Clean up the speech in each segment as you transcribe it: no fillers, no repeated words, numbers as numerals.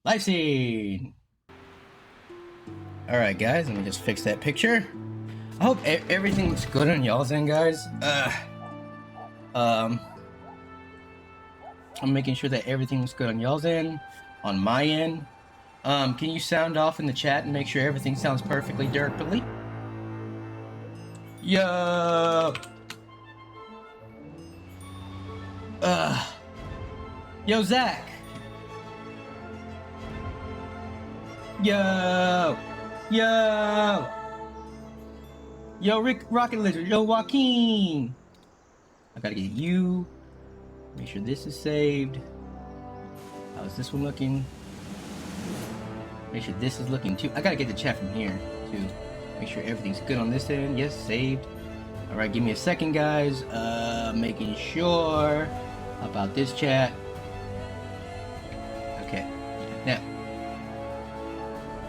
Live scene! Alright guys, let me just fix that picture. I hope everything looks good on y'all's end, guys. I'm making sure that everything looks good on y'all's end, on my end. Can you sound off in the chat and make sure everything sounds perfectly derpily? Yo! Yo, Zach! Yo! Yo! Yo, Rocket Lizard! Yo, Joaquin! I gotta get you. Make sure this is saved. How's this one looking? Make sure this is looking too. I gotta get the chat from here too. Make sure everything's good on this end. Yes, saved. Alright, give me a second, guys. Making sure about this chat. Okay. Now,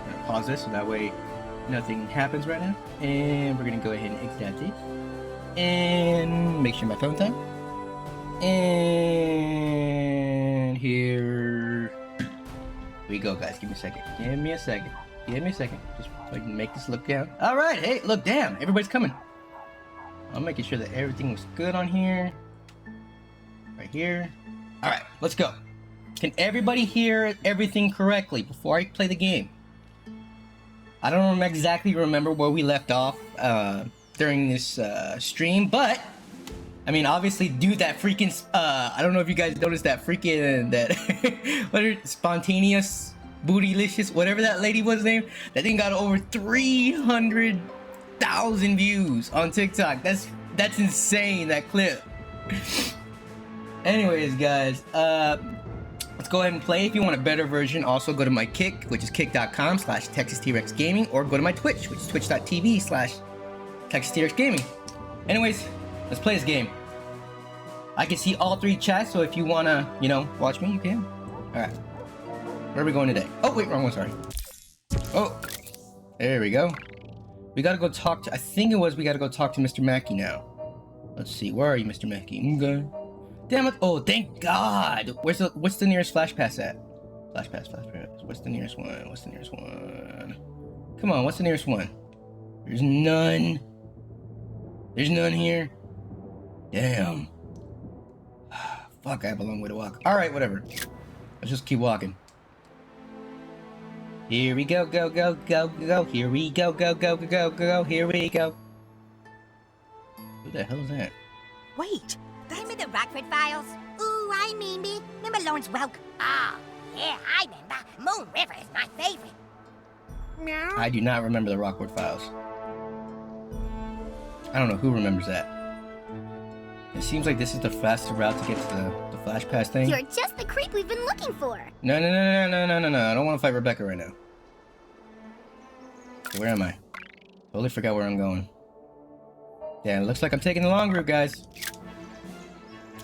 I'm gonna pause this so that way nothing happens right now. And we're gonna go ahead and exit this. And make sure my phone's on. And here we go, guys. Give me a second. Give me a second. Give me a second. Just so I can make this look down. All right. Hey, look, damn. Everybody's coming. I'm making sure that everything looks good on here. Right here. All right. Let's go. Can everybody hear everything correctly before I play the game? I don't exactly remember where we left off during this stream, but I mean, obviously, dude, that freaking, I don't know if you guys noticed that freaking, what are spontaneous, bootylicious, whatever that lady was named, that thing got over 300,000 views on TikTok. That's insane, that clip. Anyways, guys, let's go ahead and play. If you want a better version, also go to my Kick, which is kick.com/TexasTRexGaming, or go to my Twitch, which is twitch.tv/TexasTRexGaming. Anyways, let's play this game. I can see all three chats, so if you wanna, you know, watch me, you can. Alright. Where are we going today? Oh, wait, wrong one, sorry. Oh, there we go. We gotta go talk to, I think it was we gotta go talk to Mr. Mackey now. Let's see, where are you, Mr. Mackey? Okay. Damn it, oh, thank God! What's the nearest flash pass at? Flash pass. What's the nearest one? What's the nearest one? Come on, what's the nearest one? There's none. There's none here. Damn. Fuck, I have a long way to walk. Alright, whatever. Let's just keep walking. Here we go, go. Here we go, go. Here we go. Who the hell is that? Wait, remember the Rockford Files? Ooh, I remember. Remember Lawrence Welk? Ah, yeah, I remember. Moon River is my favorite. Meow. I do not remember the Rockford Files. I don't know who remembers that. It seems like this is the fastest route to get to the flash pass thing. You're just the creep we've been looking for. No. I don't want to fight Rebecca right now. Okay, where am I? Totally forgot where I'm going. Yeah, it looks like I'm taking the long route, guys.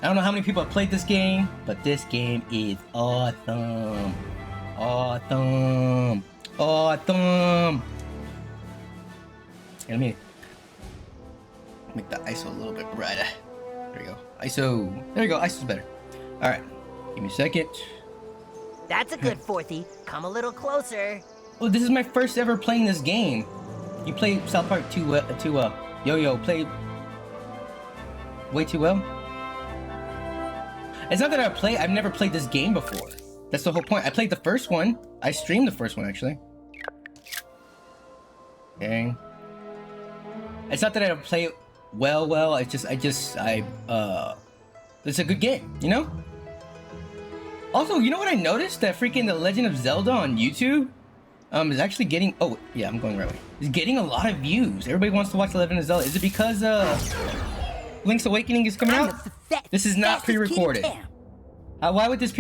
I don't know how many people have played this game, but this game is awesome. Awesome. Let me make the ISO a little bit brighter. There we go. ISO. There we go. ISO's better. Alright. Give me a second. That's a good fourthie. Come a little closer. Oh, this is my first ever playing this game. You play South Park too well. Yo, play way too well. It's not that I've never played this game before. That's the whole point. I played the first one. I streamed the first one, actually. Okay. It's not that I don't play it well. It's just, it's a good game, you know? Also, you know what I noticed? That freaking The Legend of Zelda on YouTube is actually getting, oh, yeah, I'm going the right way. It's getting a lot of views. Everybody wants to watch The Legend of Zelda. Is it because, Link's Awakening is coming out? This is not pre-recorded. Why would this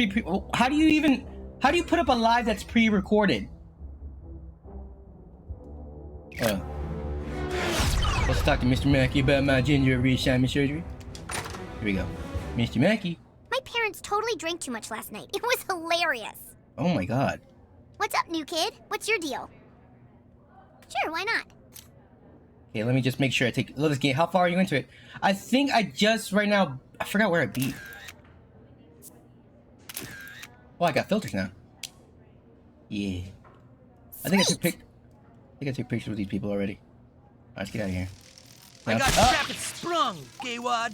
how do you put up a live that's pre-recorded? Let's talk to Mr. Mackey about my ginger reassignment surgery. Here we go. Mr. Mackey. My parents totally drank too much last night. It was hilarious. Oh my God. What's up, new kid? What's your deal? Sure, why not? Okay, let me just make sure I take this game. How far are you into it? I think I just right now, I forgot where I beat. Oh, I got filters now. Yeah. I think I took pictures with these people already. Alright, let's get out of here. I got trapped and sprung, gaywad.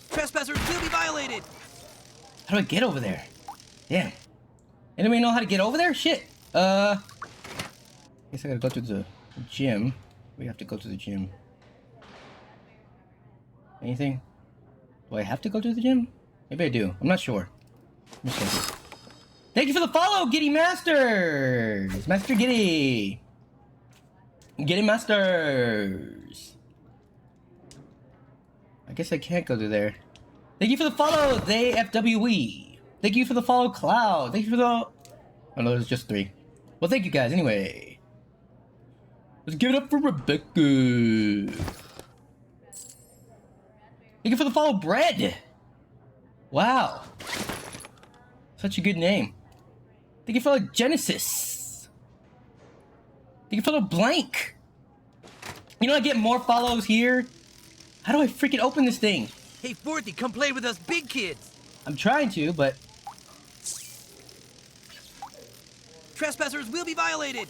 Trespassers will be violated. How do I get over there? Damn. Anybody know how to get over there? Shit. Guess I gotta go to the gym. We have to go to the gym. Anything? Do I have to go to the gym? Maybe I do. I'm not sure. Thank you for the follow, Giddy Masters! Master Giddy! Giddy Masters! I guess I can't go to there. Thank you for the follow, TheFWE! Thank you for the follow, Cloud! Thank you for the... Oh no, there's just 3. Well, thank you guys, anyway. Let's give it up for Rebecca! Thank you for the follow, Bread! Wow. Such a good name. Thank you for the Genesis. Thank you for the Blank. You know I get more follows here? How do I freaking open this thing? Hey, Forthy, come play with us big kids. I'm trying to, but... Trespassers will be violated.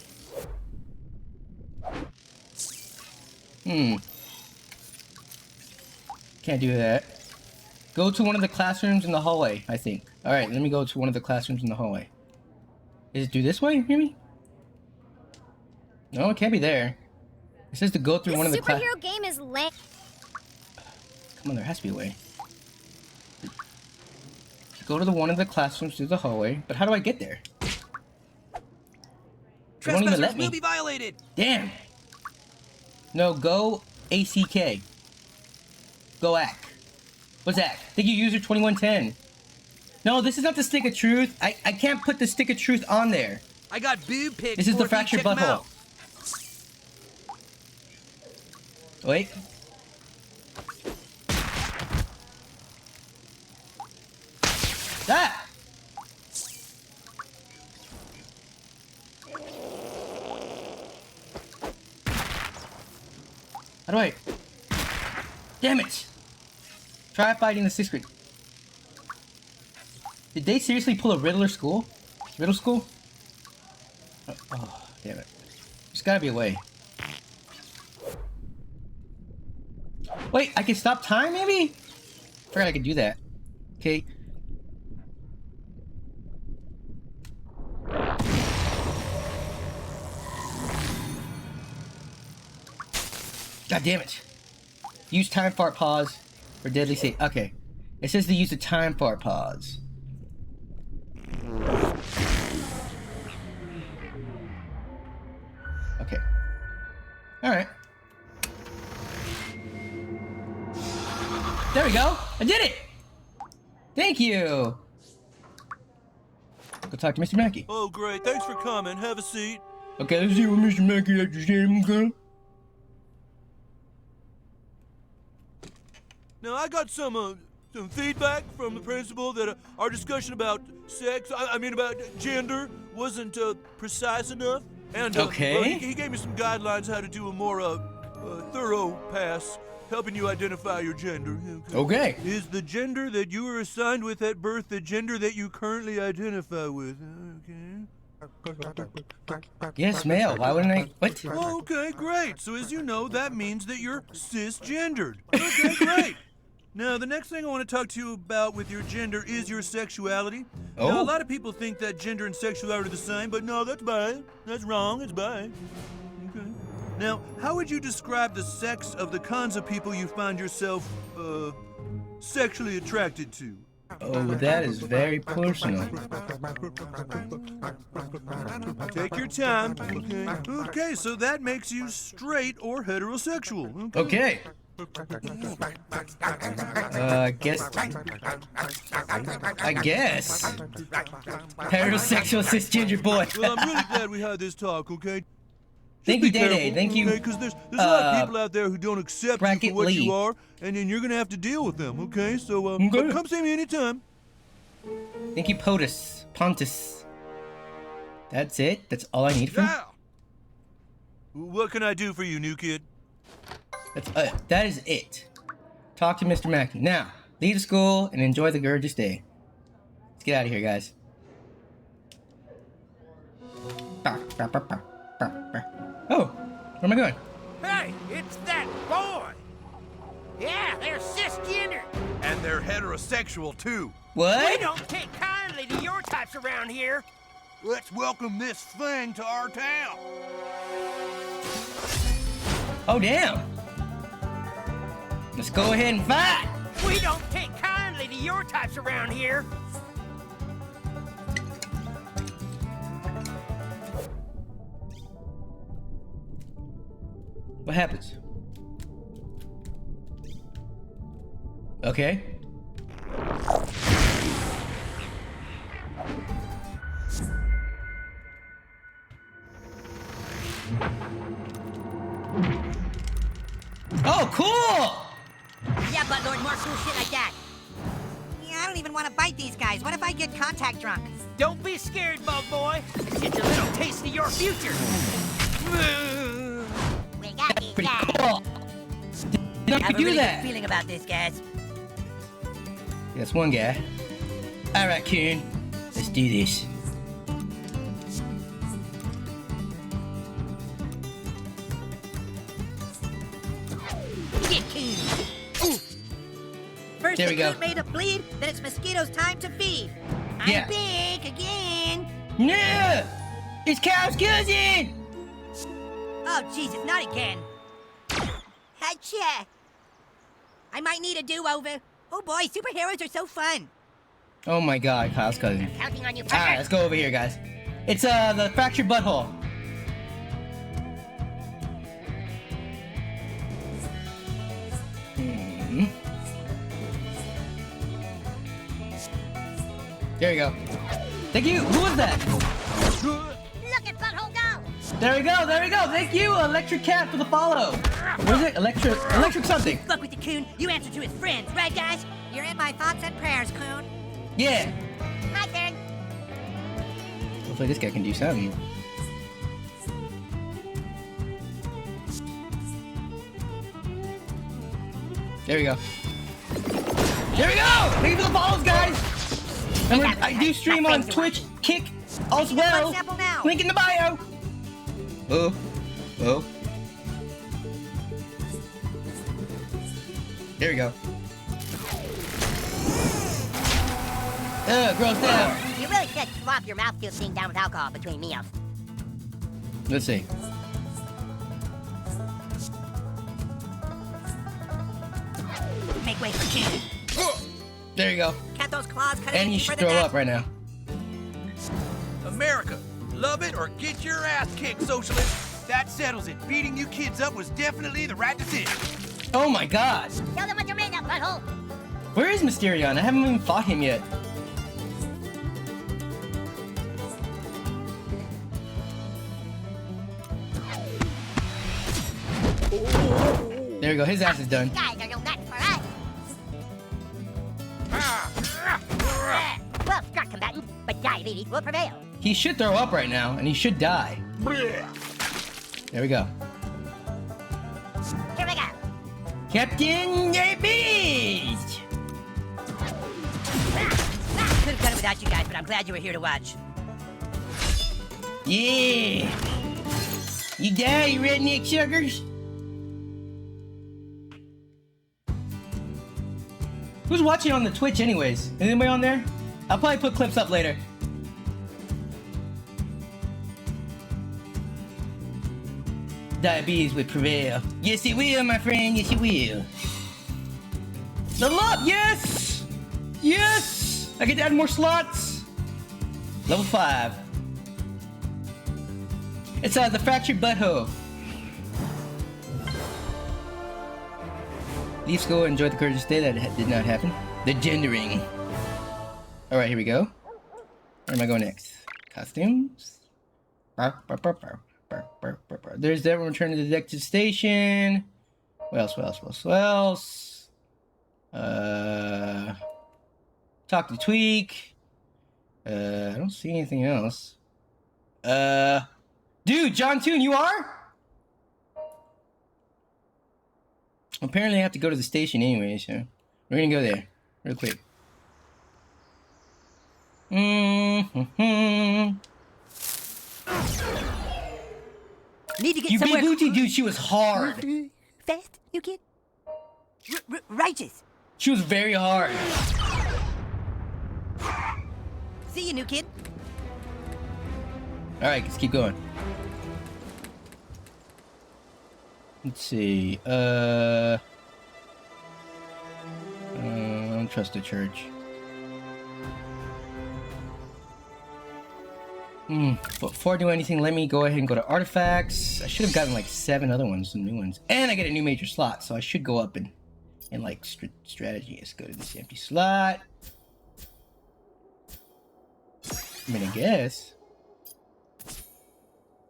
Can't do that. Go to one of the classrooms in the hallway, I think. Alright, let me go to one of the classrooms in the hallway. Is it do this way, maybe? No, it can't be there. It says to go through one of the class... superhero game is lit. Come on, there has to be a way. Go to one of the classrooms through the hallway, but how do I get there? They won't even let me. Will be violated. Damn. No, go ACK. Go ACK. What's ACK? Thank you, user 2110. No, this is not the stick of truth. I can't put the stick of truth on there. I got boob pics. This is the fractured butthole. Wait. Ah! How do I... Damn it! Try fighting the 6th grade. Did they seriously pull a Riddler school? Riddle school? Oh, damn it. There's gotta be a way. Wait, I can stop time maybe? Forgot I could do that. Okay. God damn it. Use time fart pause for deadly save. Okay. It says to use the time fart pause. Okay. Alright. There we go. I did it! Thank you! Go talk to Mr. Mackey. Oh, great. Thanks for coming. Have a seat. Okay, let's see what Mr. Mackey has to say, okay? Now, I got some feedback from the principal that our discussion about sex, about gender, wasn't precise enough. And okay. Well, he gave me some guidelines how to do a more thorough pass, helping you identify your gender. Okay. Is the gender that you were assigned with at birth the gender that you currently identify with? Okay. Yes, male. Why wouldn't I? What? Okay, great. So as you know, that means that you're cisgendered. Okay, great. Now, the next thing I want to talk to you about with your gender is your sexuality. Oh. Now, a lot of people think that gender and sexuality are the same, but no, that's bi. That's wrong. It's bi. Okay. Now, how would you describe the sex of the kinds of people you find yourself, sexually attracted to? Oh, that is very personal. Take your time. Okay. Okay, so that makes you straight or heterosexual. Okay. I guess. Heterosexual cisgender boy. Well, I'm really glad we had this talk, okay? Thank you, Day-Day. Thank you. Because there's a lot of people out there who don't accept you for what Lee. you are, and then you're going to have to deal with them, okay? So, come see me anytime. Thank you, Pontus. That's it? That's all I need from you? Yeah. What can I do for you, new kid? That is it. Talk to Mr. Mackey. Now, leave school, and enjoy the gorgeous day. Let's get out of here, guys. Oh, where am I going? Hey, it's that boy! Yeah, they're cisgender. And they're heterosexual, too. We What? don't take kindly to your types around here. Let's welcome this thing to our town. Oh, damn. Let's go ahead and fight. We don't take kindly to your types around here. What happens? Okay. Oh, cool! Yeah, but Lord, more cool shit like that. Yeah, I don't even want to bite these guys. What if I get contact drunk? Don't be scared, bug boy. It's a little taste of your future. We got these Pretty guys. cool. Did I not have a do really that. good feeling about this, guys. That's one guy. All right, Coon. Let's do this. Get keen. First There we the go. coot made a bleed, then it's mosquitoes' time to feed. I'm Yeah. big again. No! It's Cow's cousin! Oh, Jesus, not again. Hatcha. I might need a do-over. Oh boy, superheroes are so fun. Oh my god, Kyle's cousin. Counting on you, Alright, partner. let's go over here, guys. It's the fractured butthole. Hmm. There we go. Thank you. Who was that? Look at Butthole go. There we go. There we go. Thank you, Electric Cat, for the follow. What is it? Electric something. Fuck with the coon. You answer to his friends, right, guys? You're in my thoughts and prayers, coon. Yeah. My turn. Hopefully this guy can do something. There we go. There we go! Thank you for the follows, guys! Remember, I do stream on Twitch, Kick, as well. Sample now. Link in the bio. Oh. Oh. There we go. Grossed out. You really should swap your mouthfeel thing down with alcohol between meals. Let's see. Make way for King. There you go. Cat those claws cut And in you deeper should than throw that. up right now. America, love it or get your ass kicked, socialist. That settles it. Beating you kids up was definitely the right decision. Oh my god. Show them what you're made of, butthole. Where is Mysterion? I haven't even fought him yet. There we go. His ass is done. Guys are no nuts for us. Well struck, combatant, but diabetes will prevail. He should throw up right now, and he should die. There we go. Here we go. Captain Diabetes! Could have done it without you guys, but I'm glad you were here to watch. Yeah! You die, you redneck suckers! Who's watching on the Twitch anyways? Anybody on there? I'll probably put clips up later. Diabetes would prevail. Yes, it will, my friend. Yes, it will. Level up! Yes! Yes! I get to add more slots. Level 5. It's the fractured butthole. Leave school, enjoy the gorgeous day. That did not happen. The gendering. Alright, here we go. Where am I going next? Costumes. There's that one. Return to the detective station. What else? What else? What else? What else? Talk to Tweak. I don't see anything else. Dude, John Toon, you are? Apparently I have to go to the station anyway, so we're gonna go there. real quick. Mm-hmm. Need to get You beat somewhere. Lucy, dude. She was hard. Fast, new kid. Righteous. She was very hard. See you, new kid. All right, let's keep going. Let's see. I don't trust the church. Before I do anything, let me go ahead and go to artifacts. I should have gotten like 7 other ones, some new ones. And I get a new major slot, so I should go up and like strategy. Let's go to this empty slot. I mean, I guess.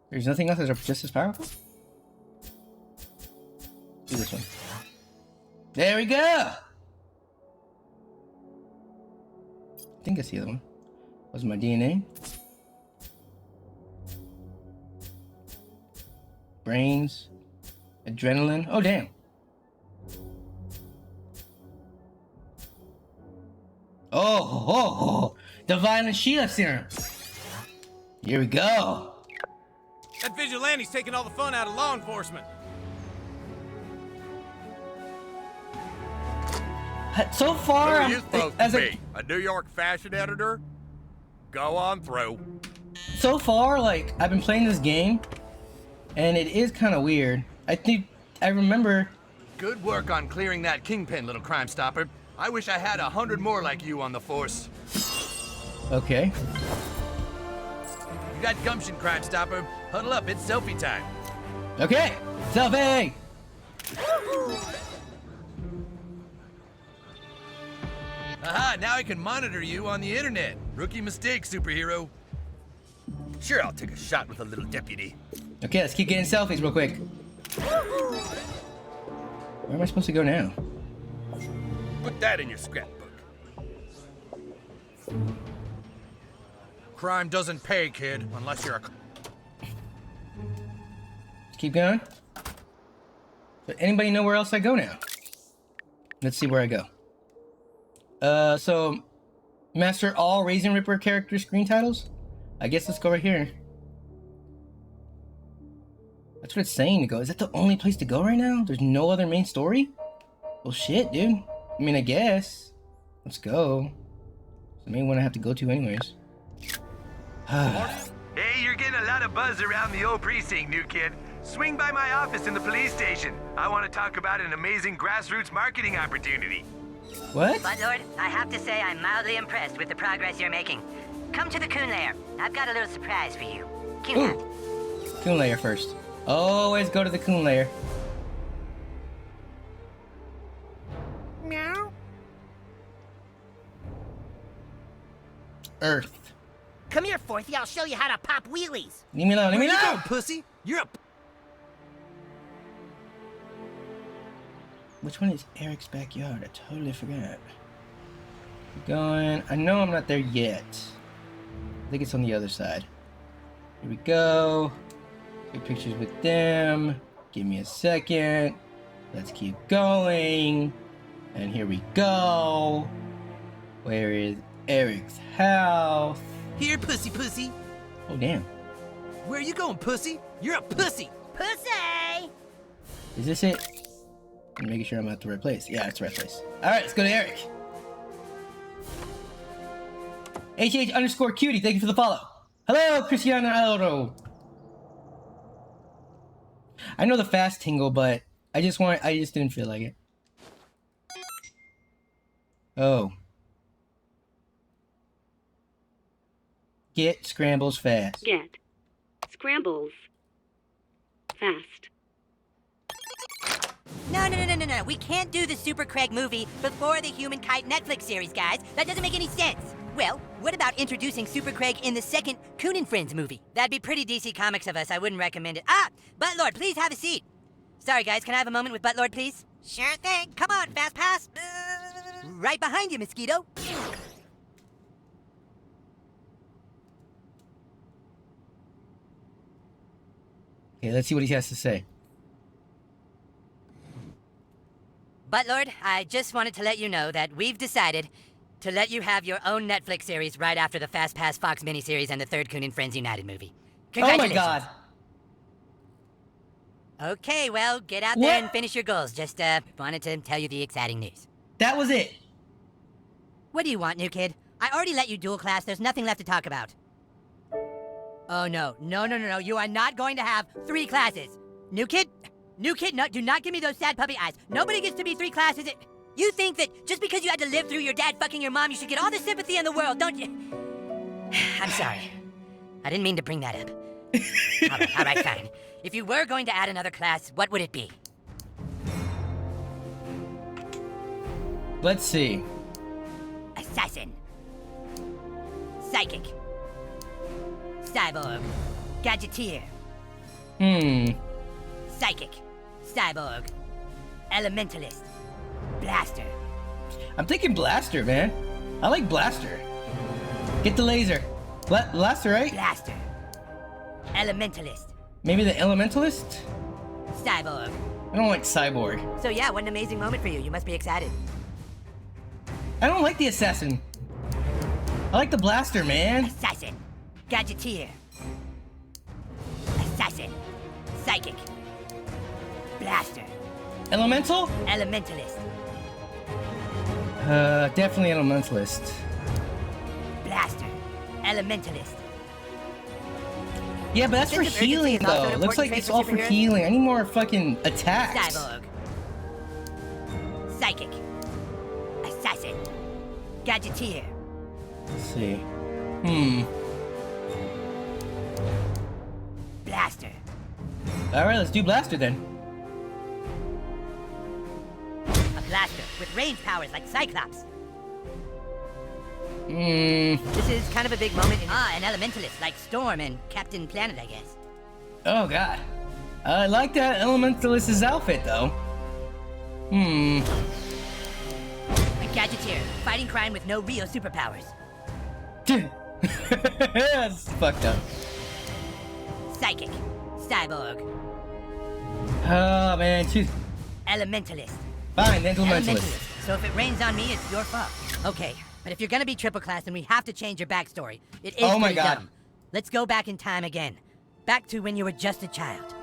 There's nothing else that's just as powerful? Do this one. There we go! I think that's the other one. Was my DNA? Brains. Adrenaline. Oh, damn. Oh, the violent Sheila serum. Here we go. That vigilante's taking all the fun out of law enforcement. So far, Who are you supposed as to a, be? A New York fashion editor? Go on through. so far, like, I've been playing this game, and it is kind of weird. I remember. Good work on clearing that kingpin, little crime stopper. I wish I had 100 more like you on the force. Okay. You got gumption, crime stopper. Huddle up, it's selfie time. Okay. Selfie. Aha, now I can monitor you on the internet. Rookie mistake, superhero. Sure, I'll take a shot with a little deputy. Okay, let's keep getting selfies real quick. Where am I supposed to go now? Put that in your scrapbook. Crime doesn't pay, kid, unless you're a... Let's keep going. But anybody know where else I go now? Let's see where I go. So master all Raisin Ripper character screen titles. I guess let's go right here. That's what it's saying to go. Is that the only place to go right now? There's no other main story? Well, shit, dude. I mean, I guess. Let's go. It's the main one I have to go to anyways. Hey, you're getting a lot of buzz around the old precinct, new kid. Swing by my office in the police station. I want to talk about an amazing grassroots marketing opportunity. What? Buttlord, I have to say I'm mildly impressed with the progress you're making. Come to the coon lair. I've got a little surprise for you. Coon. Coon lair first. Always go to the coon lair. Meow. Earth. Come here, Forthy. I'll show you how to pop wheelies. Leave me alone. Leave me Where you alone. going, pussy? You're a... Which one is Eric's backyard? I totally forgot. Keep going. I know I'm not there yet. I think it's on the other side. Here we go. Take pictures with them. Give me a second. Let's keep going. And here we go. Where is Eric's house? Here, pussy, pussy. Oh, damn. Where are you going, pussy? You're a pussy. Pussy! Is this it? I'm making sure I'm at the right place. Yeah, it's the right place. Alright, let's go to Eric. HH_cutie, thank you for the follow. Hello, Cristiano. I know the fast tingle, but I just didn't feel like it. Oh. Get scrambles fast. Get scrambles fast. No. We can't do the Super Craig movie before the Human Kite Netflix series, guys. That doesn't make any sense. Well, what about introducing Super Craig in the second Coon and Friends movie? That'd be pretty DC Comics of us. I wouldn't recommend it. Ah! Buttlord, please have a seat. Sorry, guys. Can I have a moment with Buttlord, please? Sure thing. Come on, Fast Pass. Right behind you, Mosquito. Okay, let's see what he has to say. Buttlord, I just wanted to let you know that we've decided to let you have your own Netflix series right after the Fast Pass Fox miniseries and the third Coon and Friends United movie. Oh my Congratulations. god. Okay, well, get out What? there and finish your goals. Just, wanted to tell you the exciting news. That was it. What do you want, new kid? I already let you dual class. There's nothing left to talk about. Oh, no. No. You are not going to have 3 classes. New kid, no, do not give me those sad puppy eyes. Nobody gets to be 3 classes. You think that just because you had to live through your dad fucking your mom, you should get all the sympathy in the world, don't you? I'm sorry. I didn't mean to bring that up. All right, fine. If you were going to add another class, what would it be? Let's see. Assassin. Psychic. Cyborg. Gadgeteer. Psychic. Cyborg. Elementalist. Blaster. I'm thinking Blaster, man. I like Blaster. Get the laser. Blaster, right? Blaster. Elementalist. Maybe the Elementalist? Cyborg. I don't like Cyborg. So yeah, what an amazing moment for you. You must be excited. I don't like the Assassin. I like the Blaster, man. Assassin. Gadgeteer. Assassin. Psychic. Blaster. Elemental? Elementalist. Definitely Elementalist. Blaster. Elementalist. Yeah, but that's for Sense of urgency healing, is also though. an It looks important like trait it's for all for superheroes. healing. I need more fucking attacks. Cyborg. Psychic. Assassin. Gadgeteer. Let's see. Blaster. Alright, let's do Blaster then. A blaster with range powers like Cyclops. Hmm. This is kind of a big moment in an elementalist like Storm and Captain Planet, I guess. Oh god. I like that Elementalist's outfit, though. A Gadgeteer, fighting crime with no real superpowers. That's fucked up. Psychic. Cyborg. Oh man, choose. Elementalist. Fine, Elementalist. So if it rains on me, it's your fault. Okay, but if you're gonna be triple class, then we have to change your backstory. It is Oh my pretty God. dumb. Let's go back in time again. Back to when you were just a child.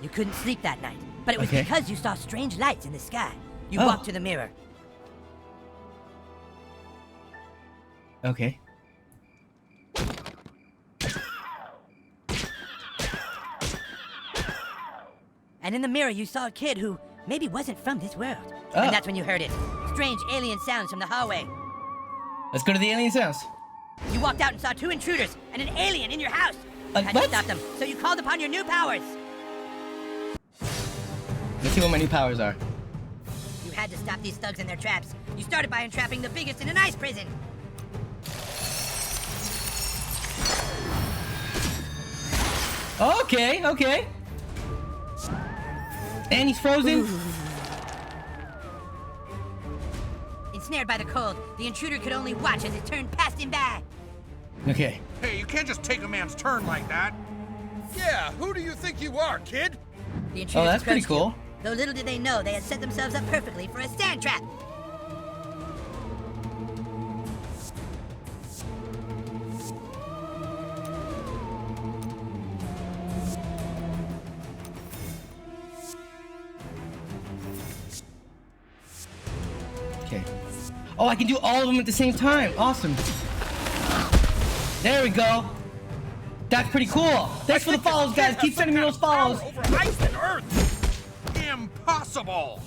You couldn't sleep that night, but it was Okay. because you saw strange lights in the sky. You Oh. walked to the mirror. Okay. And in the mirror, you saw a kid who maybe wasn't from this world. Oh. And that's when you heard it. Strange alien sounds from the hallway. Let's go to the alien's house. You walked out and saw 2 intruders and an alien in your house. You had to what? stop them, so you called upon your new powers. Let's see what my new powers are. You had to stop these thugs in their traps. You started by entrapping the biggest in an ice prison. Okay, okay. And he's frozen. Ensnared by the cold, the intruder could only watch as it turned past him by. Okay. Hey, you can't just take a man's turn like that. Yeah, who do you think you are, kid? The Oh, intruders that's pretty approached cool. you, though little did they know they had set themselves up perfectly for a sand trap. Okay. Oh, I can do all of them at the same time. Awesome. There we go. That's pretty cool. Thanks for the follows, guys. Keep sending me those follows. Over ice and earth. Impossible.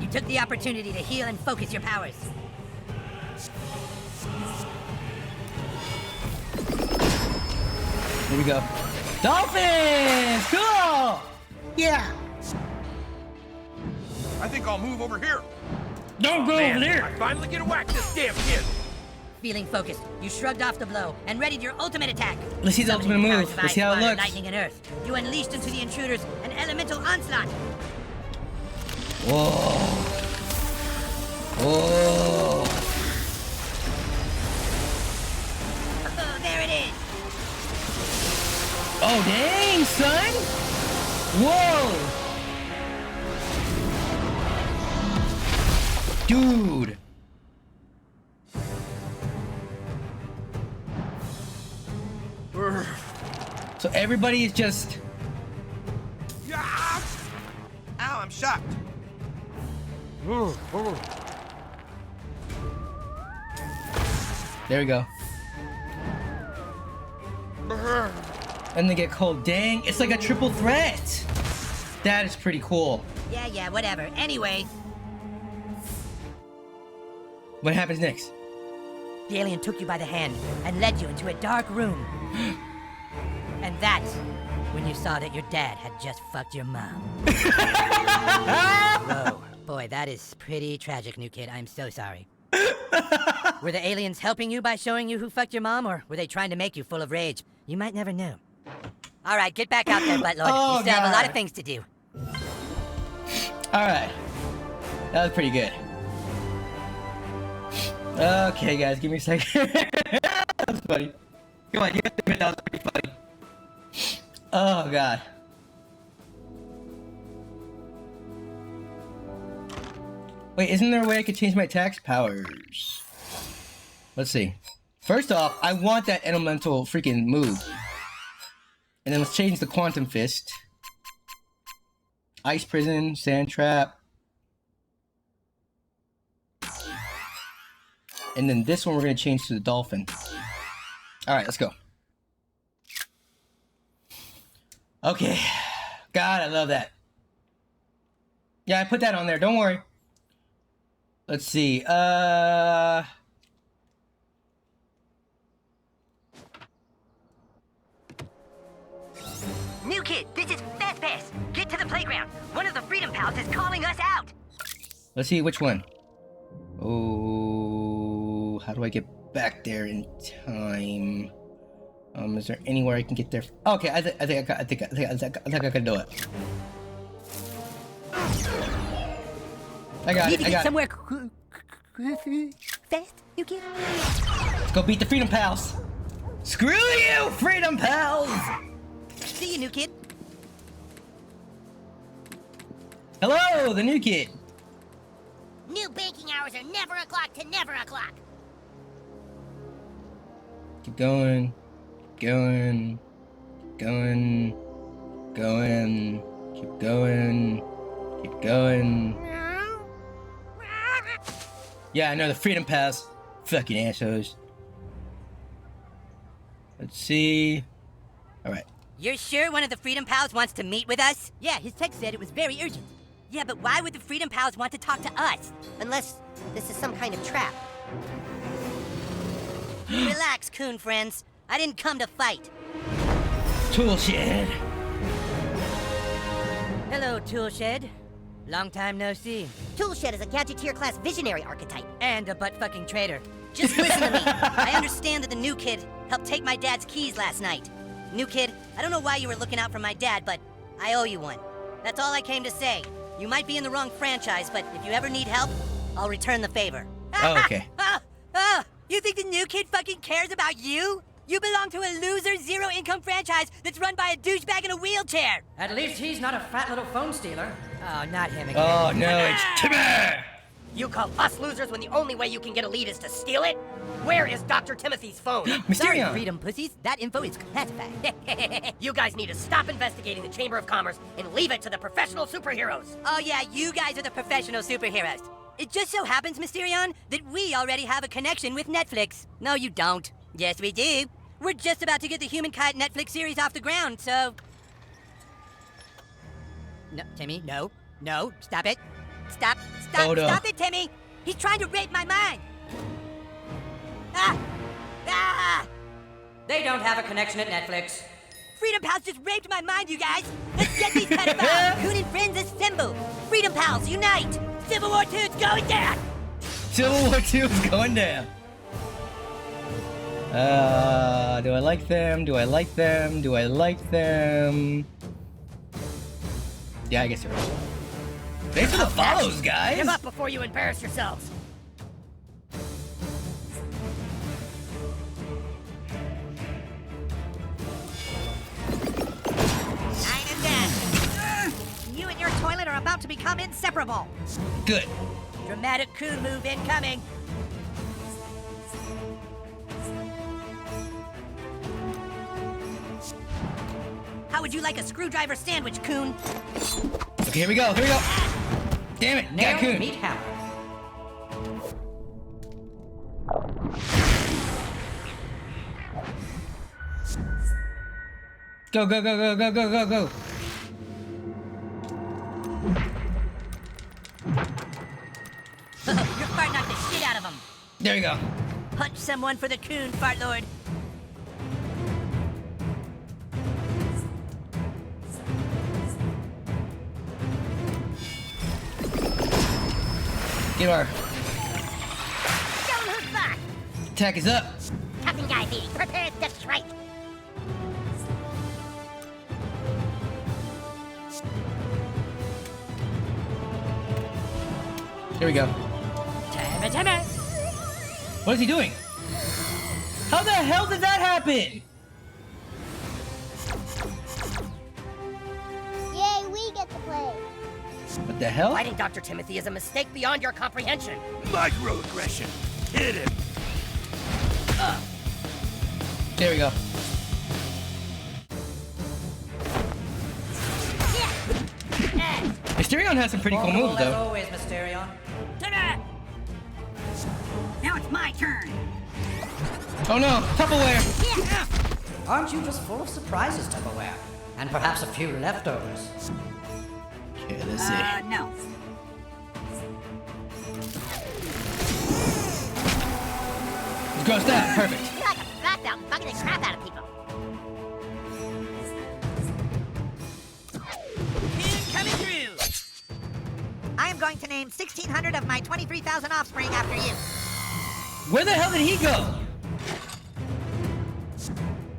You took the opportunity to heal and focus your powers. Here we go. Dolphins! Cool! Yeah. I think I'll move over here. Don't go Man, over there. I finally get to whack this damn kid. Feeling focused, you shrugged off the blow and readied your ultimate attack. Let's see the Summoning ultimate powers move. of Let's see how it ice, water, looks. lightning, and earth. You unleashed into the intruders an elemental onslaught. Whoa. Whoa. Oh, there it is. Oh, dang, son! Whoa! Dude! So everybody is just... Ow, I'm shocked. There we go. And they get cold. Dang, it's like a triple threat. That is pretty cool. Yeah, whatever. Anyway, What happens next? the alien took you by the hand and led you into a dark room. And that's when you saw that your dad had just fucked your mom. Whoa, boy, that is pretty tragic, new kid. I'm so sorry. Were the aliens helping you by showing you who fucked your mom, or were they trying to make you full of rage? You might never know. All right, get back out there, buttlord. Oh, you still have a lot God. of things to do. Alright. That was pretty good. Okay, guys, give me a second. That was funny. Come on, you have to admit that was pretty funny. Oh, God. Wait, isn't there a way I could change my attacks? Powers. Let's see. First off, I want that elemental freaking move. And then let's change the quantum fist. Ice prison, sand trap. And then this one we're gonna change to the dolphin. Alright, let's go. Okay. God, I love that. Yeah, I put that on there, don't worry. Let's see, New kid, this is Fast Pass. Get to the playground. One of the Freedom Pals is calling us out. let's see which one. Oh, how do I get back there in time? Is there anywhere I can get there? Okay, I think I can do it. I got Need it. to I get got it. somewhere fast, new kid. Let's go beat the Freedom Pals. Screw you, Freedom Pals! See you, new kid. Hello, the new kid. New banking hours are never o'clock to never o'clock. Keep going. Going. Going. Going. Keep going. Keep going. Yeah, I know the Freedom Pals. Fucking assholes. Let's see. Alright. You're sure one of the Freedom Pals wants to meet with us? Yeah, his text said it was very urgent. Yeah, but why would the Freedom Pals want to talk to us? Unless this is some kind of trap. Relax, coon friends. I didn't come to fight. Toolshed. Hello, Toolshed. Long time no see. Toolshed is a Gadgeteer-class visionary archetype. And a butt-fucking traitor. Just listen to me. I understand that the new kid helped take my dad's keys last night. New kid, I don't know why you were looking out for my dad, but I owe you one. That's all I came to say. You might be in the wrong franchise, but if you ever need help, I'll return the favor. Oh, okay. You think the new kid fucking cares about you? You belong to a loser, zero-income franchise that's run by a douchebag in a wheelchair. At least he's not a fat little phone stealer. Oh, not him again. Oh no, it's Timmy! You call us losers when the only way you can get a lead is to steal it? Where is Dr. Timothy's phone? Sorry, Mysterion! freedom pussies. That info is classified. You guys need to stop investigating the Chamber of Commerce and leave it to the professional superheroes. Oh yeah, you guys are the professional superheroes. It just so happens, Mysterion, that we already have a connection with Netflix. No, you don't. Yes, we do. We're just about to get the Humankind Netflix series off the ground, so... No, Timmy, no. No, stop it. Stop, Oh, no. stop it, Timmy! He's trying to rape my mind! Ah! Ah! They don't have a connection at Netflix. Freedom Pals just raped my mind, you guys! Let's get these pedophiles! Coon and friends assemble! Freedom Pals, unite! Civil War II's going down! Civil War II is going down. Do I like them? Do I like them? Do I like them? Yeah, I guess you're right. Thanks for the follows, guys! Give up before you embarrass yourselves. about to become inseparable. Good. Dramatic coon move incoming. How would you like a screwdriver sandwich, coon? Okay, here we go. Here we go. Damn it. Nailed Coon. meat hammer. Go, go, go, go, go, go, go, go. You're fart knocked the shit out of him. There you go. Punch someone for the coon, fart lord. Get our Show 'em who's boss. attack is up. Captain Guy meeting. Prepare to strike. Here we go. Timmy. What is he doing? How the hell did that happen? Yay, we get to play. What the hell? Fighting Dr. Timothy is a mistake beyond your comprehension. Microaggression. Hit him. There we go. Mysterion has some pretty cool moves, Formidable as though. always, Mysterion. Now it's my turn. Oh no, Tupperware! Aren't you just full of surprises, Tupperware? And perhaps a few leftovers. Okay, let's see. No. Gross that, perfect. You're like a flat belt bugging the crap out of people. Coon coming through. I am going to name 1,600 of my 23,000 offspring after you. Where the hell did he go?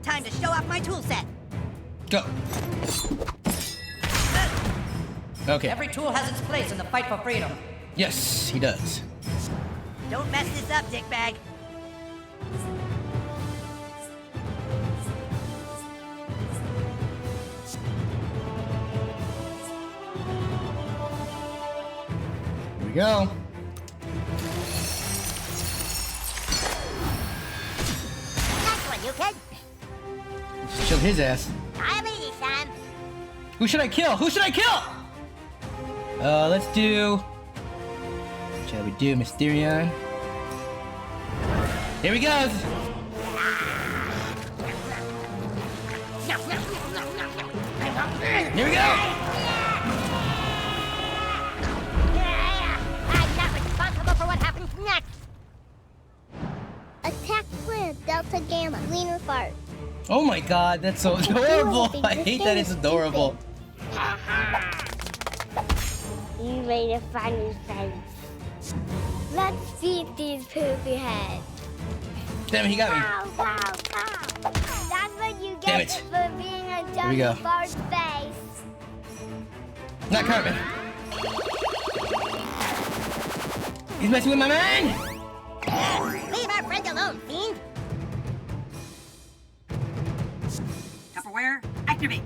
Time to show off my tool set. Go. Okay. Every tool has its place in the fight for freedom. Yes, he does. Don't mess this up, dickbag. Here we go. Next one, you kid. Just killed his ass. I'm easy, son. Who should I kill? Who should I kill? Let's do... Shall we do Mysterion? Here he goes! Here we go! I'm not responsible for what happens next. Attack plan, Delta Gamma, Leaner Fart. Oh my god, that's so adorable! I hate that it's adorable. You ready to find your face? Let's feed these poopy heads. Damn it, he got me. Pow, pow, pow. That's what you Damn get it. for being a Here we go. Delta Fart's face. Not Cartman. He's messing with my man! Leave our friend alone, fiend. Tupperware, activate.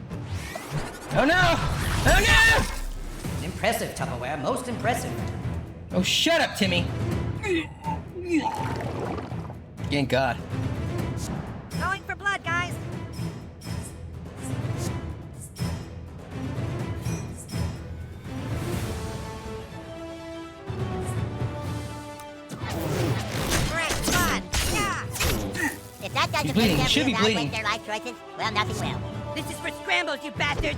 Oh no! Oh Impressive, Tupperware. Most impressive. no! Oh, shut up, Timmy. Thank God. Going for blood, guys. Correct, blood. Yeah. If that doesn't He's bleeding. make He should them be reevaluate bleeding. their life choices, well, nothing will. This is for scrambles, you bastards.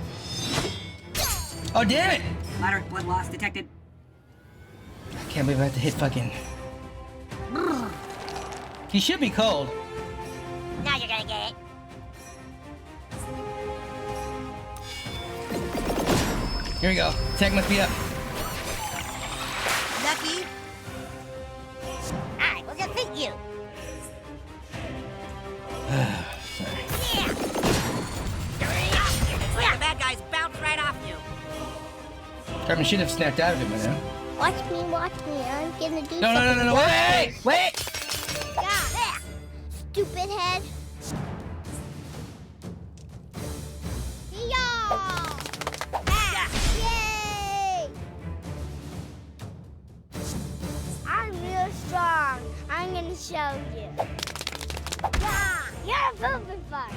Oh, damn it! Moderate blood loss detected. I can't believe I have to hit fucking... He should be cold. Now you're gonna get it. Here we go. Attack must be up. Lucky. I will defeat you. Sorry. Yeah. It's like the bad guys bounce right off you. Cartman should have snapped out of it by now. Watch me, I'm gonna do No, no, no, no, no, wait! Wait! Yeah, there. Stupid head. Yeah. Yay! show you. Yeah, you're a poopy fuck.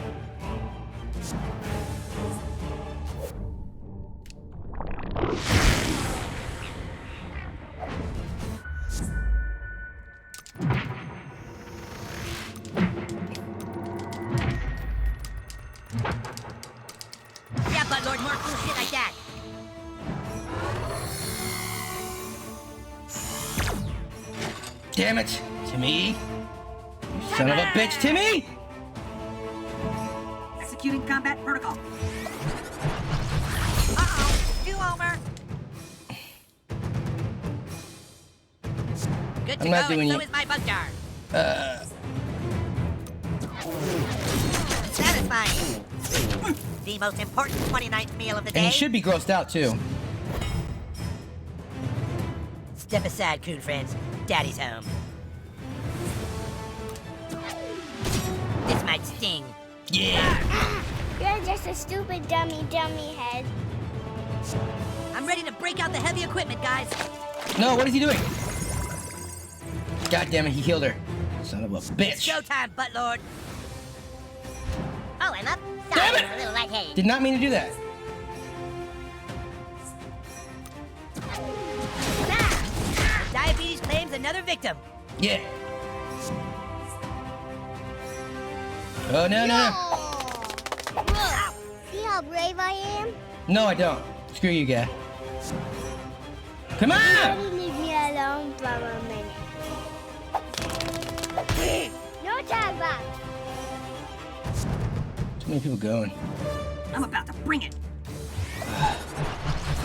Yeah, Buttlord, more cool shit like that. Damn it, Timmy! You son of a bitch, Timmy! Executing combat protocol. You over. Good to I'm not go, doing and so it. is my bug jar. Satisfying. The most important 29th meal of the day. And he should be grossed out too. Step aside, coon friends. Daddy's home. This might sting. Yeah! You're just a stupid dummy head. I'm ready to break out the heavy equipment, guys. No, what is he doing? God damn it, he healed her. Son of a bitch. Showtime, Buttlord. Oh, I'm up. Damn it! I'm a little lightheaded. Did not mean to do that. Diabetes claims another victim. Yeah. Oh, no, no. Look, see how brave I am? No, I don't. Screw you, guy. Come on! Daddy, leave me alone for a minute. No tag back. Too many people going. I'm about to bring it.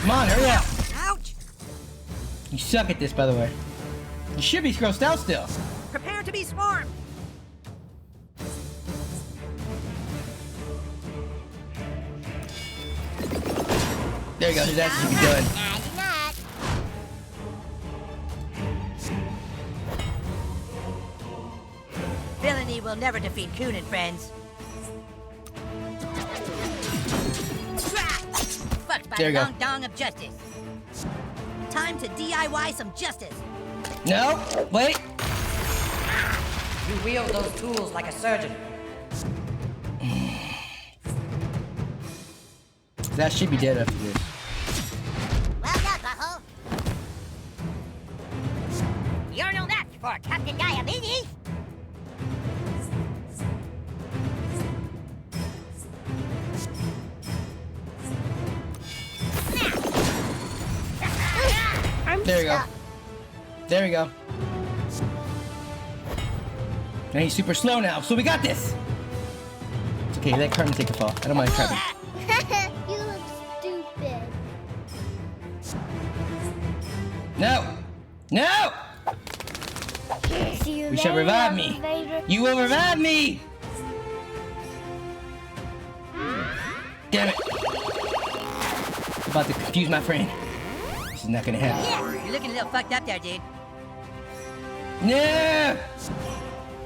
Come on, hurry up. Ouch! You suck at this, by the way. You should be grossed out still. Prepare to be swarmed. There you go. His ass should be done. Nah, you're not. Villainy will never defeat Coon and friends. Fucked by There the you go. long dong of justice. Time to DIY some justice. No, wait. You wield those tools like a surgeon. That should be dead after this. Well done, Butthole. You're no match for Captain Diabetes. There you go. There we go. And he's super slow now, so we got this. It's okay, let Carmen take a fall. I don't mind Carmen. You look stupid. No! No! See you You shall later, revive me. Vader. You will revive me! Damn it. I'm about to confuse my friend. This is not gonna happen. You're looking a little fucked up there, dude. No!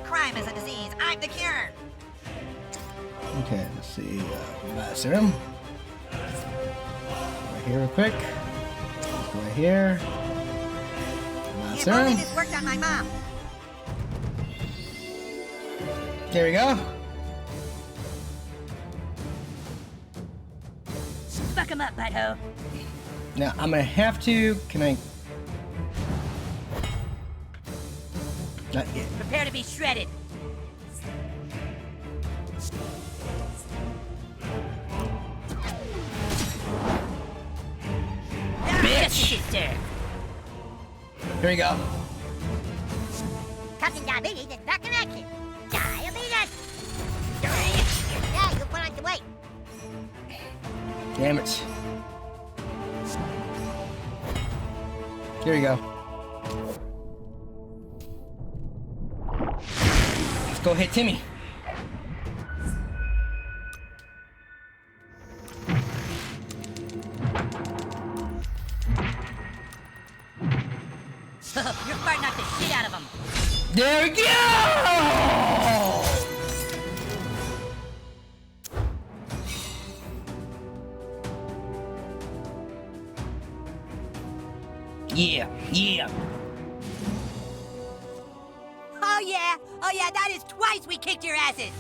Crime is a disease. I'm the cure. Okay, let's see. Serum. Right here, real quick. Let's go right here. If only Serum. this worked on my mom. There we go. Fuck him up, butthole. Now I'm gonna have to. Can I? Not yet. Prepare to be shredded. Bitch! Sister. Here we go. Captain Diabetes is back in action. Diabetes! Yeah, you put on some weight. Damn it. Here we go. Let's go hit Timmy. You're fighting out the shit out of him. There we go! Yeah, yeah. Oh yeah, Oh yeah, that is twice we kicked your asses!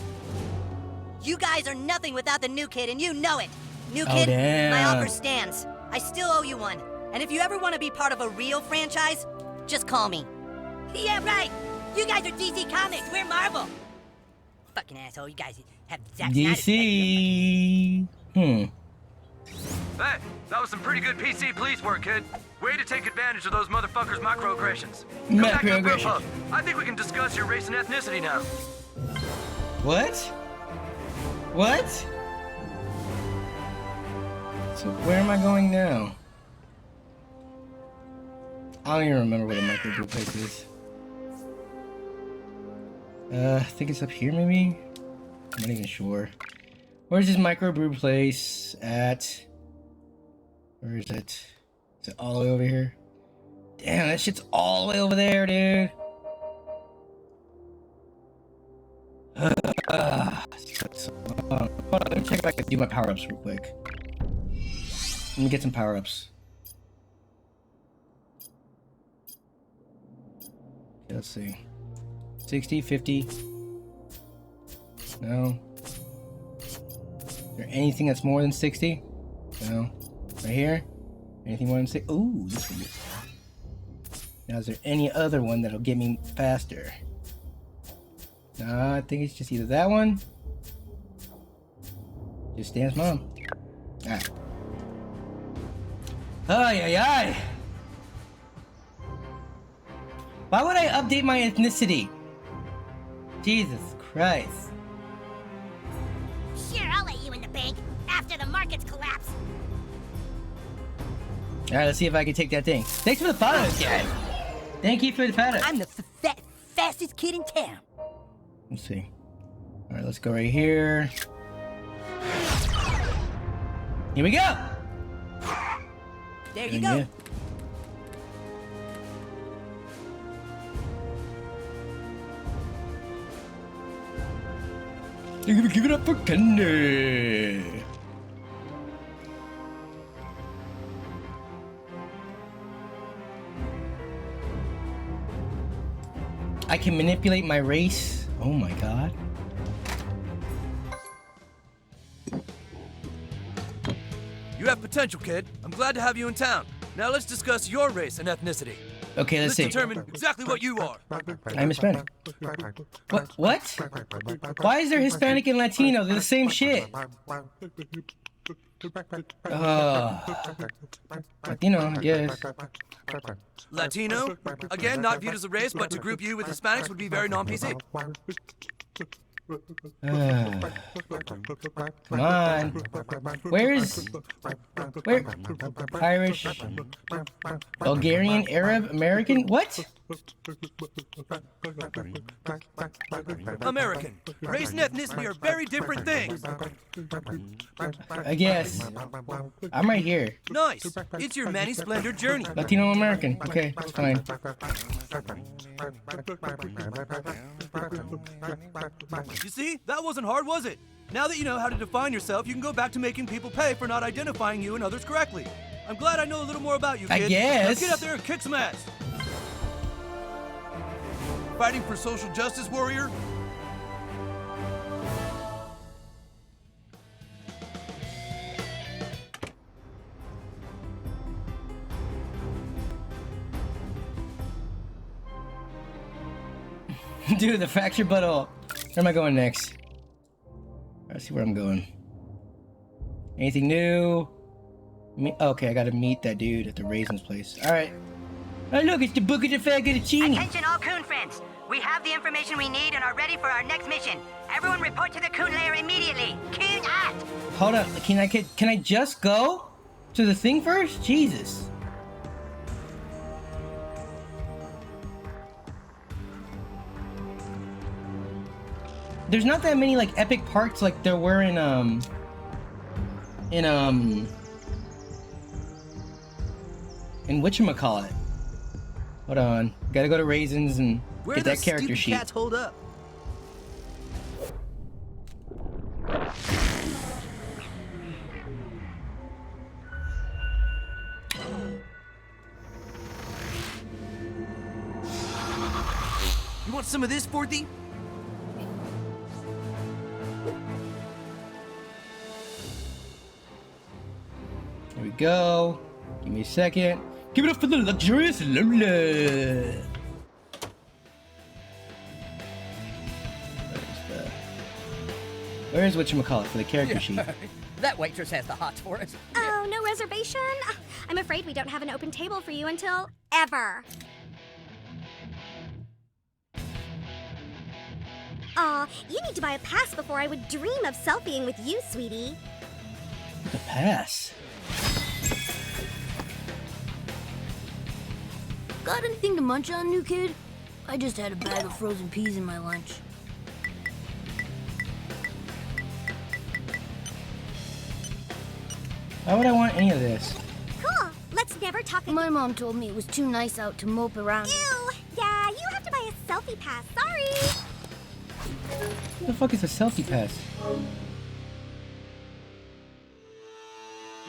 You guys are nothing without the new kid, and you know it. New kid, my offer stands. I still owe you one. And if you ever want to be part of a real franchise, just call me. Yeah, right! You guys are DC Comics, we're Marvel! Fucking asshole, you guys have Zack Snyder. DC. Hey, that was some pretty good PC police work, kid. Way to take advantage of those motherfuckers' microaggressions. Come back to the Grub Hub. I think we can discuss your race and ethnicity now. What? What? So where am I going now? I don't even remember what a microbrew place is. I think it's up here maybe? I'm not even sure. Where's this microbrew place at? Where is it? Is it all the way over here? Damn, that shit's all the way over there, dude. Hold on, let me check if I can do my power-ups real quick. Let me get some power-ups. Okay, let's see. 60, 50. No. Is there anything that's more than 60? No. Right here? Anything more than 60? Ooh, this one is. Now, is there any other one that'll get me faster? No, I think it's just either that one. Just dance, mom. Alright. Ay, ay, ay. Why would I update my ethnicity? Jesus Christ. Sure, I'll let you in the bank after the markets collapse. Alright, let's see if I can take that thing. Thanks for the photos, guys. Thank you for the photos. I'm the fastest kid in town. Let's see. Alright, let's go right here. Here we go! There you go. Yeah. You're gonna give it up for Candy! I can manipulate my race. Oh my god. You have potential, kid. I'm glad to have you in town. Now let's discuss your race and ethnicity. Okay, let's see. Determine exactly what you are. I'm Hispanic. What? Why is there Hispanic and Latino? They're the same shit. Latino, I guess. Latino? Again, not viewed as a race, but to group you with Hispanics would be very non-PC. Come on. Where? Irish, Bulgarian, Arab, American? What? American. Race and ethnicity are very different things. I guess. I'm right here. Nice. It's your many splendor journey. Latino American. Okay, that's fine. You see? That wasn't hard, was it? Now that you know how to define yourself, you can go back to making people pay for not identifying you and others correctly. I'm glad I know a little more about you, kid. I guess. Let's get out there and kick some ass. Fighting for social justice, warrior? Dude, the fractured butthole. Where am I going next? Let's see where I'm going. Anything new? Okay, I gotta meet that dude at the Raisins place. Alright. Oh look, it's the Book of the Faggottini. Attention all coon friends. We have the information we need and are ready for our next mission. Everyone report to the coon lair immediately. Coon out! Hold up, can I just go to the thing first? Jesus. There's not that many like epic parts like there were in whatchamacallit. Hold on. Gotta go to Raisins and get that character sheet. Cats hold up? You want some of this, Forthy? we go. Give me a second. Give it up for the luxurious Lola. Where's whatchamacallit for the character sheet? That waitress has the hots for us. Oh, no reservation? I'm afraid we don't have an open table for you until ever. Aw, you need to buy a pass before I would dream of selfieing with you, sweetie. The pass. Got anything to munch on, new kid? I just had a bag of frozen peas in my lunch. Why would I want any of this? Cool. Let's never talk again. My mom told me it was too nice out to mope around. Ew. Yeah, you have to buy a selfie pass. Sorry. What the fuck is a selfie pass?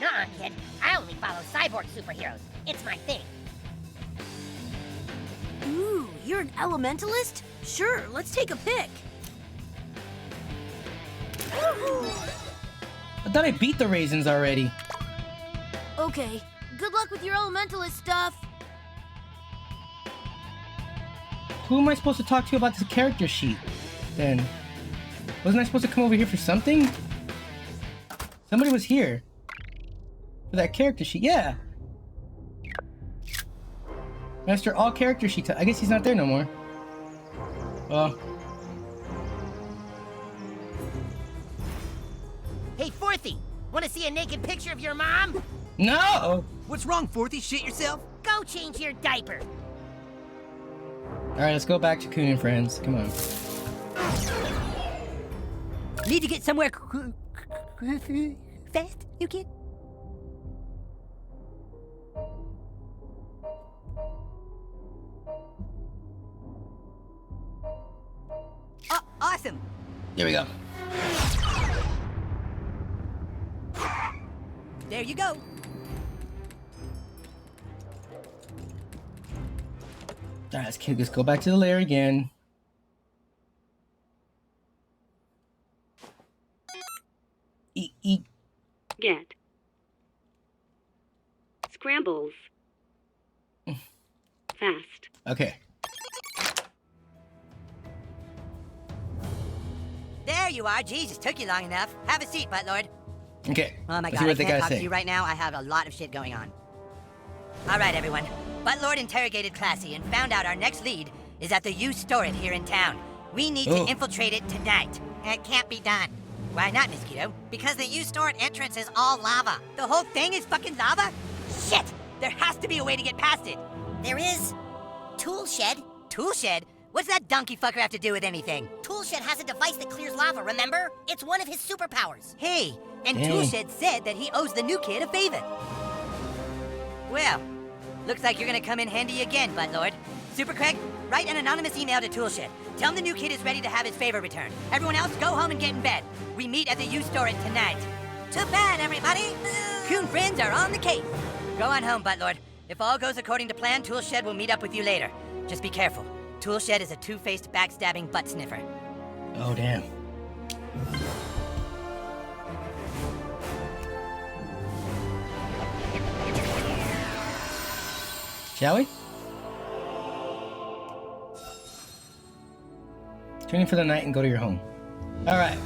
Nuh-uh, kid. I only follow cyborg superheroes. It's my thing. Ooh, you're an elementalist? Sure, let's take a pic. I thought I beat the raisins already. Okay, good luck with your elementalist stuff. Who am I supposed to talk to about this character sheet, then? Wasn't I supposed to come over here for something? Somebody was here. For that character sheet, yeah. Master all character sheets. I guess he's not there no more. Well. Hey, Fourthy, want to see a naked picture of your mom? No! What's wrong, Fourthy? Shit yourself? Go change your diaper. Alright, let's go back to Coon and Friends. Come on. Need to get somewhere fast, you kid? Oh, awesome! Here we go. There you go. Alright, let's go back to the lair again. Eat. Get. Scrambles. Fast. Okay. There you are. Jesus, took you long enough. Have a seat, Buttlord. Okay. Oh my let's god, see I what they can't gotta talk say. to you right now. I have a lot of shit going on. Alright, everyone. Buttlord interrogated Classy and found out our next lead is at the U-Store here in town. We need to infiltrate it tonight. It can't be done. Why not, Mosquito? Because the U-Store entrance is all lava. The whole thing is fucking lava? Shit! There has to be a way to get past it. There is. Tool Shed. Tool Shed? What's that donkey fucker have to do with anything? Tool Shed has a device that clears lava, remember? It's one of his superpowers. Hey, and Tool Shed said that he owes the new kid a favor. Well, looks like you're gonna come in handy again, Buttlord. Super Craig, write an anonymous email to Toolshed. Tell him the new kid is ready to have his favor returned. Everyone else, go home and get in bed. We meet at the U-Store tonight. To bed, everybody! Coon friends are on the case. Go on home, Buttlord. If all goes according to plan, Toolshed will meet up with you later. Just be careful. Toolshed is a two-faced, backstabbing butt sniffer. Oh, damn. Shall we? Tune in for the night and go to your home. Alright.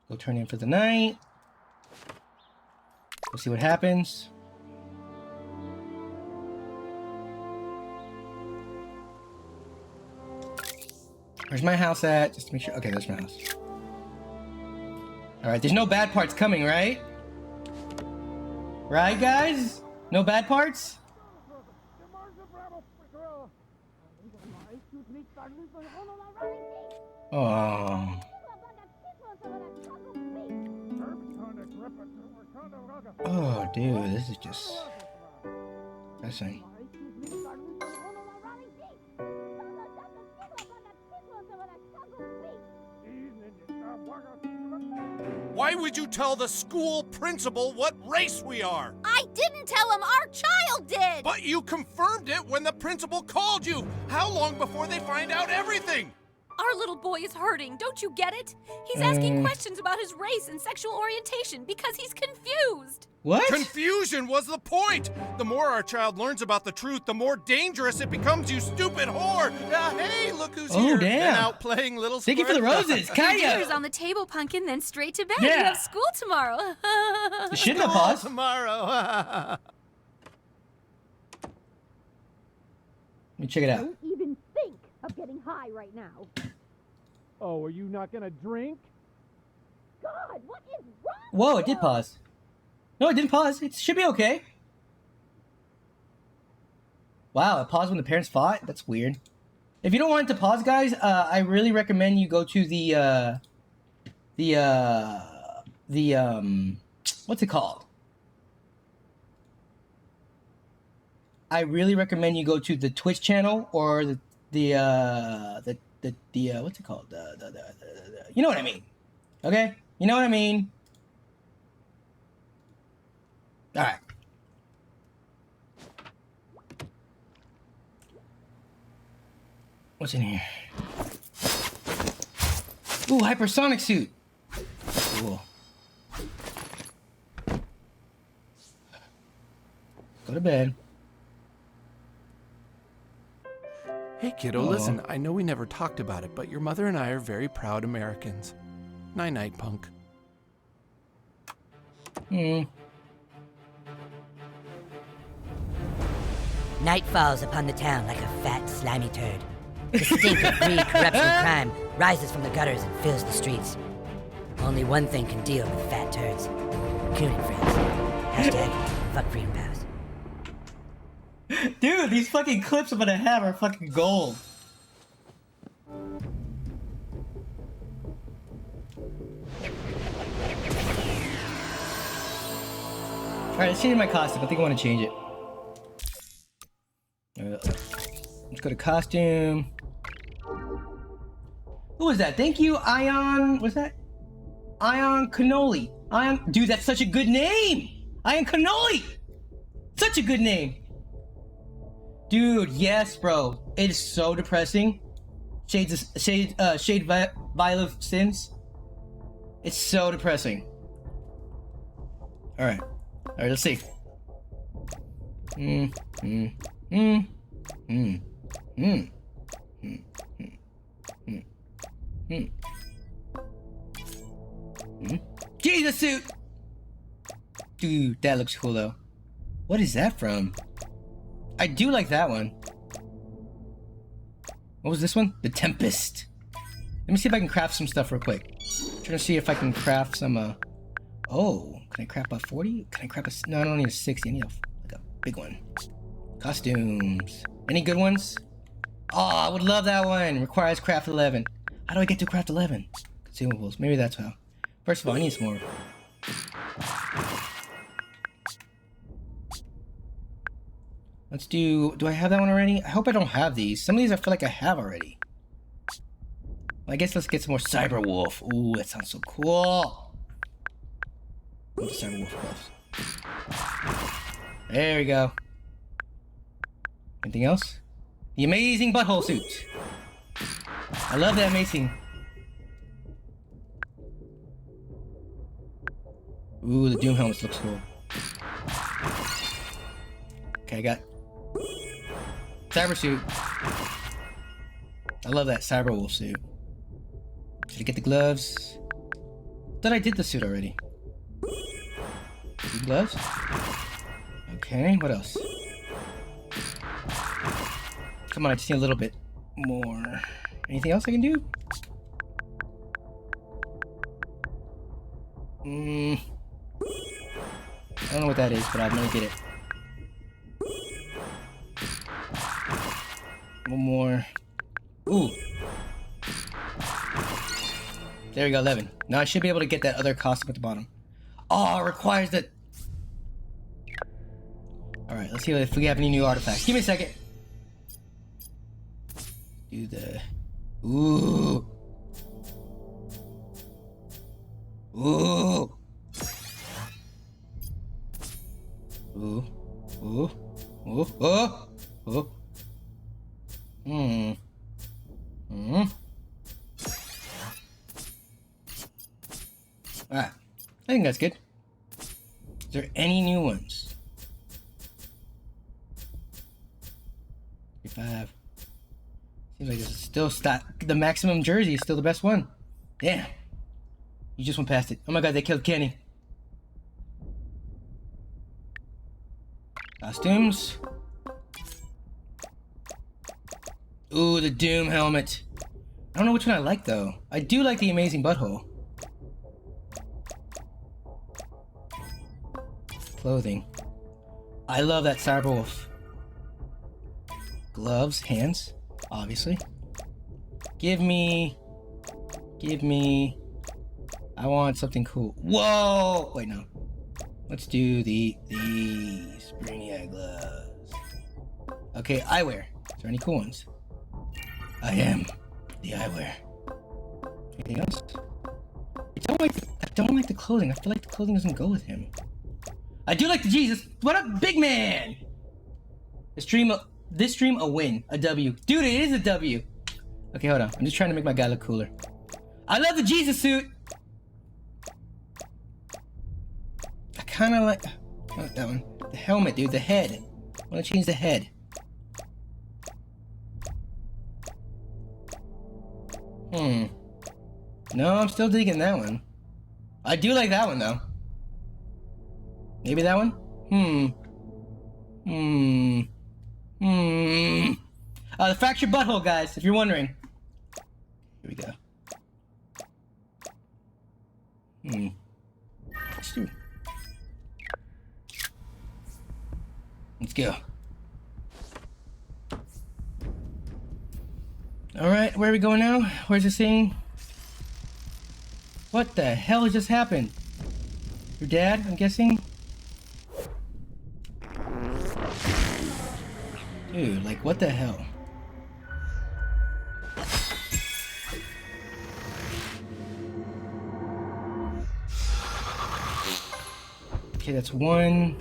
Go turn in for the night. We'll see what happens. Where's my house at? Just to make sure. Okay, there's my house. Alright, there's no bad parts coming, right? Right, guys? No bad parts? Oh. Oh, dude, this is just... depressing. Why would you tell the school principal what race we are? I didn't tell him, our child did! But you confirmed it when the principal called you. How long before they find out everything? Our little boy is hurting, don't you get it? He's asking questions about his race and sexual orientation because he's confused. What? Confusion was the point! The more our child learns about the truth, the more dangerous it becomes, you stupid whore! Hey, look who's here! Oh, damn. And out playing little Thank you for the roses, Kaya! Dinner's on the table, Pumpkin, then straight to bed. Yeah. You have school tomorrow. You shouldn't have paused. Tomorrow. Let me check it out. Don't even think of getting high right now. Oh, are you not gonna drink? God, what is wrong? Whoa, it did pause. No, it didn't pause. It should be okay. Wow, it paused when the parents fought? That's weird. If you don't want it to pause, guys, I really recommend you go to what's it called? I really recommend you go to the Twitch channel or the what's it called? You know what I mean. Okay? You know what I mean. All right. What's in here? Ooh, hypersonic suit. Cool. Go to bed. Hey kiddo, listen, I know we never talked about it, but your mother and I are very proud Americans. Night-night, punk. Night falls upon the town like a fat, slimy turd. The stink of greed, corruption, and crime rises from the gutters and fills the streets. Only one thing can deal with fat turds. Coon and friends. Hashtag fuck freedom pals. Dude, these fucking clips I'm gonna have are fucking gold. Alright, let's change my costume. I think I want to change it. Let's go to costume. Who was that? Thank you, Ion. What's that? Ion Cannoli. Ion. Dude, that's such a good name. Ion Cannoli. Such a good name. Dude, yes, bro. It is so depressing. Shade Violet Sins. It's so depressing. Alright. Alright, let's see. Jesus suit! Dude, that looks cool though. What is that from? I do like that one. What was this one? The Tempest. Let me see if I can craft some stuff real quick. I'm trying to see if I can craft some, oh, can I craft a 40? Can I craft a, no, I don't need a 60, I need like a big one. Costumes. Any good ones? Oh, I would love that one. Requires craft 11. How do I get to craft 11? Consumables, maybe that's how. First of all, I need some more. Let's do I have that one already? I hope I don't have these. Some of these I feel like I have already. Well, I guess let's get some more Cyber Wolf. Ooh, that sounds so cool. What's the Cyber Wolf gloves? There we go. Anything else? The amazing butthole suit. I love that amazing. Ooh, the Doom helmet looks cool. Okay, I got Cyber suit. I love that Cyber Wolf suit. Should I get the gloves? Thought I did the suit already. The gloves? Okay, what else? Come on, I just need a little bit more. Anything else I can do? I don't know what that is, but I'm gonna get it. One more. Ooh. There we go, 11. Now I should be able to get that other costume at the bottom. Oh, it requires that. Alright, let's see if we have any new artifacts. Give me a second. Do the... Ooh. Ooh. Ooh. Ooh. Ooh. Ooh. Ooh. I think that's good. Is there any new ones? 35. Seems like it's still the maximum jersey is still the best one. Damn. You just went past it. Oh my god, they killed Kenny. Costumes. Ooh, the Doom helmet. I don't know which one I like though. I do like the Amazing Butthole. Clothing. I love that Cyberwolf. Gloves, hands, obviously. Give me. I want something cool. Whoa! Wait, no. Let's do these Brainiac gloves. Okay, eyewear. Is there any cool ones? I am the eyewear. Anything else? I don't like the clothing. I feel like the clothing doesn't go with him. I do like the Jesus. What up, big man? This stream a win, a W. Dude, it is a W. Okay, hold on. I'm just trying to make my guy look cooler. I love the Jesus suit. I kind of like that one. The helmet, dude. The head. I want to change the head. No, I'm still digging that one. I do like that one though. Maybe that one? The fractured butthole, guys, if you're wondering. Here we go. Let's go. Alright, where are we going now? Where's this thing? What the hell just happened? Your dad, I'm guessing? Dude, like, what the hell? Okay, that's one.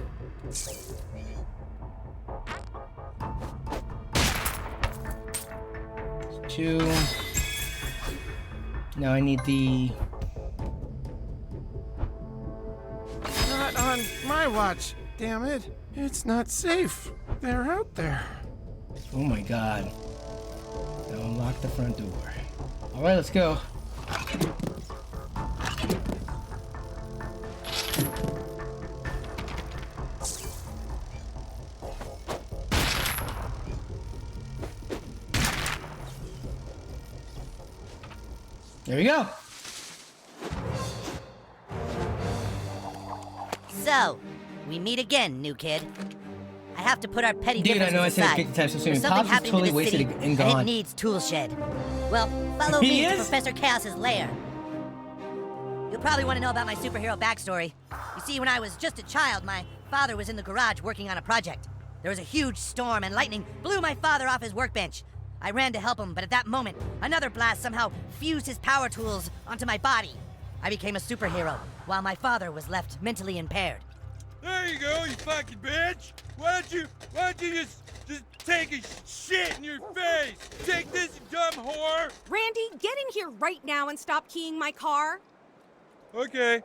Two. Now I need the... Not on my watch, damn it. It's not safe. They're out there. Oh my god. Now unlock the front door. Alright, let's go. There we go. So, we meet again, new kid. I have to put our petty Dude, I know I differences said aside. 50 times so soon. There's something Pops is happening totally to this city, wasted and and gone. it needs tool shed. Well, follow He me to is? Professor Chaos's lair. You'll probably want to know about my superhero backstory. You see, when I was just a child, my father was in the garage working on a project. There was a huge storm, and lightning blew my father off his workbench. I ran to help him, but at that moment, another blast somehow fused his power tools onto my body. I became a superhero, while my father was left mentally impaired. There you go, you fucking bitch! Why don't you just take a shit in your face? Take this, you dumb whore! Randy, get in here right now and stop keying my car. Okay.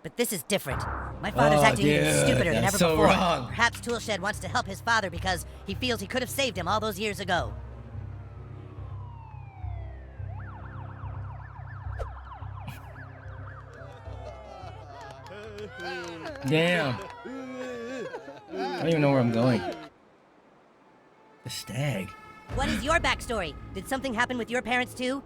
But this is different. My father's acting even dude, stupider than that's ever so before. wrong. Perhaps Toolshed wants to help his father because he feels he could have saved him all those years ago. Damn. I don't even know where I'm going. The stag. What is your backstory? Did something happen with your parents too?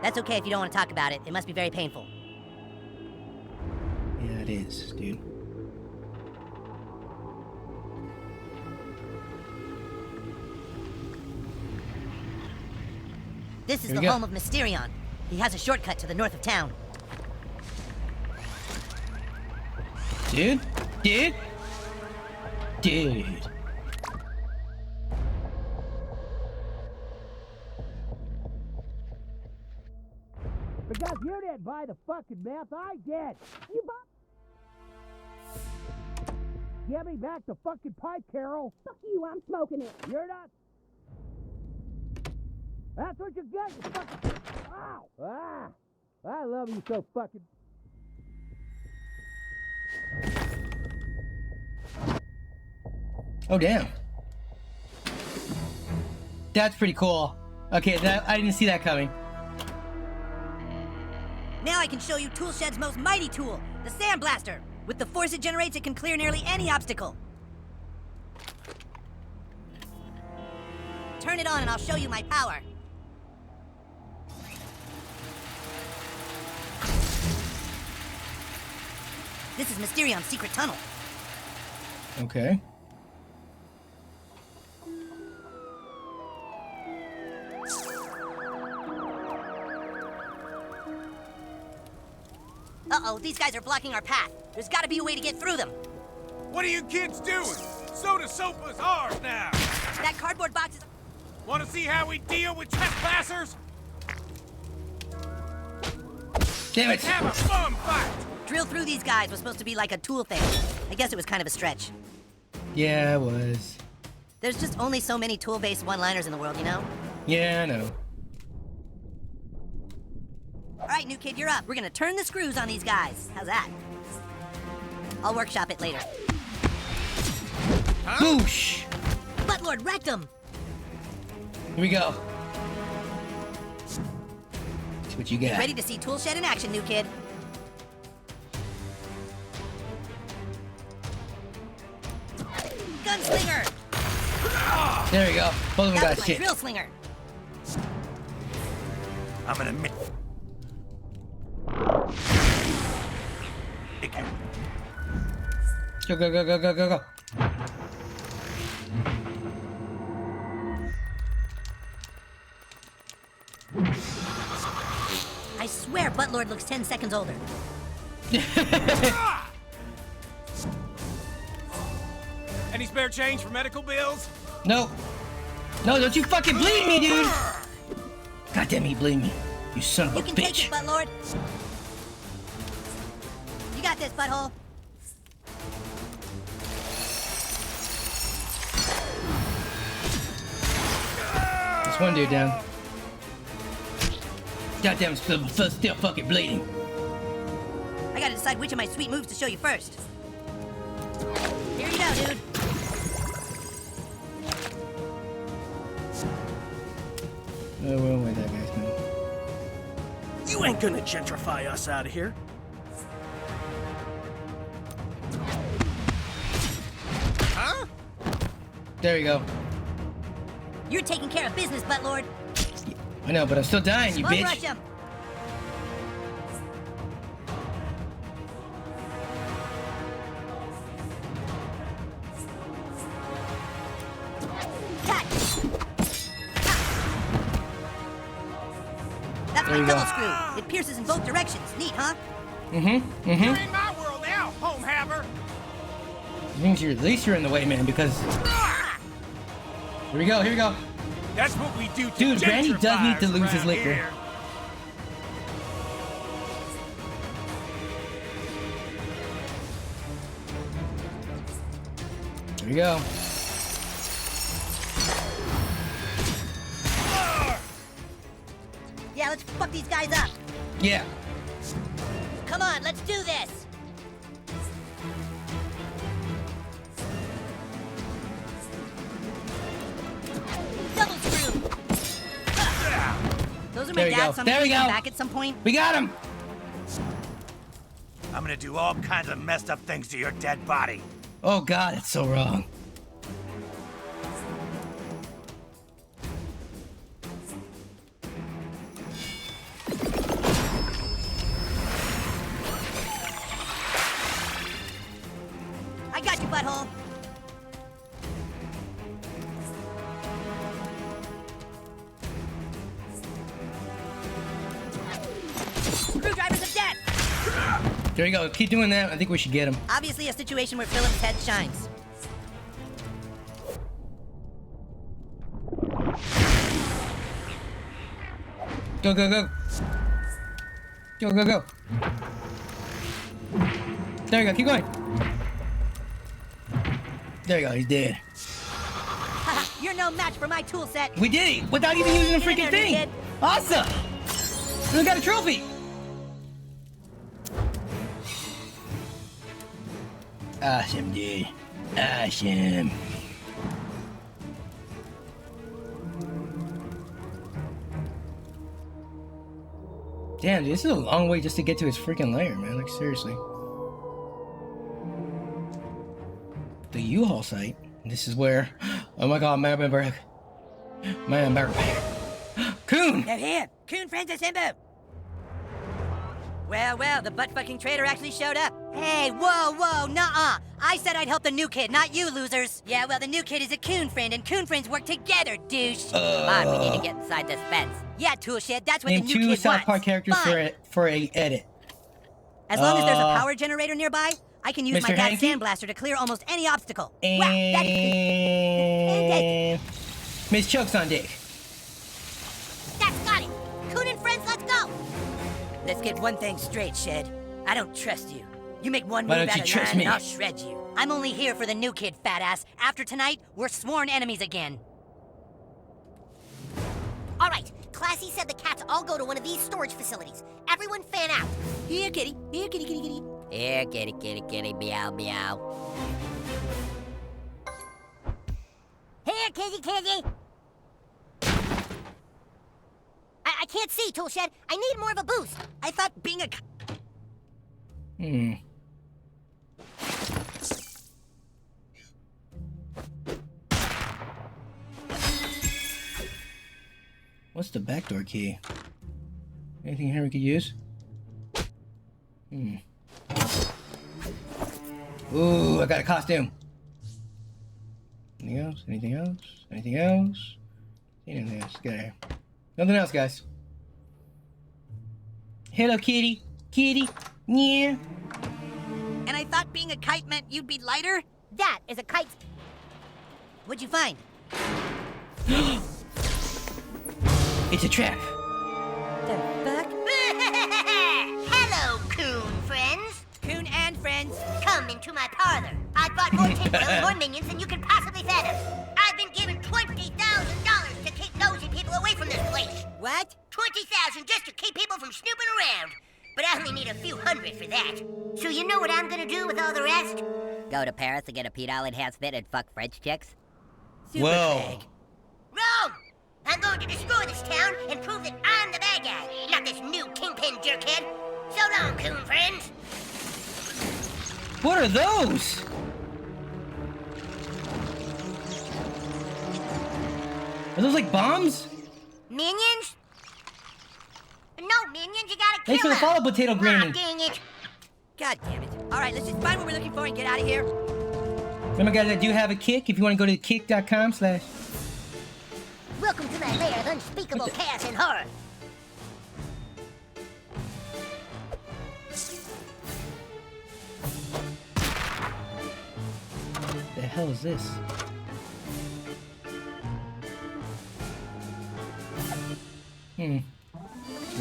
That's okay if you don't want to talk about it. It must be very painful. Yeah, it is, dude. This is Here the we go. home of Mysterion. He has a shortcut to the north of town. Dude? Dude? Dude. Because you didn't buy the fucking meth, I did. You bought... Give me back the fucking pipe, Carol. Fuck you, I'm smoking it. You're not... That's what you get, you fucking... Ow! Ah! I love you so fucking... Oh, damn. That's pretty cool. Okay, I didn't see that coming. Now I can show you Toolshed's most mighty tool, the Sandblaster. With the force it generates, it can clear nearly any obstacle. Turn it on and I'll show you my power. This is Mysterion's secret tunnel. Okay. Uh-oh, these guys are blocking our path. There's gotta be a way to get through them. What are you kids doing? Soda Sopa's ours now. That cardboard box is... Want to see how we deal with trespassers? Damn it! Let's have a fun fight! Drill through these guys was supposed to be like a tool thing. I guess it was kind of a stretch. Yeah, it was. There's just only so many tool-based one-liners in the world, you know? Yeah, I know. All right, new kid, you're up. We're gonna turn the screws on these guys. How's that? I'll workshop it later. Huh? Boosh! Buttlord wrecked him! Here we go. See what you got. Ready to see Toolshed in action, new kid. Gunslinger! There we go. Both of them got my shit. drill slinger. I'm gonna admit. Go, go, go, go, go, go, go. I swear Buttlord looks 10 seconds older. Any spare change for medical bills? No. No, don't you fucking bleed me, dude! God damn it, you bleed me. You son of a You can take bitch. it, Buttlord. You got this, Butthole. There's one dude down. Goddamn, still fucking bleeding. I gotta decide which of my sweet moves to show you first. Here you go, dude. Oh, well, where that guy's going. You ain't gonna gentrify us out of here. Huh? There we go. You're taking care of business, Buttlord. I know, but I'm still dying, you Bum bitch. rush him. That's There my you double go. screw. It pierces in both directions. Neat, huh? Mm-hmm, You're mm-hmm. in my world now, homehammer. Means you're, at least you're in the way, man, because... Here we go, here we go. That's what we do to Dude, Granny does need to lose his gentrifiers liquor. around here. Here we go. Yeah, let's fuck these guys up. Yeah. Come on, let's do this. Double screw. Those are my There we go. dad's. So I'm There gonna we get them go. back at some point. We got him. I'm gonna do all kinds of messed up things to your dead body. Oh, God, it's so wrong. I got you, butthole. Screwdrivers of death. There we go. Keep doing that. I think we should get him. Obviously a situation where Philip's head shines. Go, go, go. Go, go, go. There we go. Keep going. There you go. He's dead. You're no match for my tool set. We did it without even using the freaking thing. Kid. Awesome. We got a trophy. Awesome, dude. Awesome. Damn, dude, this is a long way just to get to his freaking lair, man. Like, seriously. The U-Haul site. This is where... Oh my god, man, Coon! They're here. Coon friends assemble. Well, the butt-fucking traitor actually showed up. Hey, whoa, nuh-uh. I said I'd help the new kid, not you losers. Yeah, well, the new kid is a Coon friend, and Coon friends work together, douche. Come on, we need to get inside this fence. Yeah, Toolshed, that's what Name the new two kid South Park wants. characters for a edit. As long as there's a power generator nearby, I can use Mr. my dad's Hanky? sandblaster to clear almost any obstacle. And... Miss Chokes on Dick. That's got it. Coon and friends, let's go. Let's get one thing straight, Shed. I don't trust you. You make one Why move don't out you of trust line me? and I'll shred you. I'm only here for the new kid, fat ass. After tonight, we're sworn enemies again. All right, Classy said the cats all go to one of these storage facilities. Everyone fan out. Here, kitty. Here, kitty, kitty, kitty. Here, kitty, kitty, kitty, meow, meow. Here, kitty, kitty. I can't see, Toolshed. I need more of a boost. I thought being a... What's the backdoor key? Anything here we could use? Ooh, I got a costume. Anything else? Anything else? Anything else? Anything else? Get out of here. Nothing else, guys. Hello, kitty. Kitty. Yeah. And I thought being a kite meant you'd be lighter? That is a kite. What'd you find? It's a trap. The fuck? Hello, Coon friends. Coon and friends. Come into my parlor. I've bought more tinfoil and more minions than you can possibly fathom. I've been given $20,000 to keep nosy people away from this place. What? 20,000 just to keep people from snooping around. But I only need a few hundred for that. So you know what I'm gonna do with all the rest? Go to Paris to get a pedal enhancement and fuck French chicks? Whoa. Wrong! I'm going to destroy this town and prove that I'm the bad guy, not this new kingpin jerkhead. So long, Coon friends. What are those? Are those like bombs? Minions? No minions, you gotta kill Thanks for the them. follow, Potato Granny. Dang it. God damn it. All right, let's just find what we're looking for and get out of here. Remember, guys, I do have a Kick. If you want to go to kick.com/ Welcome to my lair of unspeakable chaos and horror. The hell is this?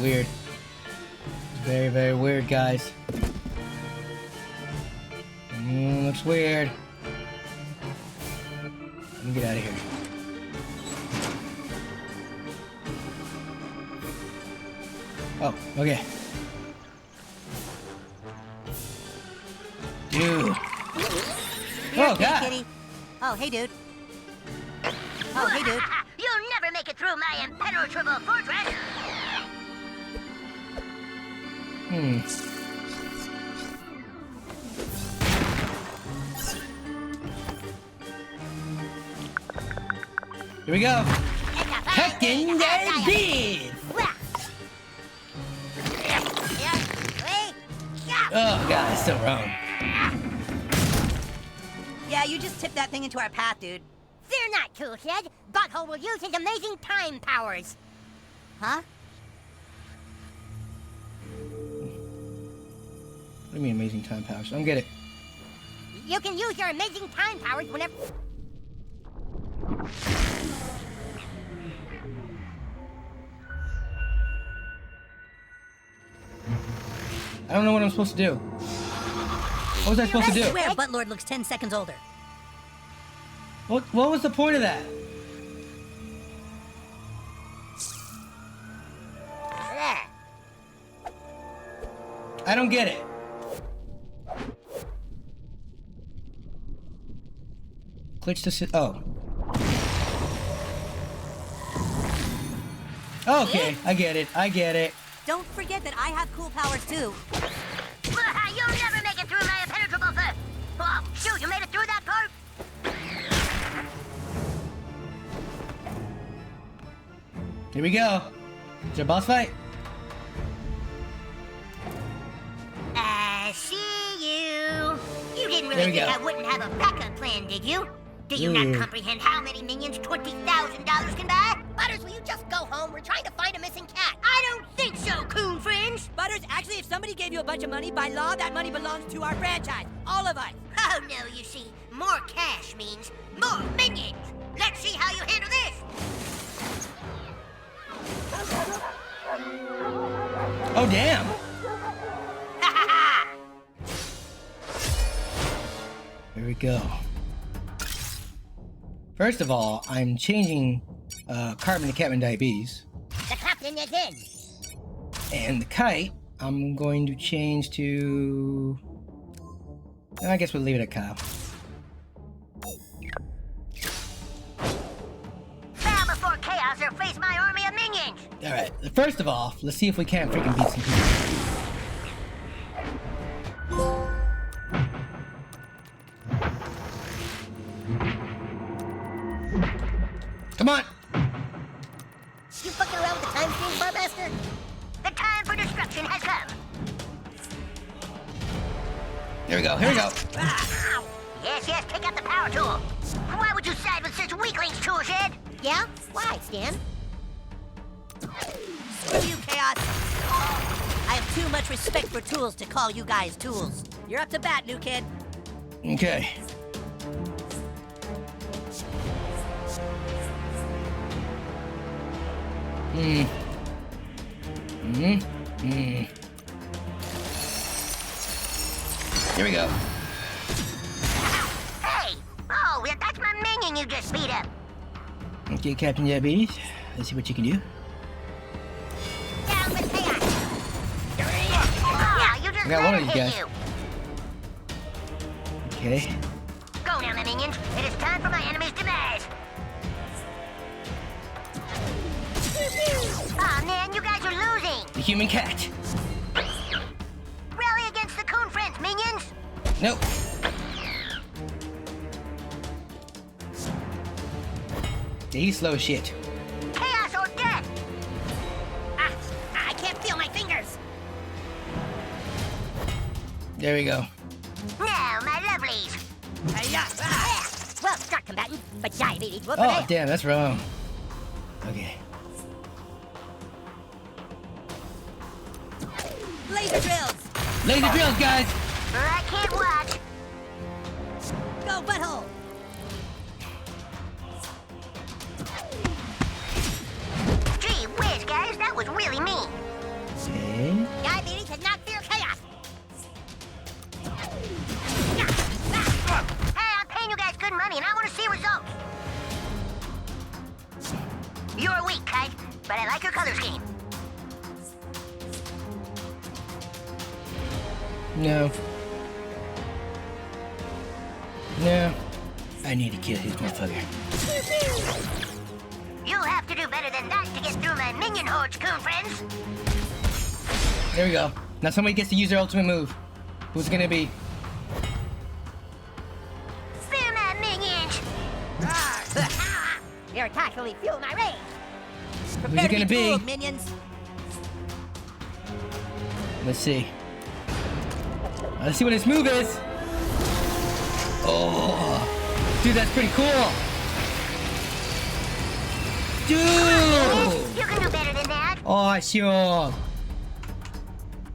Weird. Very, very weird, guys. Looks weird. Let me get out of here. Oh, okay. Dude. Here, Oh, God. kitty. Oh, hey, dude. Oh, hey, dude. You'll never make it through my impenetrable fortress. Here we go. Heckin' that beef. Oh, God, it's so wrong. Yeah, you just tipped that thing into our path, dude. Fear not, Toolshed. Butthole will use his amazing time powers. Huh? What do you mean amazing time powers? I don't get it. You can use your amazing time powers whenever... I don't know what I'm supposed to do. What was I supposed to do? I swear Buttlord looks 10 seconds older. What was the point of that? I don't get it. Glitch to sit. Oh. Okay, I get it. I get it. Don't forget that I have cool powers too. You'll never make it through my impenetrable fur. Oh, shoot, you made it through that part? Here we go. Is there a boss fight? I see you. You didn't There really we think go. I wouldn't have a backup plan, did you? Do you not comprehend how many minions $20,000 can buy? Butters, will you just go home? We're trying to find a missing cat. I don't think so, coon friends. Butters, actually, if somebody gave you a bunch of money, by law, that money belongs to our franchise. All of us. Oh, no, you see, more cash means more minions. Let's see how you handle this. Oh, damn. Here we go. First of all, I'm changing Carbon to Captain Diabetes. The captain is in. And the kite, I'm going to change to... I guess we'll leave it at Kyle. Bow before chaos or face my army of minions. Alright, first of all, let's see if we can't freaking beat some people. Come on! You fucking around with the time stream, Barmaster? The time for destruction has come. Here we go, here we go. Yes, yes, take out the power tool. Why would you side with such weaklings, Toolshed? Yeah? Why, Stan? Screw you, Chaos. I have too much respect for tools to call you guys tools. You're up to bat, new kid. Okay. Here we go. Hey! Oh, that's my minion you just beat up. Okay, Captain Diabetes. Let's see what you can do. Down with chaos. Ah, you just I got one let of it these hit guys. you. Okay. Go now, my minions. It is time for my enemy's demise. Aw, man, you guys are losing. The human cat. Rally against the Coon Friends, minions. Nope. Yeah, he's slow as shit. Chaos or death. I can't feel my fingers. There we go. Now, my lovelies. Well, start combatant, but diabetes will Oh, prevail. damn, that's wrong. Okay. Laser drills. Laser drills, guys! I can't watch. Go, butthole. Gee whiz, guys, that was really mean. Okay. Diabetes has not fear chaos. Hey, I'm paying you guys good money, and I want to see results. You're weak, Kite, but I like your color scheme. No. No. I need to kill his motherfucker. You'll have to do better than that to get through my minion hordes, Coon Friends. There we go. Now somebody gets to use their ultimate move. Who's it gonna be? Fear my minions. Your attack will fuel my rage. Who's it gonna be? Fooled, minions. Let's see. Let's see what his move is. Oh, dude, that's pretty cool. Dude! You can do better than that. Oh, sure.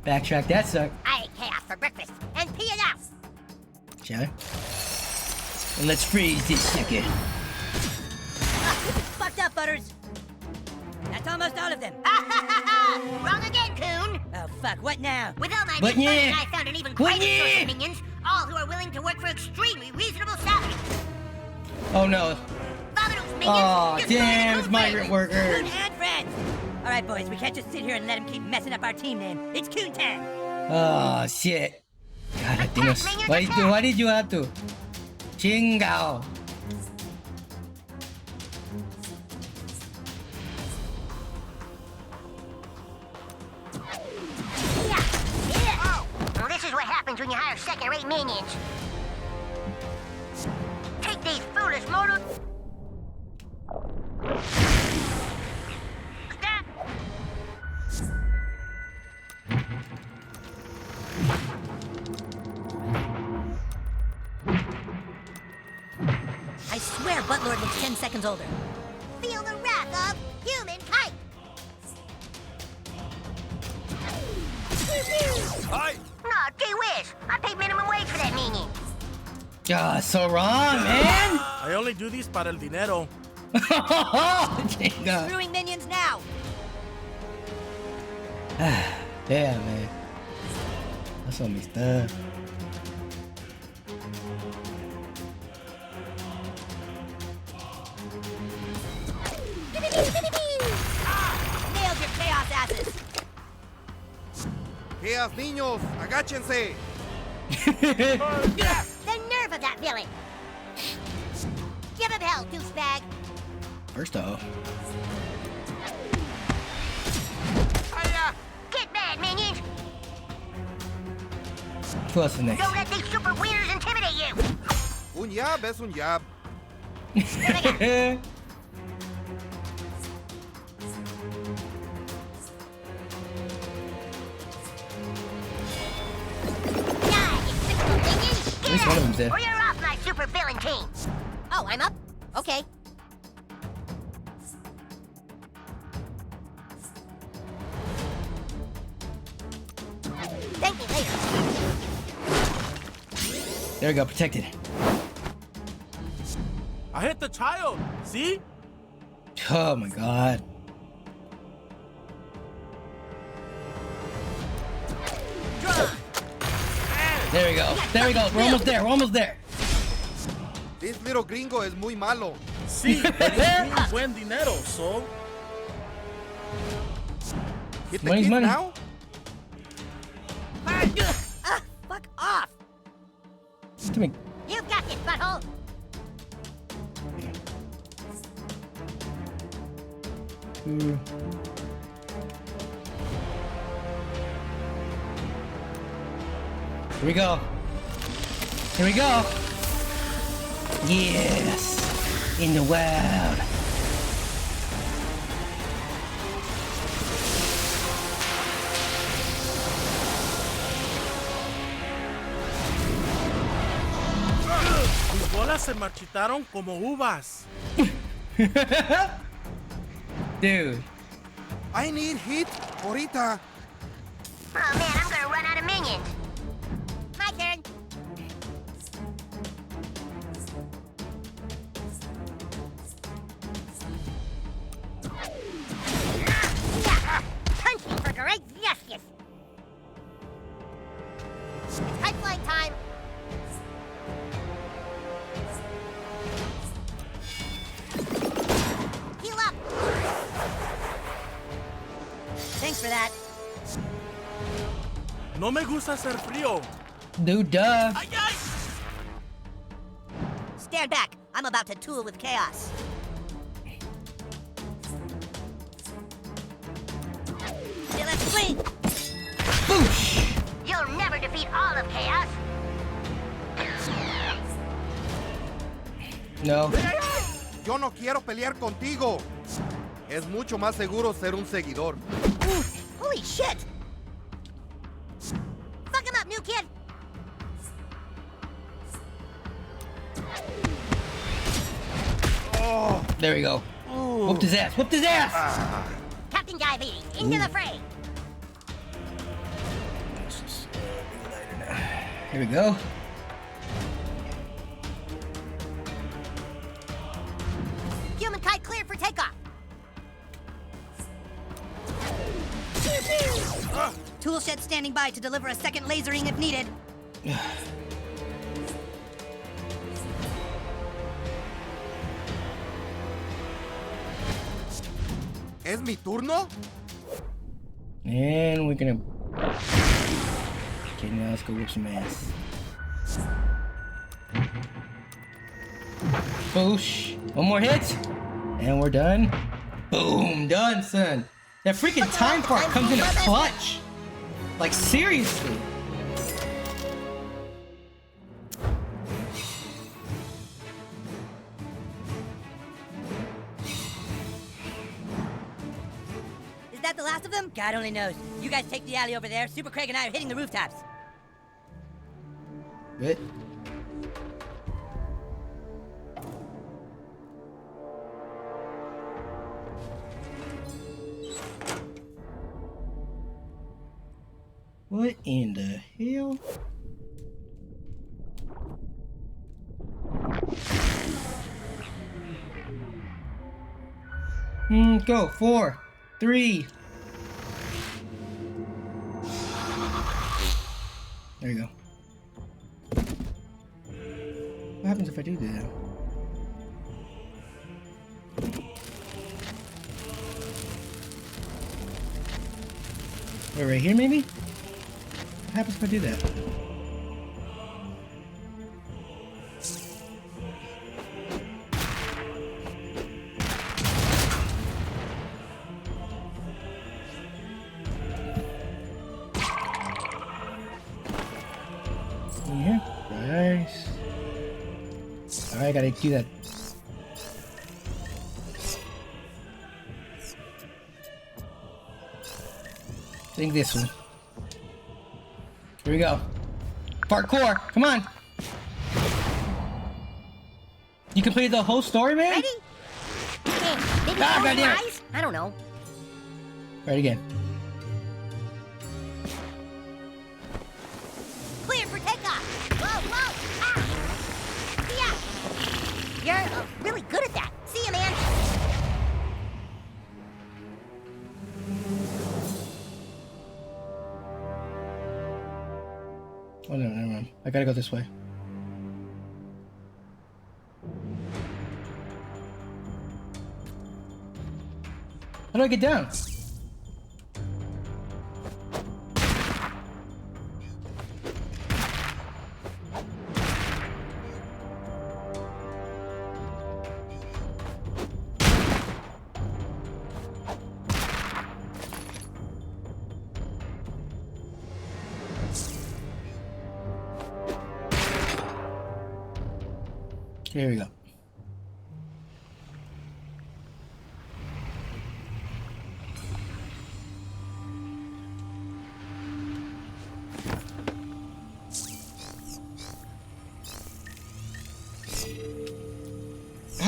Backtrack that suck. I ate chaos for breakfast and pee it out. Shall I? And let's freeze this sucker. Fucked up, Butters. That's almost all of them. Wrong again, Coon. Oh, fuck. What now? With all my But good yeah. money, I found an even But greater source yeah. of minions, all who are willing to work for extremely reasonable salaries. Oh no. Father those minions. Oh, destroy damn, the it's Coon migrant family. workers. Coon and friends. All right, boys. We can't just sit here and let him keep messing up our team name. It's Coon time. Oh, shit. God, that thing was... Why did you have to? Chingao. Well, this is what happens when you hire second-rate minions. Take these foolish mortals. Stop. I swear Buttlord looks 10 seconds older. Feel the wrath of human kite. Hi. Aw, gee whiz. I paid minimum wage for that minion. God, so wrong, man. I only do this para el dinero. Screwing minions now. Damn, man. That's all messed up. Nailed your chaos asses. Chaos niños, agáchense. The nerve of that villain. Give him hell, douchebag. First off. Get mad, minions. Who else is next? Don't let these super wieners intimidate you. Un jab es un jab. At least one of them's dead. Or you're off my super villain team. Oh, I'm up? Okay. Thank you later. There we go, protected. I hit the child. See? Oh my god. There we go. There we go. We're almost there. We're almost there. This little gringo es muy malo. Sí, pero es buen dinero, so. Hit the Money's kid money. now. Fuck off. To me. You've got this, butthole. Here we go. Here we go. Yes. In the wild. Mis bolas se marchitaron como uvas. Dude. I need hit ahorita. Oh man, I'm gonna run out of minions. My turn. Punching for great justice. It's pipeline time. Heal up. Thanks for that. No me gusta hacer frío. Dude, duh. Ay, ay. Stand back. I'm about to tool with chaos. Yeah, let's swing. Boosh. You'll never defeat all of chaos. No. Yo no quiero pelear contigo. Es mucho más seguro ser un seguidor. Holy shit! Fuck him up, new kid. Oh. There we go. Whooped his ass. Whooped his ass. Captain Diabetes, into the fray. Here we go. Human kite cleared for takeoff. Tool shed standing by to deliver a second lasering if needed. ¿Es mi turno? And we're gonna... Okay, now let's go whip some ass. Boosh. One more hit. And we're done. Boom. Done, son. That freaking time part comes in a clutch. Like, seriously. Is that the last of them? God only knows. You guys take the alley over there. Super Craig and I are hitting the rooftops. Good. What in the hell? Go. 4, 3. There you go. What happens if I do that? Wait, right here maybe? What happens if I do that? Yeah, nice. Alright, I gotta do that. I think this one. Here we go. Parkour, come on. You completed the whole story, man? Ready? Maybe Ah, goddamn it. I don't know. Right again. Clear for takeoff. Whoa, whoa. Ah. Yeah. You're really good at that. See ya, man. Oh no, never mind. I gotta go this way. How do I get down? Here we go.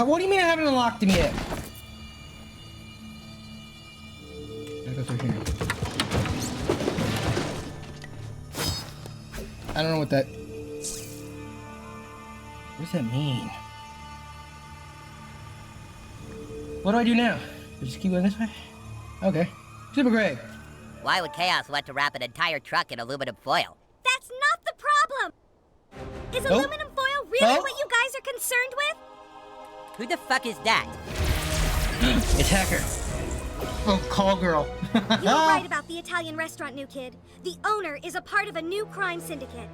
What do you mean I haven't unlocked him yet? Gotta go through here. I don't know what that... What does that mean? What do I do now? I just keep going this way? Okay. Super Greg. Why would Chaos want to wrap an entire truck in aluminum foil? That's not the problem! Is aluminum foil really what you guys are concerned with? Who the fuck is that? It's Hacker. Oh, call girl. You were right about the Italian restaurant, new kid. The owner is a part of a new crime syndicate.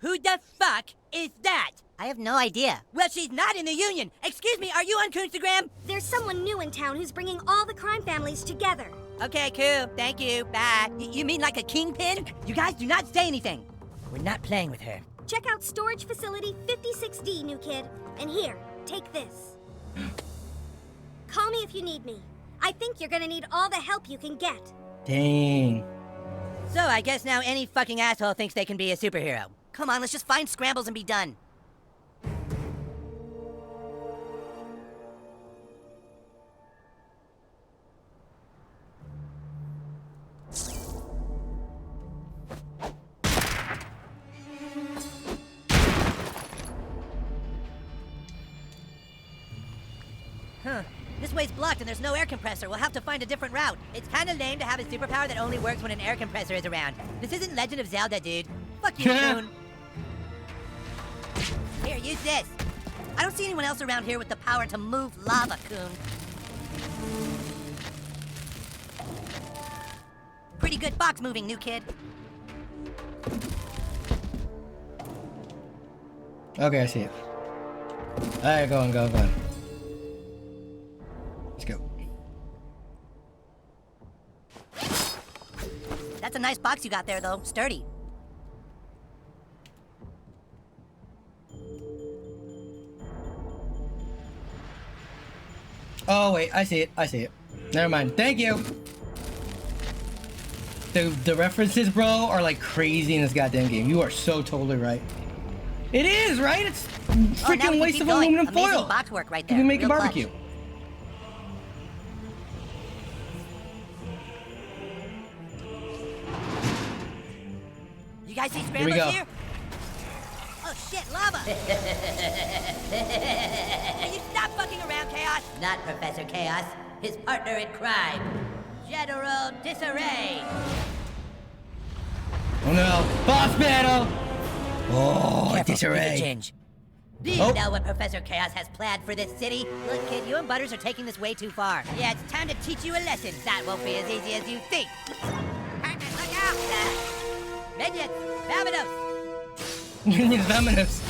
Who the fuck is that? I have no idea. Well, she's not in the union. Excuse me, are you on Coonstagram? There's someone new in town who's bringing all the crime families together. Okay, cool. Thank you. Bye. You mean like a kingpin? You guys do not say anything. We're not playing with her. Check out storage facility 56D, new kid. And here, take this. Call me if you need me. I think you're gonna need all the help you can get. Dang. So I guess now any fucking asshole thinks they can be a superhero. Come on, let's just find scrambles and be done. Huh. This way's blocked and there's no air compressor. We'll have to find a different route. It's kind of lame to have a superpower that only works when an air compressor is around. This isn't Legend of Zelda, dude. Fuck you, Coon. Here, use this. I don't see anyone else around here with the power to move lava, Coon. Pretty good box moving, new kid. Okay, I see it. Alright, go on. Let's go. That's a nice box you got there, though. Sturdy. Oh, wait, I see it. Never mind. Thank you! The references, bro, are like crazy in this goddamn game. You are so totally right. It is, right? It's freaking waste of aluminum foil. Amazing box work right there. You can make a Real barbecue. clutch. You guys see Here we scramblers go. here? Oh shit, lava! Can you stop fucking around, Chaos? Not Professor Chaos. His partner in crime, General Disarray. Oh no. Boss battle! Oh, Careful, disarray. you can change. Do you know what Professor Chaos has planned for this city? Look, kid, you and Butters are taking this way too far. Yeah, it's time to teach you a lesson. That won't be as easy as you think. Partners, look out! Minions, Vamonos! Minions, Vamonos.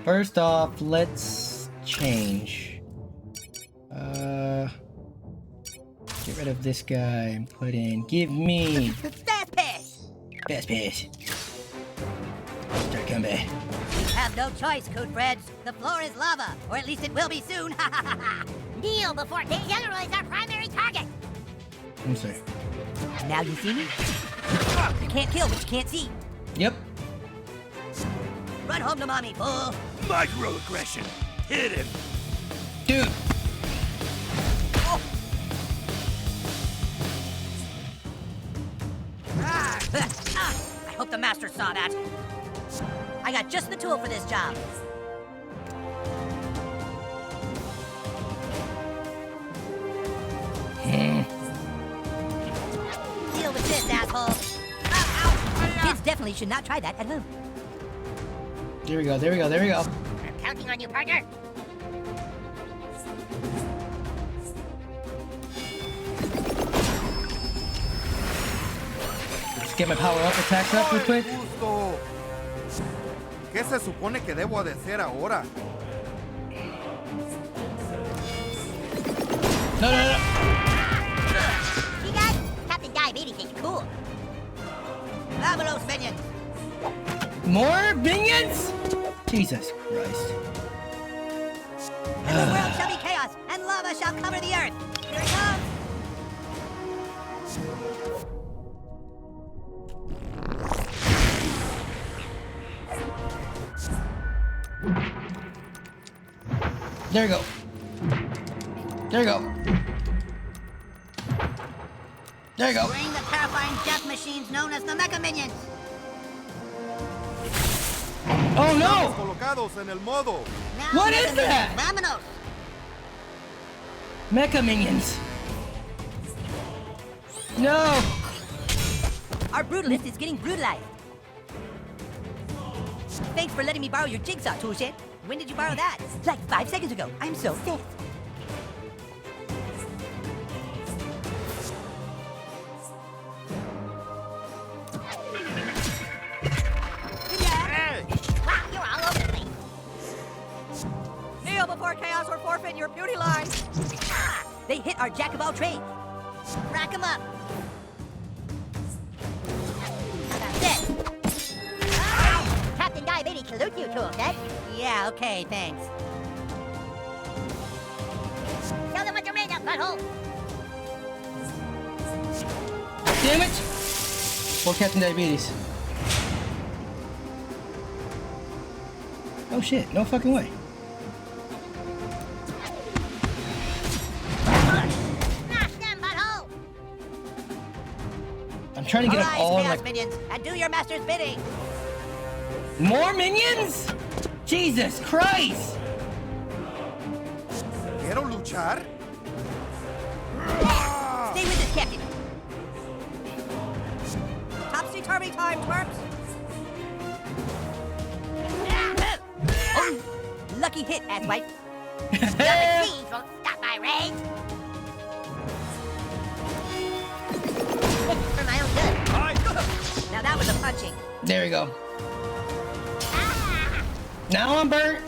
First off, let's change. Get rid of this guy and put in. Give me. Fast pass! Fast pass. Start combat. You have no choice, Coot Freds. The floor is lava, or at least it will be soon. Kneel before the general is our primary target. I'm sorry. Now you see me? You can't kill what you can't see. Yep. Run home to mommy, fool. Microaggression. Hit him. Dude. I hope the master saw that. I got just the tool for this job. Deal with this, asshole. Kids definitely should not try that at home. There we go. I'm counting on you, partner. Let's get my power-up attacks up real quick. Justo. ¿Qué se supone que debo de hacer ahora? No. You guys, Captain Diabetes is cool. Vamonos, minions. More minions? Jesus Christ. And the world shall be chaos, and lava shall cover the earth. Here it comes. There you go. There you go. There you go. Bring the terrifying death machines known as the Mecha Minions. Oh no! Colocados en el modo. Now What Mecha is that? Minions, Vamonos. Mecha minions. No! Our brutalist is getting brutalized. Thanks for letting me borrow your jigsaw tool, shit. When did you borrow that? Like 5 seconds ago. I'm so fifth. Hey! Wow, you're all over the place. Kneel before chaos or forfeit your beauty line. They hit our jack of all trades. Rack 'em up. That's it. Captain Diabetes salutes you, tool set. Yeah, okay, thanks. Show them what you're made of, butthole. Damn it! Poor Captain Diabetes. Oh shit, no fucking way. Smash them, butthole. I'm trying to get them Arise, all in chaos like... minions, and do your master's bidding. More minions? Jesus Christ! ¿Quiero luchar? Stay with us, Captain. Topsy-turvy time, twerps. Oh, lucky hit, asswipe. Your machines won't stop my rage. For my own good. Now that was a punching. There we go. Now I'm burnt.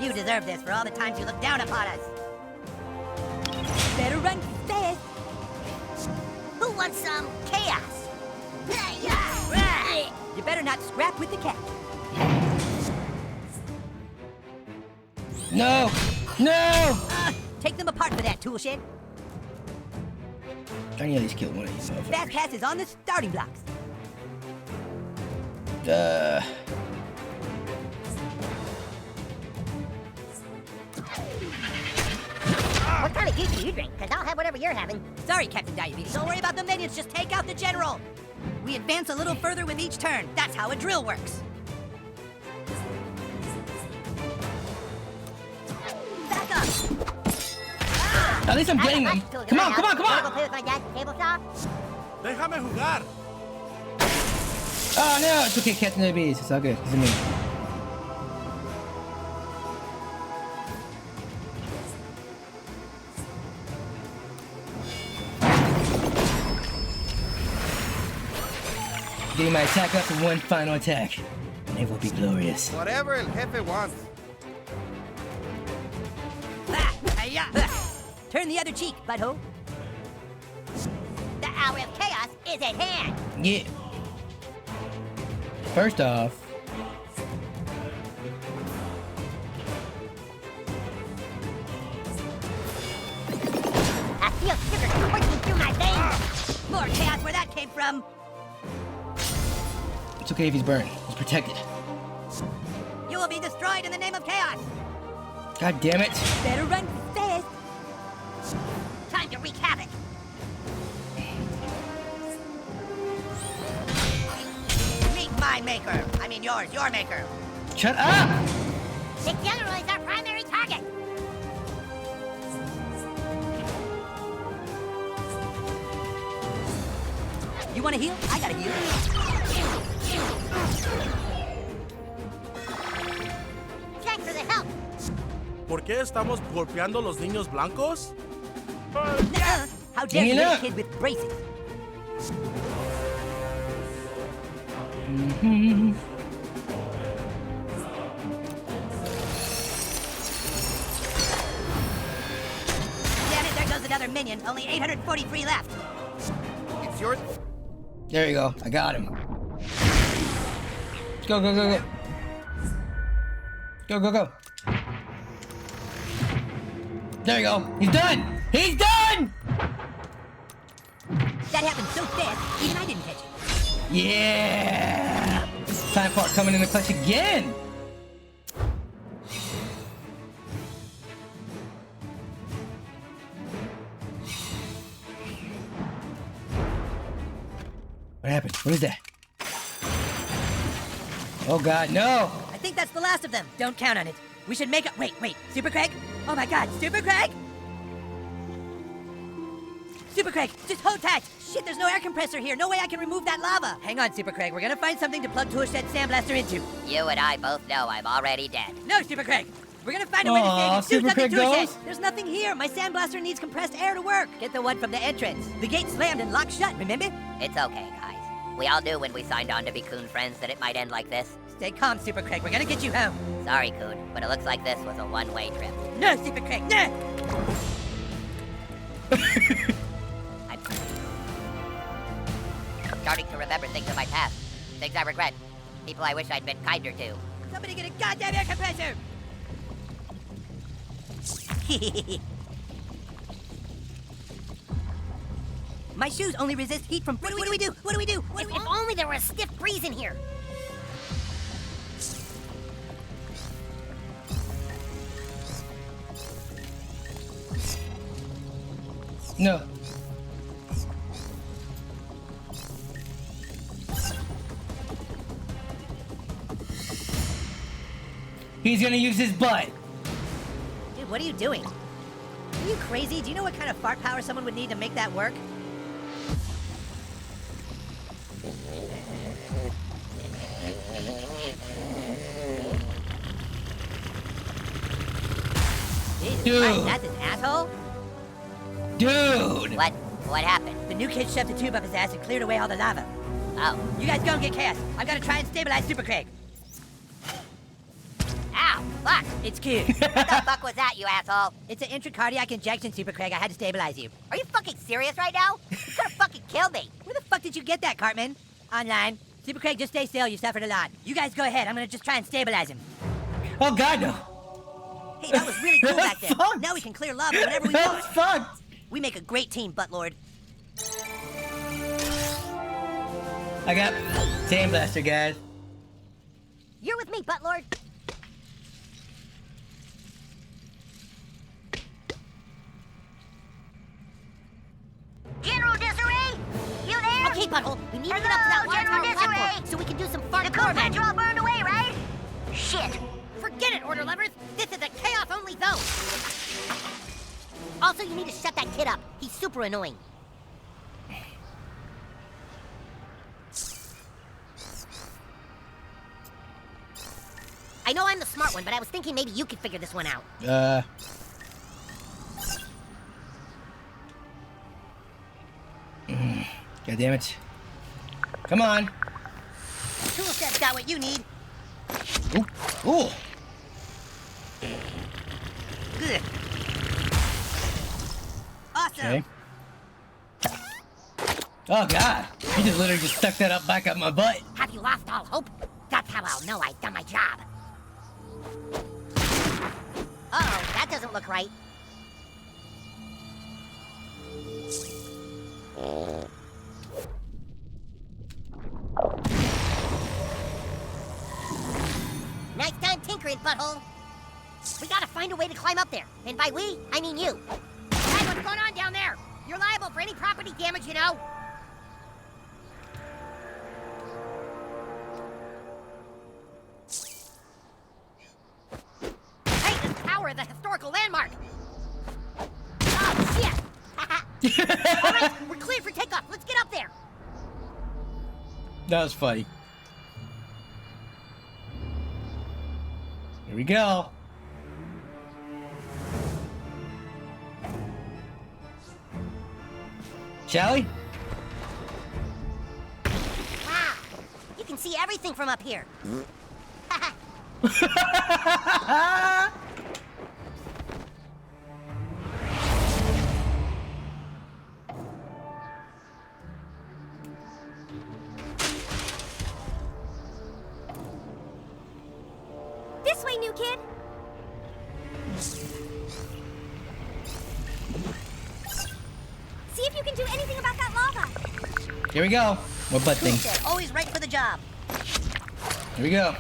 You deserve this for all the times you look down upon us. Better run fast. Who wants some chaos? You better not scrap with the cat. No! No! Take them apart for that, tool shed. I need to at least kill one of these motherfuckers. Fast pass is on the starting blocks. What kind of juice do you drink? Because I'll have whatever you're having. Sorry, Captain Diabetes. Don't worry about the minions. Just take out the general. We advance a little further with each turn. That's how a drill works. Back up. At least I'm getting them. Come on, come on, come Wanna go on! play with my dad's table saw? Déjame jugar. Oh no, it's okay, Captain Diabetes. It's all good. It's me. Getting my attack up for one final attack. And it will be glorious. Whatever el jefe wants. Turn the other cheek, butthole. The hour of chaos is at hand. Yeah. First off, I feel sugar coursing through my veins. More chaos where that came from. it's okay if he's burned. He's protected. You will be destroyed in the name of chaos. God damn it. Better run fast. Time to wreak havoc. Meet my maker. I mean yours, your maker. Shut up! The general is our primary target. You want to heal? I gotta heal. Thanks for the help. ¿Por qué estamos golpeando los niños blancos? How dare you Hang it hit a up. kid with braces? Damn it, there goes another minion. Only 843 left. It's yours. There you go. I got him. Go, go, go, go. Go, go, go. There you go. He's done! He's done! That happened so fast, even I didn't catch it. Yeah! Southpark coming in the clutch again! What happened? What is that? Oh god, no! I think that's the last of them. Don't count on it. We should make a— Wait, Super Craig? Oh my god, Super Craig? Super Craig, just hold tight. Shit, there's no air compressor here. No way I can remove that lava. Hang on, Super Craig. We're gonna find something to plug Tool Shed Sandblaster into. You and I both know I'm already dead. No, Super Craig. We're gonna find a way to save you. Do Super something, Craig Tool Shed. goes? There's nothing here. My Sandblaster needs compressed air to work. Get the one from the entrance. The gate slammed and locked shut, remember? It's okay, guys. We all knew when we signed on to be Coon friends that it might end like this. Stay calm, Super Craig. We're gonna get you home. Sorry, Coon, but it looks like this was a one-way trip. No, Super Craig, no! I'm starting to remember things of my past. Things I regret. People I wish I'd been kinder to. Somebody get a goddamn air compressor! My shoes only resist heat from— What do we do? What do we do? If only there were a stiff breeze in here. No. He's gonna use his butt. Dude, what are you doing? Are you crazy? Do you know what kind of fart power someone would need to make that work? Jesus Dude. Christ, that's an asshole? Dude! What happened? The new kid shoved a tube up his ass and cleared away all the lava. Oh, you guys go and get Chaos. I've got to try and stabilize Super Craig. Ow, fuck, it's cute. What the fuck was that, you asshole? It's an intracardiac injection, Super Craig. I had to stabilize you. Are you fucking serious right now? You could have fucking killed me. Where the fuck did you get that, Cartman? Online. Super Craig, just stay still. You suffered a lot. You guys go ahead. I'm gonna just try and stabilize him. Oh God, no. Hey, that was really cool back there. Now we can clear lava whenever we want. That's fucked. We make a great team, Buttlord. I got Sandblaster, guys. You're with me, Buttlord. General Disarray? You there? Okay, Butthole. We need to get Hello, up to that water General tower Disarray. platform so we can do some fart The cool combat. vents are all burned away, right? Shit. Forget it, Order Lovers. This is a chaos-only zone. Also, you need to shut that kid up. He's super annoying. I know I'm the smart one, but I was thinking maybe you could figure this one out. God damn it. Come on. Toolset's got what you need. Ooh. Ooh. Good. Awesome. Okay. Oh God. He just literally just stuck that up back up my butt. Have you lost all hope? That's how I'll know I've done my job. Uh-oh, that doesn't look right. Nice time tinkering, Butthole. We gotta find a way to climb up there. And by we, I mean you. Hey, what's going on down there? You're liable for any property damage, you know. Hey, this tower is a historical landmark. Oh, shit. All right, we're clear for takeoff. Let's get up there. That was funny. Here we go. Shall we? Wow, you can see everything from up here. This way, new kid. See if you can do anything about that lava. Here we go. What butt thing? They're always right for the job. Here we go.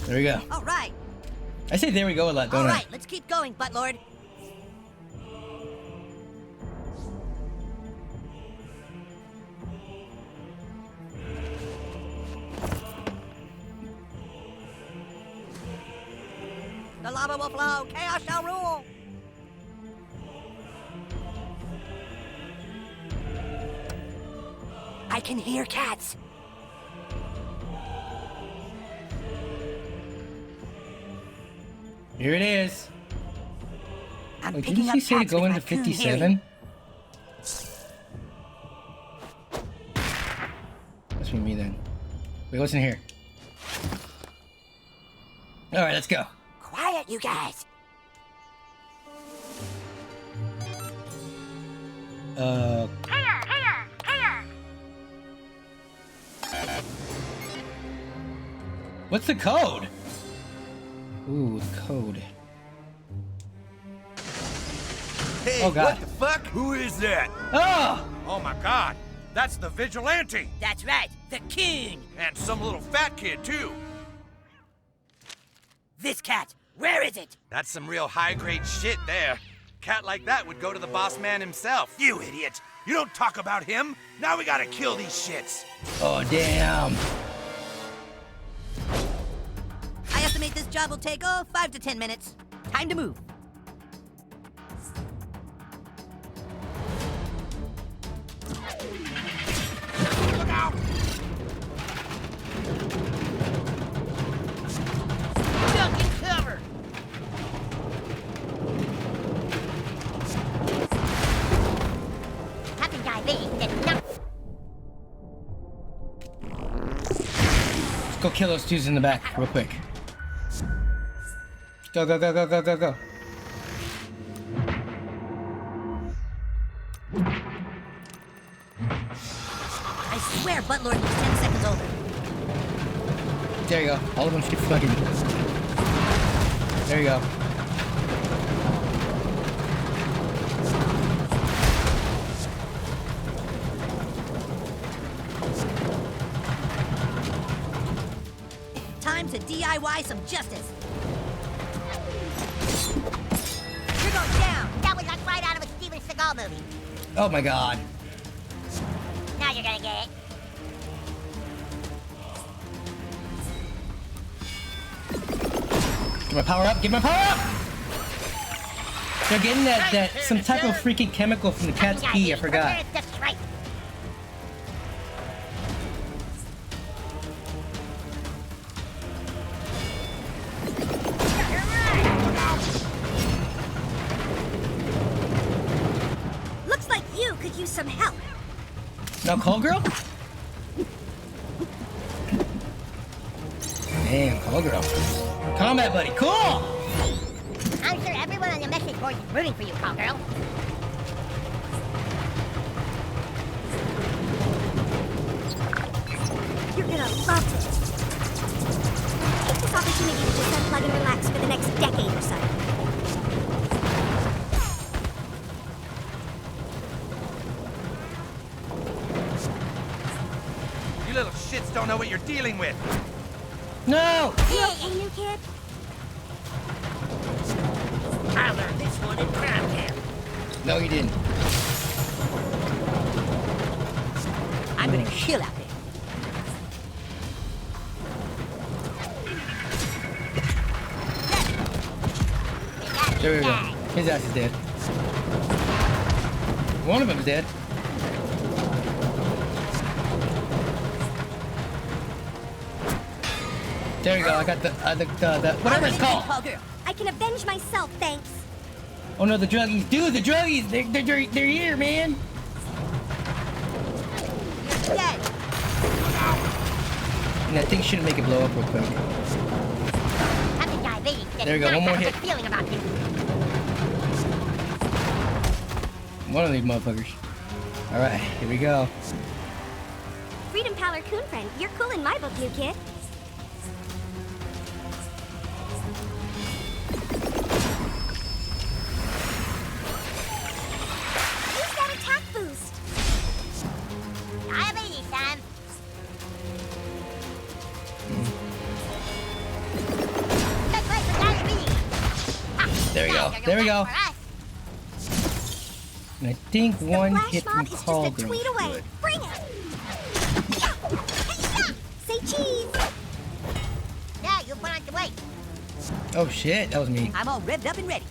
There we go. All right. I say there we go a lot, don't All I? right, let's keep going, Buttlord. The lava will flow. Chaos shall rule. I can hear cats. Here it is. I'm Wait, picking didn't up she say to cats go with into my coon 57? hearing. Must be me then. Wait, what's in here? Alright, let's go. Quiet, you guys. Here. What's the code? Ooh, the code. Hey, Oh, God. what the fuck? Who is that? Oh! Oh my God, that's the vigilante. That's right, the coon. And some little fat kid, too. This cat, where is it? That's some real high-grade shit there. Cat like that would go to the boss man himself. You idiot! You don't talk about him! Now we gotta kill these shits! Oh, damn. I estimate this job will take, 5 to 10 minutes. Time to move. Look out! Duck and cover. kill those dudes in the back real quick. Go, go, go, go, go, go, go. I swear Buttlord was 10 seconds older. There you go. All of them should fucking... There you go. Time to DIY some justice. You're going down. That was like right out of a Steven Seagal movie. Oh my god. Now you're gonna get it. Get my power up, get my power up! They're getting that some type of freaking chemical from the cat's pee, I forgot. That's right. Looks like you could use some help. No call girl? Damn, call girl. Combat buddy, cool! I'm sure everyone on the message board is rooting for you, call girl. You're gonna love it. Take this opportunity to just unplug and relax for the next decade or so. You little shits don't know what you're dealing with. No! You okay, new kid? I learned this one in crime camp. No, you didn't. I'm gonna chill out there. There we go. His ass is dead. One of them's dead. There you go. I got the whatever it's called. I can avenge myself, thanks. Oh no, the druggies, dude, the druggies, they're here, man. Dead. And that thing shouldn't make it blow up real quick. Having diabetes. There you go, one more hit. Feeling about this. One of these motherfuckers. All right, here we go. Freedom Pal or Coon Friend, you're cool in my book, new kid. Use that attack boost. Diabetes time. Good place for diabetes. There we go. There we go. And I think one hit from Flash mob is call just a girl. tweet away. Bring it. Say cheese. Yeah, you put on the weight. Oh shit, that was me. I'm all revved up and ready.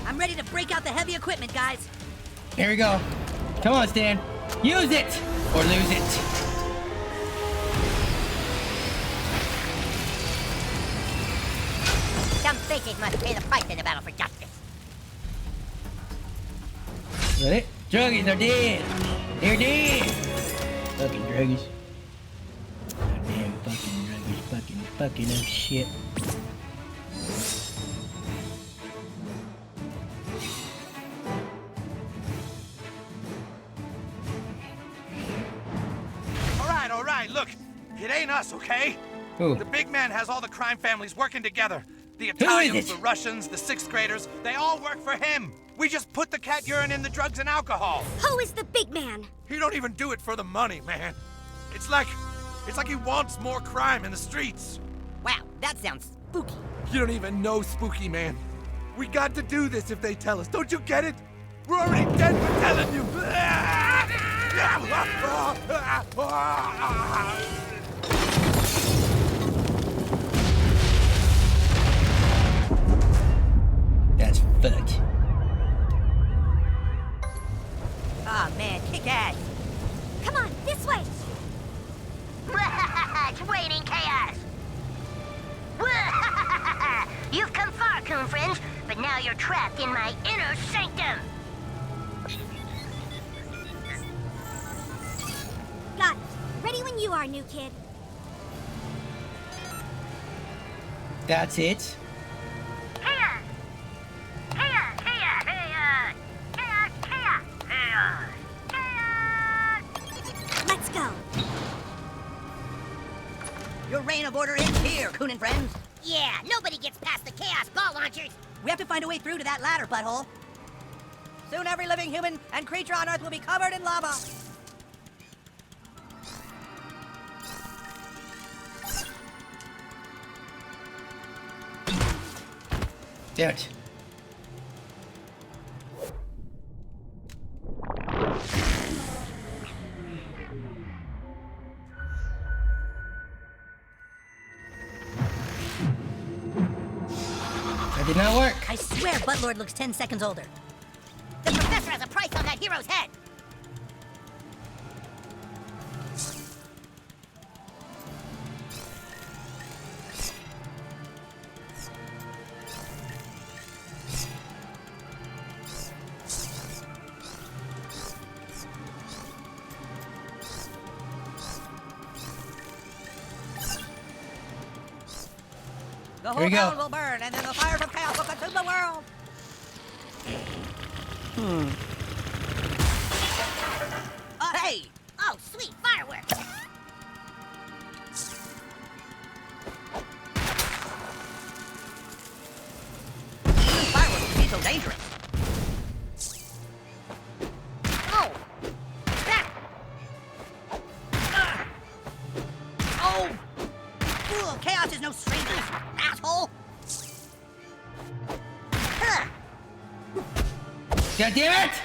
I'm ready to break out the heavy equipment, guys. Here we go. Come on, Stan. Use it or lose it. Some bitches must pay the price in the battle for justice. Ready? Druggies are dead. They're dead. Fucking druggies. Goddamn fucking druggies. Fucking up shit. All right, look. It ain't us, okay? Who? The big man has all the crime families working together. The is Italians, it? the Russians, the sixth graders, they all work for him. We just put the cat urine in the drugs and alcohol. Who is the big man? He don't even do it for the money, man. It's like he wants more crime in the streets. Wow, that sounds spooky. You don't even know Spooky, man. We got to do this if they tell us. Don't you get it? We're already dead for telling you. That's fucked. Aw, man, kick ass. Come on, this way. It's raining chaos. while you're trapped in my inner sanctum. Got it. Ready when you are, new kid. That's it. Let's go. Your reign of order ends here, Coon and friends. Yeah, nobody gets past the chaos ball launchers. We have to find a way through to that ladder, butthole. Soon every living human and creature on Earth will be covered in lava. Damn it. That did not work. I swear Buttlord looks 10 seconds older. The professor has a price on that hero's head. The Here whole we go. town will burn, and then the fires of chaos will consume the world. Hey! Oh, sweet fireworks. Fireworks can be so dangerous. Oh! That! Oh! Ooh, chaos is no stranger, asshole! Huh. God damn it!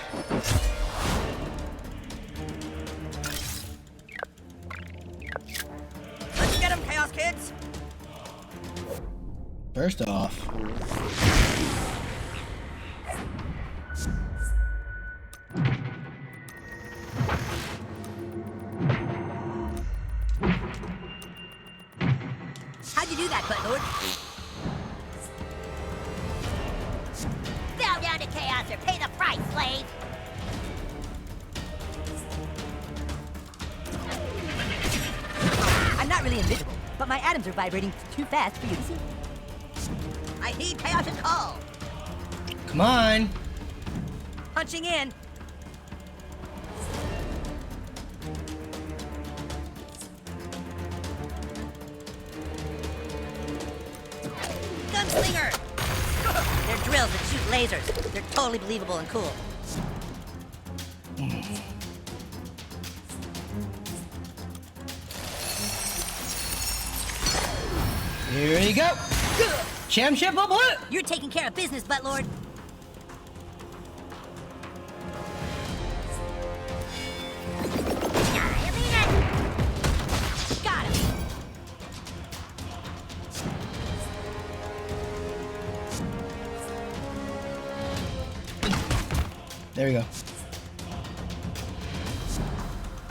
Let's get him, Chaos Kids! First off. How'd you do that, Buttlord? Bow down to chaos or pay the price, slave. I'm not really invisible, but my atoms are vibrating too fast for you to see. I heed Chaos's call. Come on. Punching in. Gunslinger! They're drills that shoot lasers. They're totally believable and cool. Here you go. Championship bubble. You're taking care of business, Buttlord. Got him. There we go.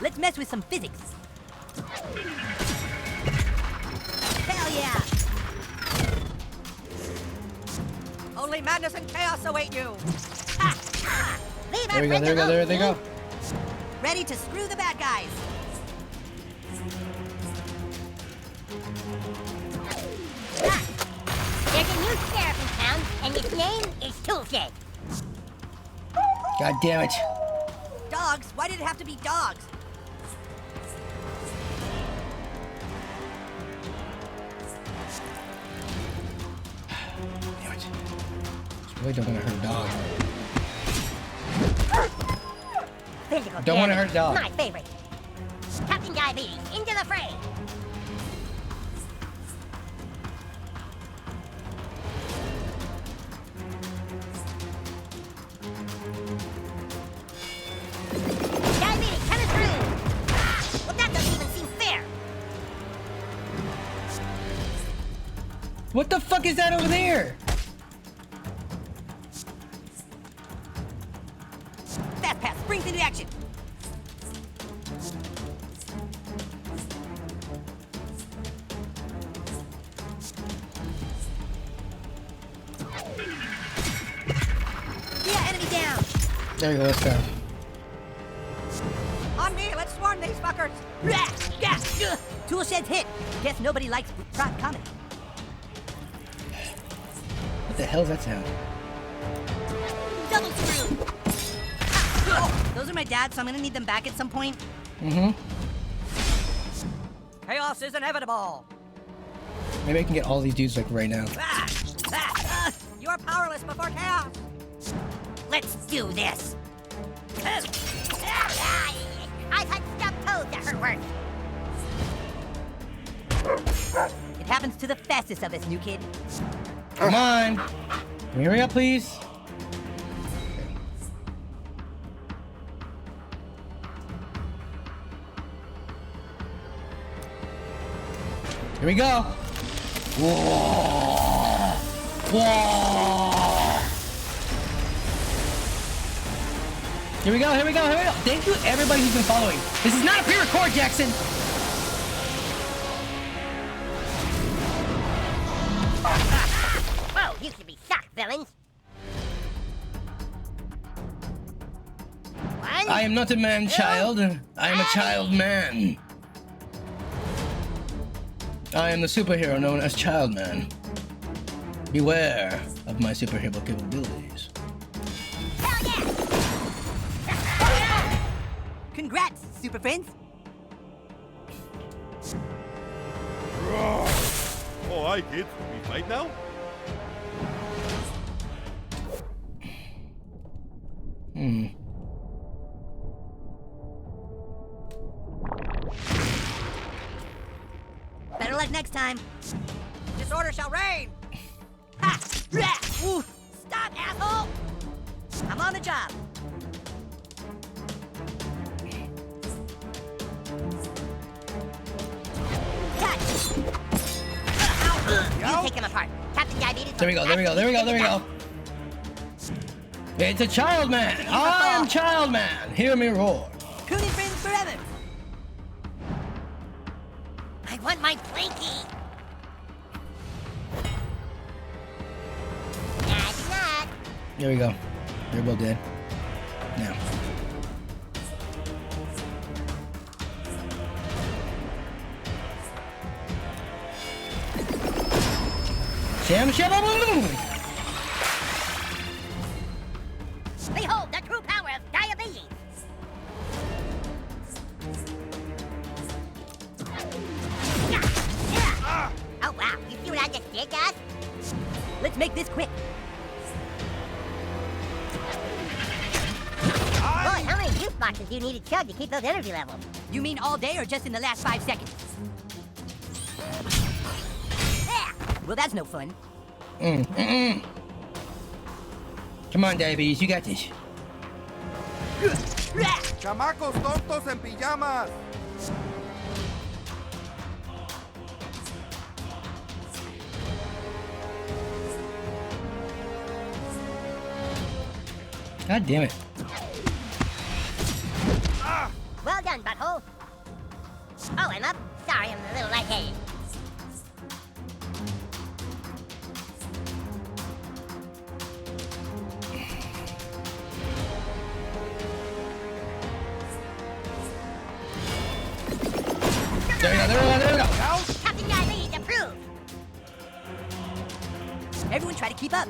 Let's mess with some physics. Hell yeah! Only madness and chaos await you. Ha! Ha! Leave There we go, our there we go, friends there they alone. go. Ready to screw the bad guys. There's a new sheriff in town, and his name is Tuesday. God damn it. Dogs? Why did it have to be dogs? Damn it. Really don't want to hurt a dog. Physical Don't wanna damage, hurt dog. My favorite. Captain Diabetes, into the fray. Diabetes, coming through. Well, that doesn't even seem fair. What the fuck is that over there? Fast pass springs into action. me down. There we go, let's go. On me, let's swarm these fuckers. Tool sheds hit. Guess nobody likes prop comedy. What the hell is that sound? Double screw. Those are my dad's, so I'm gonna need them back at some point. Mm-hmm. Chaos is inevitable. Maybe I can get all these dudes like right now. You're powerless before chaos. Let's do this. I've had stumped toes that hurt worse. It happens to the fastest of us, new kid. Come on. Can we hurry up, please? Here we go. Whoa. Whoa. Here we go, here we go, here we go. Thank you everybody who's been following. This is not a pre-record, Jackson. Whoa, you should be shocked, villains. One. I am not a man-child. I am a child man. I am the superhero known as Child Man. Beware of my superhero capabilities. Congrats, super friends. Oh, hi, kids. We fight now? Better luck next time. Disorder shall reign. Ha! Rah! Ooh. Stop, asshole! I'm on the job. You take him apart. Captain Diabetes. There we go, there we go, there we go, there we go. It's a Child Man. I am Child Man. Hear me roar. Cooning friends forever. I want my Planky. Not. There we go. They're both dead. Now. Sham shabba. Behold the true power of diabetes. Oh wow, you see what I just did, guys? Let's make this quick. Boy, how many juice boxes do you need to chug to keep those energy levels? You mean all day or just in the last 5 seconds? Well, that's no fun. Come on, Diabetes, you got this. Chamacos tontos en pijamas. God damn it. Well done, butthole. Oh, I'm up. Sorry, I'm a little lightheaded. There we go, there we go, there we go. Captain Diabetes approved. Everyone try to keep up.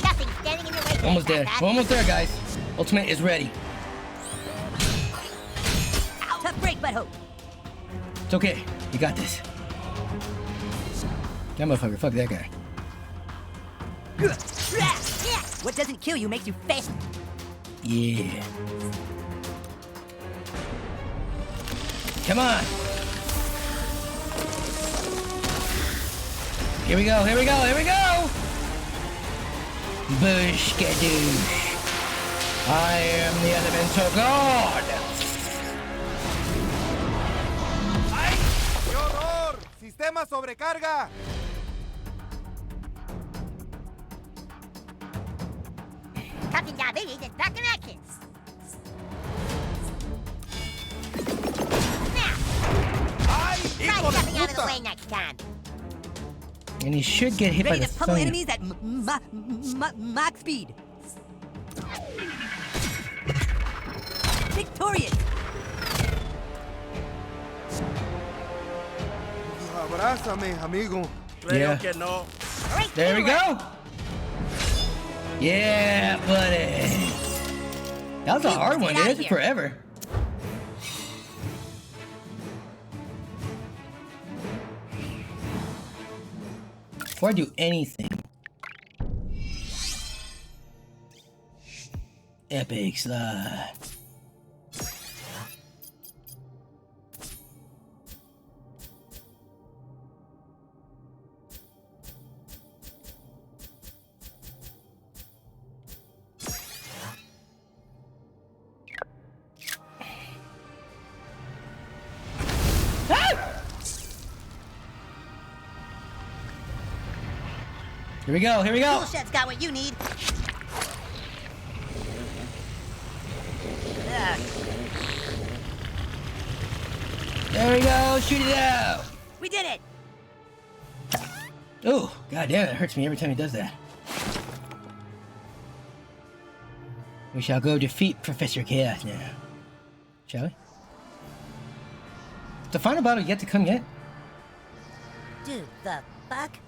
Nothing standing in your way. Almost there. We're almost there, guys. Ultimate is ready. Tough break, butthole. It's okay. You got this. That motherfucker. Fuck that guy. What doesn't kill you makes you faster. Yeah. Come on. Here we go, here we go, here we go! Bushkadoosh. I am the elemental god! ¡Qué horror! ¡Sistema sobrecarga! Captain Diabetes is back in action. And he should get hit Ready by to the pummel thing. enemies at Mach speed. Victorious. Abrázame, amigo. Yeah. There we go. Yeah, buddy. That was a hard one, dude. It took forever. Before I do anything. Epic slide. Here we go, here we go. Tool Shed's got what you need. There we go, shoot it out. We did it. Oh, god damn, it hurts me every time he does that. We shall go defeat Professor Chaos now. Shall we? The final battle yet to come yet? Dude, the fuck?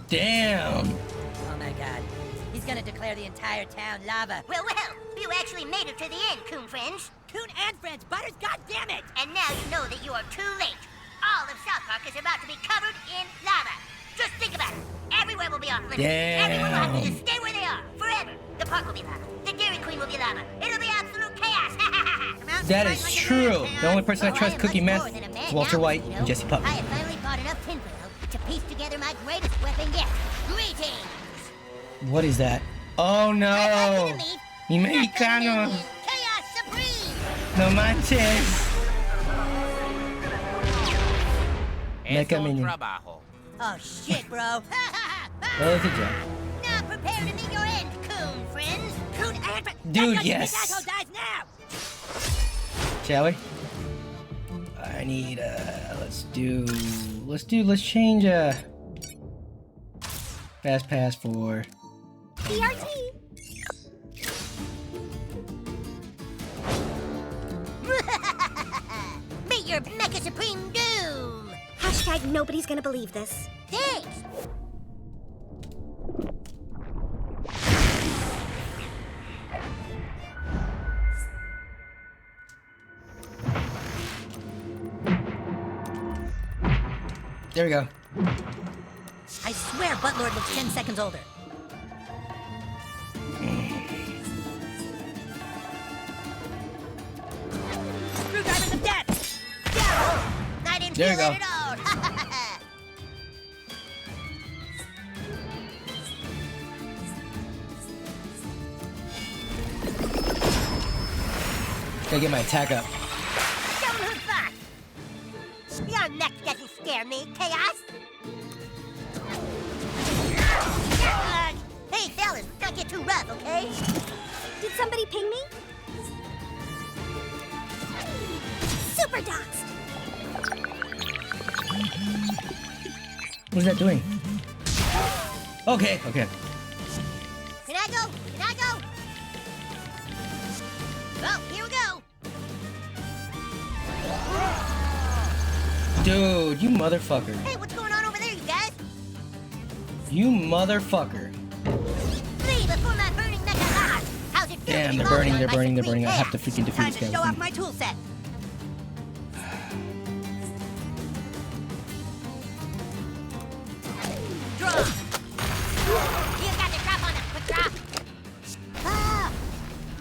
Damn. Oh my god. He's gonna declare the entire town lava. Well, you actually made it to the end, Coon friends. Coon and friends, Butters, goddammit! And now you know that you are too late. All of South Park is about to be covered in lava. Just think about it. Everywhere will be off limits. Damn. Everyone will have to just stay where they are forever. The park will be lava. The Dairy Queen will be lava. It'll be absolute chaos. That is true. The only person I trust cooking meth is Walter White and Jesse Pup. I have finally bought enough tinfoil to piece together my greatest weapon yet. Greetings. What is that? Oh no! Mi mexicano! Chaos Supreme! No manches! Mecha minion. Oh shit, bro. That was a joke. Now prepare to meet your end, Coon friends. Coon and friends. Dude, yes. This asshole dies now. Shall we? I need, let's change, fast pass for... BRT. Meet your Mecha Supreme Doom! Hashtag nobody's gonna believe this. Thanks! There we go. I swear Buttlord looks 10 seconds older. Screwdrivers of death! Yeah! I didn't There feel you it go. at all! Gotta get my attack up. Don't look back! Your neck doesn't scare me, Chaos! Hey, fellas, don't get too rough, okay? Did somebody ping me? Super doxed! What's that doing? Okay, okay. Can I go? Can I go? Well, here we go! Dude, you motherfucker. Hey, what's going on over there, you guys? You motherfucker. Flee before my burning mecha lava! How's it feel Damn, to be they're burning, vomited they're on burning, my they're burning. I supreme have to freaking defeat Time this to guy. show off my tool set. Draw! You got the drop on us, quick drop! Ah!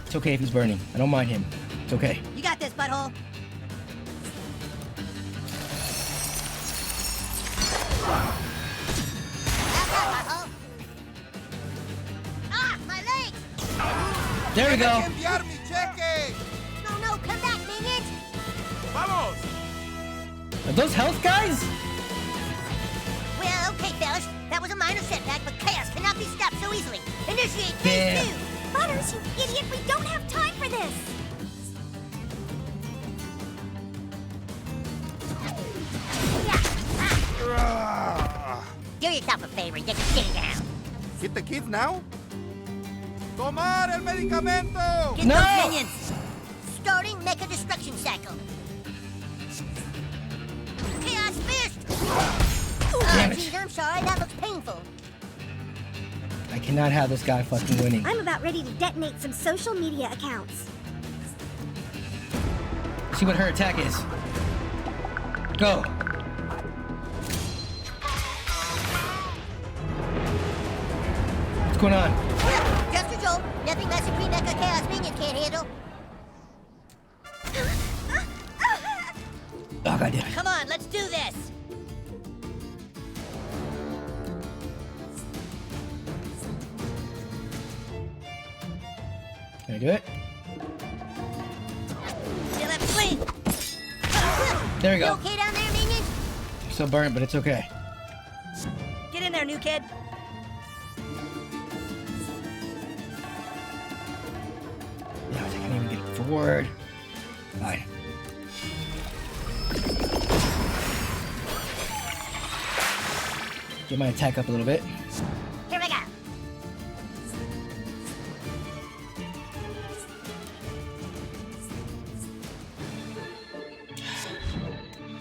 It's okay if he's burning. I don't mind him. It's okay. You got this, butthole. Ah, my legs! There we go. ¡Enviar mi cheque! No, come back, minions! Vamos! Are those health guys? Well, okay, fellas. That was a minor setback, but chaos cannot be stopped so easily. Initiate Damn. phase 2! Butters, you idiot! We don't have time for this! Do yourself a favor and get your shit down. Hit the kids now? Tomar el medicamento! Get those minions! Starting Mecha Destruction Cycle. Chaos Fist! Damn it. Geez, I'm sorry, that looks painful. I cannot have this guy fucking winning. I'm about ready to detonate some social media accounts. See what her attack is. Go. What's going on? Just a jolt. Nothing my Supreme Mecha Chaos Minions can't handle. Oh, God damn it. Come on, let's do this. Can I do it? Still have to swing. There we You go. okay down there, minions? I'm still burnt, but it's okay. Get in there, new kid. Yeah, I can't even get it forward. Fine. Get my attack up a little bit. Here we go.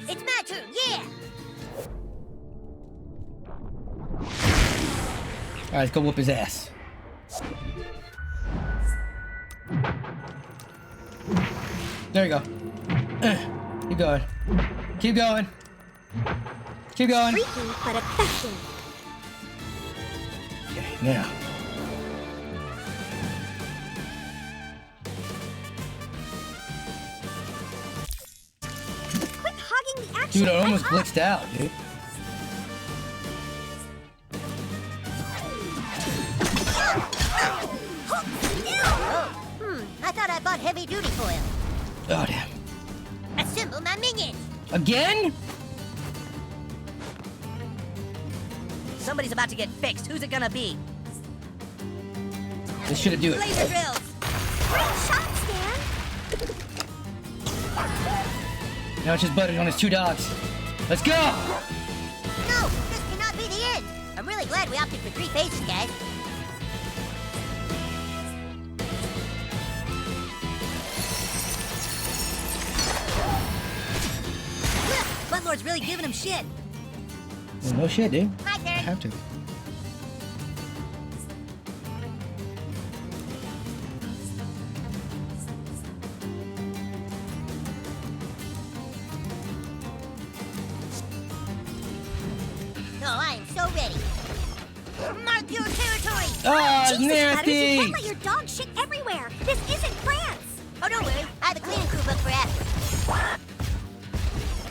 It's my turn, yeah! Alright, let's go whoop his ass. There you go. Keep going. Keep going. Keep going. Freaky, but effective. Okay, now. Quit hogging the action. Dude, I almost glitched out, dude. I thought I bought heavy duty foil. Oh, damn. Assemble my minions! Again? Somebody's about to get fixed. Who's it gonna be? This should do it. Laser drills. Great shot, Stan. Now it's just Butters on his two dogs. Let's go! No, this cannot be the end. I'm really glad we opted for 3 phases, guys. Buttlord's really giving him shit. Well, no shit, dude. My turn. I have to. Oh, I am so ready. Mark your territory! Oh, Jesus, Butters, you nasty! can't let your dog shit everywhere. This isn't France. Oh, don't worry. I have a cleaning crew book for after.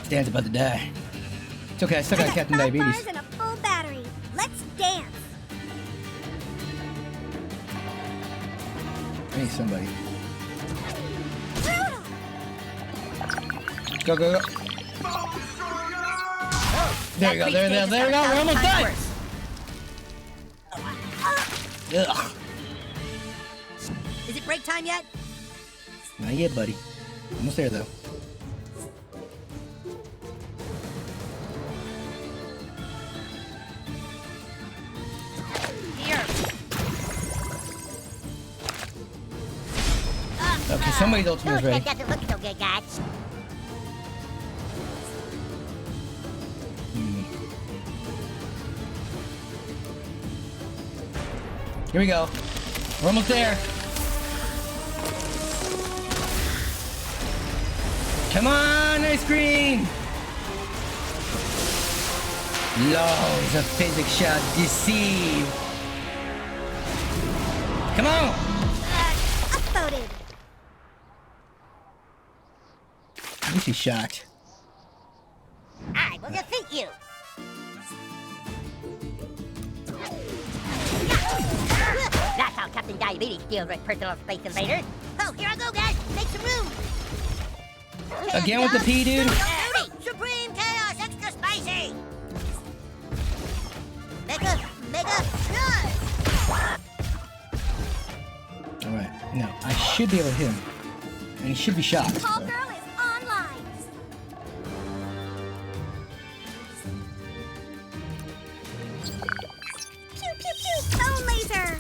Stan's about to die. It's okay, I still got Captain Five Diabetes. bars and a full battery. Let's dance. I need somebody. Brutal. Go, go, go. There we go, there we go, there we go. We're almost done! Ugh. Is it break time yet? Not yet, buddy. Almost there, though. Here. Okay, somebody's ultimate is That ready. doesn't look so good, guys. Here we go. We're almost there. Come on, ice cream! Laws of physics shall deceive. Come on! Upvoted. At least he's shocked. I will defeat you. That's how Captain Diabetes deals with personal space invaders. Oh, here I go, guys. Make some room. Again with the P, dude? Supreme Chaos Extra Spicy. Mega Charge. should be able to hit him. And he should be shot. Call girl is online. Pew pew pew. Phone laser.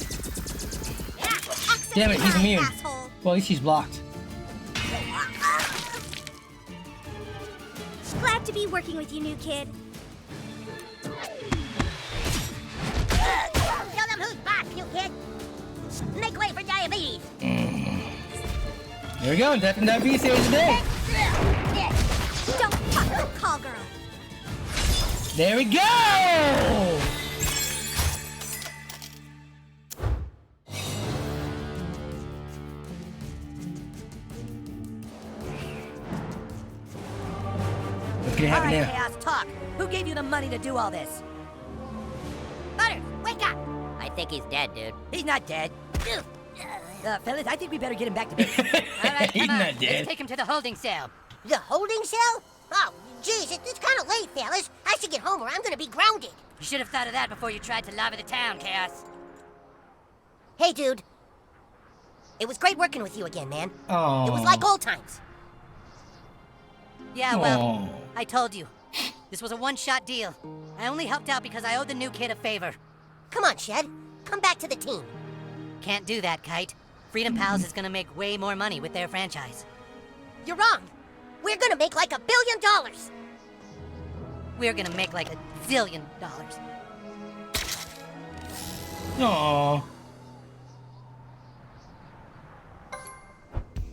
Damn it, he's immune. Asshole. Well, at least he's blocked. Glad to be working with you, new kid. Tell them who's boss, you kid. Make way for diabetes. There we go, Death and Diabetes saves the day. Don't fuck with call girl. There we go! What's gonna happen Alright, now? Chaos, talk. Who gave you the money to do all this? Butters, wake up. I think he's dead, dude. He's not dead. Fellas, I think we better get him back to bed. Alright, He's come on. not dead. Let's take him to the holding cell. The holding cell? Oh, geez, it's kind of late, fellas. I should get home or I'm gonna be grounded. You should have thought of that before you tried to lava the town, Chaos. Hey, dude. It was great working with you again, man. Aww. It was like old times. Yeah, well, Aww. I told you. This was a one-shot deal. I only helped out because I owed the new kid a favor. Come on, Shed. Come back to the team. Can't do that, Kite. Freedom Pals is gonna make way more money with their franchise. You're wrong. We're gonna make like $1 billion. We're gonna make like $1 zillion. Aww.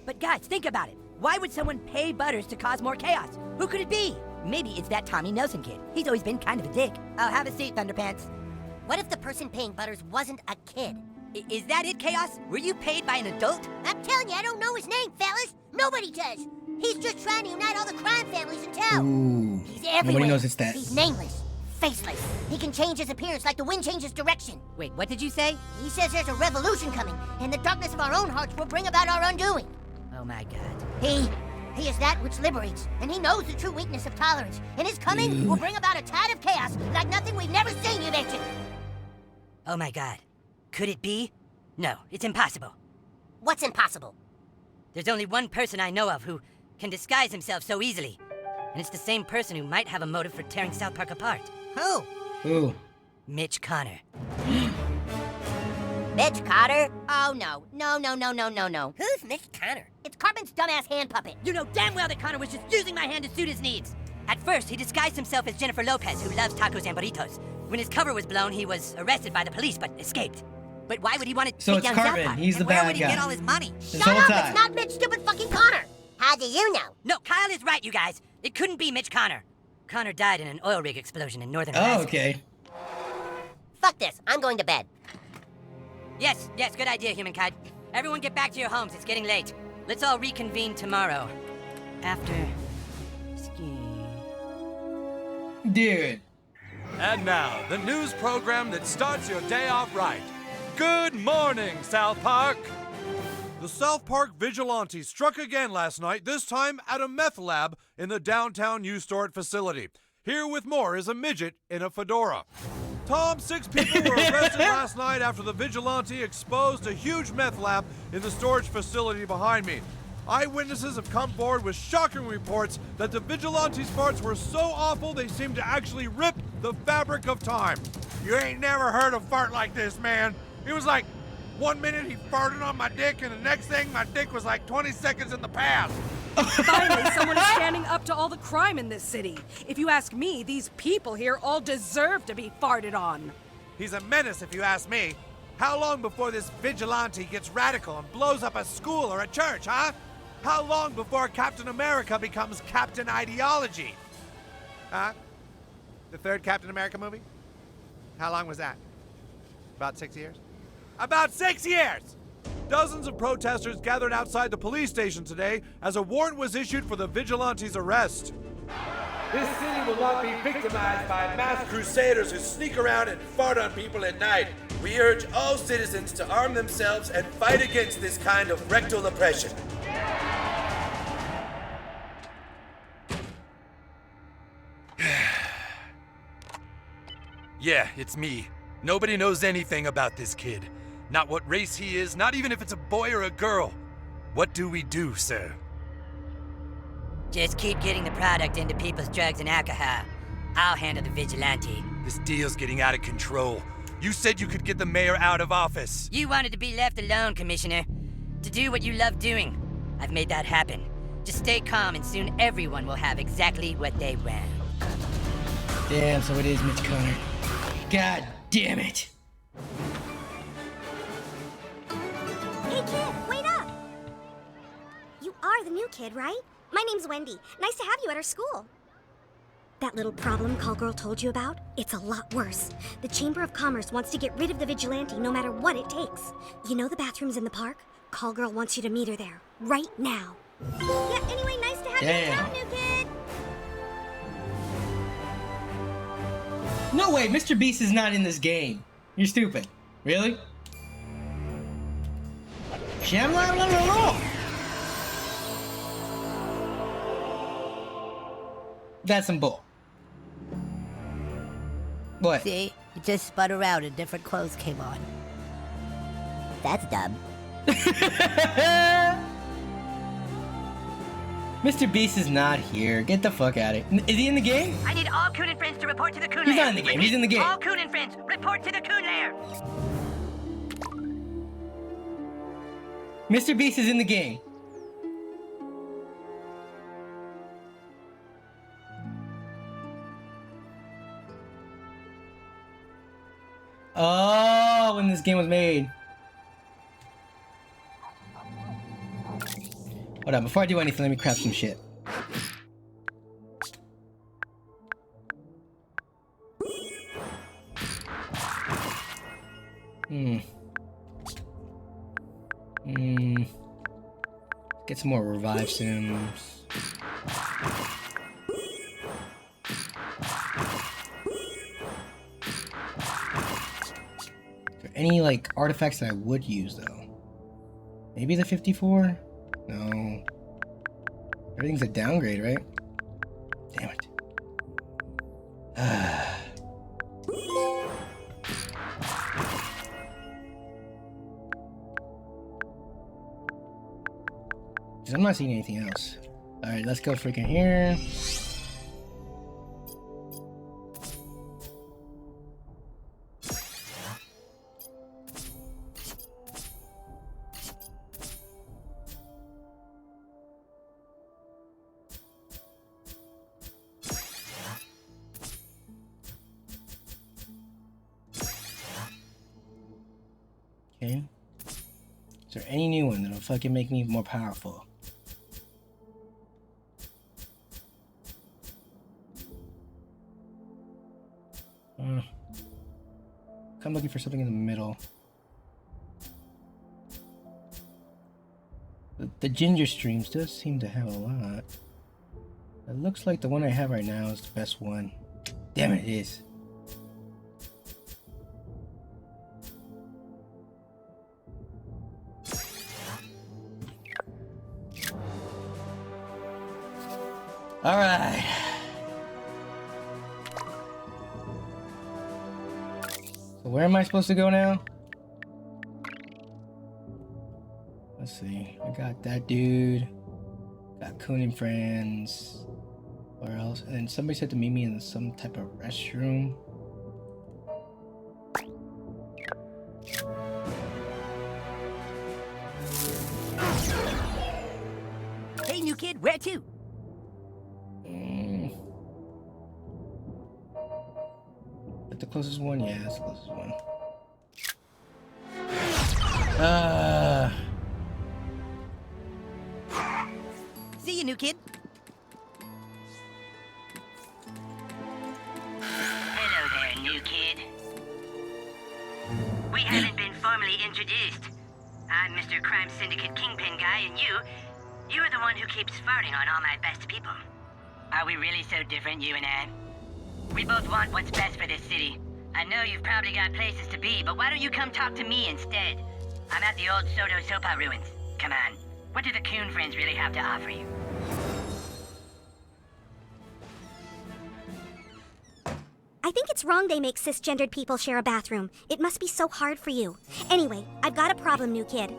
But guys, think about it. Why would someone pay Butters to cause more chaos? Who could it be? Maybe it's that Tommy Nelson kid. He's always been kind of a dick. Oh, have a seat, Thunderpants. What if the person paying Butters wasn't a kid? Is that it, Chaos? Were you paid by an adult? I'm telling you, I don't know his name, fellas. Nobody does. He's just trying to unite all the crime families in town. Ooh. He's everywhere. Nobody knows it's that. He's nameless, faceless. He can change his appearance like the wind changes direction. Wait, what did you say? He says there's a revolution coming, and the darkness of our own hearts will bring about our undoing. Oh my god. He is that which liberates, and he knows the true weakness of tolerance, and his coming will bring about a tide of chaos like nothing we've never seen, you mentioned. Oh my god. Could it be? No, it's impossible. What's impossible? There's only one person I know of who can disguise himself so easily. And it's the same person who might have a motive for tearing South Park apart. Who? Ooh. Mitch Connor. Mitch Cotter? Oh, no. No. Who's Mitch Connor? It's Cartman's dumbass hand puppet. You know damn well that Connor was just using my hand to suit his needs. At first, he disguised himself as Jennifer Lopez, who loves tacos and burritos. When his cover was blown, he was arrested by the police, but escaped. But why would he want to So take it's down South Cartman. Park? He's the And where bad would he guy. get all his money? This Shut whole up! time. It's not Mitch stupid fucking Connor! How do you know? No, Kyle is right, you guys. It couldn't be Mitch Connor. Connor died in an oil rig explosion in northern Alaska. Oh, okay. Fuck this. I'm going to bed. Yes, good idea, Humankind. Everyone get back to your homes. It's getting late. Let's all reconvene tomorrow. After skiing. Dude. And now, the news program that starts your day off right. Good morning, South Park! The South Park Vigilantes struck again last night, this time at a meth lab in the downtown U-Store facility. Here with more is a midget in a fedora. Tom, 6 people were arrested last night after the vigilante exposed a huge meth lab in the storage facility behind me. Eyewitnesses have come forward with shocking reports that the vigilante's farts were so awful they seemed to actually rip the fabric of time. You ain't never heard a fart like this, man. It was like 1 minute he farted on my dick, and the next thing my dick was like 20 seconds in the past. Finally, someone is standing up to all the crime in this city. If you ask me, these people here all deserve to be farted on. He's a menace if you ask me. How long before this vigilante gets radical and blows up a school or a church, huh? How long before Captain America becomes Captain Ideology? Huh? The third Captain America movie? How long was that? About 6 years? About 6 years! Dozens of protesters gathered outside the police station today as a warrant was issued for the vigilante's arrest. This city will not be victimized by mass crusaders who sneak around and fart on people at night. We urge all citizens to arm themselves and fight against this kind of rectal oppression. Yeah, it's me. Nobody knows anything about this kid. Not what race he is, not even if it's a boy or a girl. What do we do, sir? Just keep getting the product into people's drugs and alcohol. I'll handle the vigilante. This deal's getting out of control. You said you could get the mayor out of office. You wanted to be left alone, Commissioner. To do what you love doing. I've made that happen. Just stay calm and soon everyone will have exactly what they want. Damn, so it is Mitch Connor. God damn it. Hey kid, wait up! You are the new kid, right? My name's Wendy. Nice to have you at our school. That little problem Call Girl told you about? It's a lot worse. The Chamber of Commerce wants to get rid of the vigilante no matter what it takes. You know the bathrooms in the park? Call Girl wants you to meet her there, right now. Yeah, anyway, nice to have you in town, new kid! No way, Mr. Beast is not in this game. You're stupid. Really? That's some bull. What? See? It just spun around and different clothes came on. That's dumb. Mr. Beast is not here. Get the fuck out of here. Is he in the game? I need all Coon and friends to report to the Coon He's lair. not in the game. He's in the game. All Coon and friends, report to the Coon lair. Mr. Beast is in the game. Oh, when this game was made. Hold on, before I do anything, let me craft some shit. Get some more revive sims. Is there any, like, artifacts that I would use, though? Maybe the 54? No. Everything's a downgrade, right? Damn it. Because I'm not seeing anything else. Alright, let's go freaking here. Okay. Is there any new one that'll fucking make me more powerful? I'm looking for something in the middle. The ginger streams does seem to have a lot. It looks like the one I have right now is the best one. Damn it, it is. Alright. So where am I supposed to go now? Let's see. I got that dude. Got Coon and friends. Where else? And then somebody said to meet me in some type of restroom. Hey, new kid, where to? The closest one? Yeah, that's the closest one. See you, new kid. Hello there, new kid. We haven't been formally introduced. I'm Mr. Crime Syndicate Kingpin Guy, and you're the one who keeps farting on all my best people. Are we really so different, you and I? We both want what's best for this city. I know you've probably got places to be, but why don't you come talk to me instead? I'm at the old Soto Sopa ruins. Come on. What do the Coon friends really have to offer you? I think it's wrong they make cisgendered people share a bathroom. It must be so hard for you. Anyway, I've got a problem, new kid.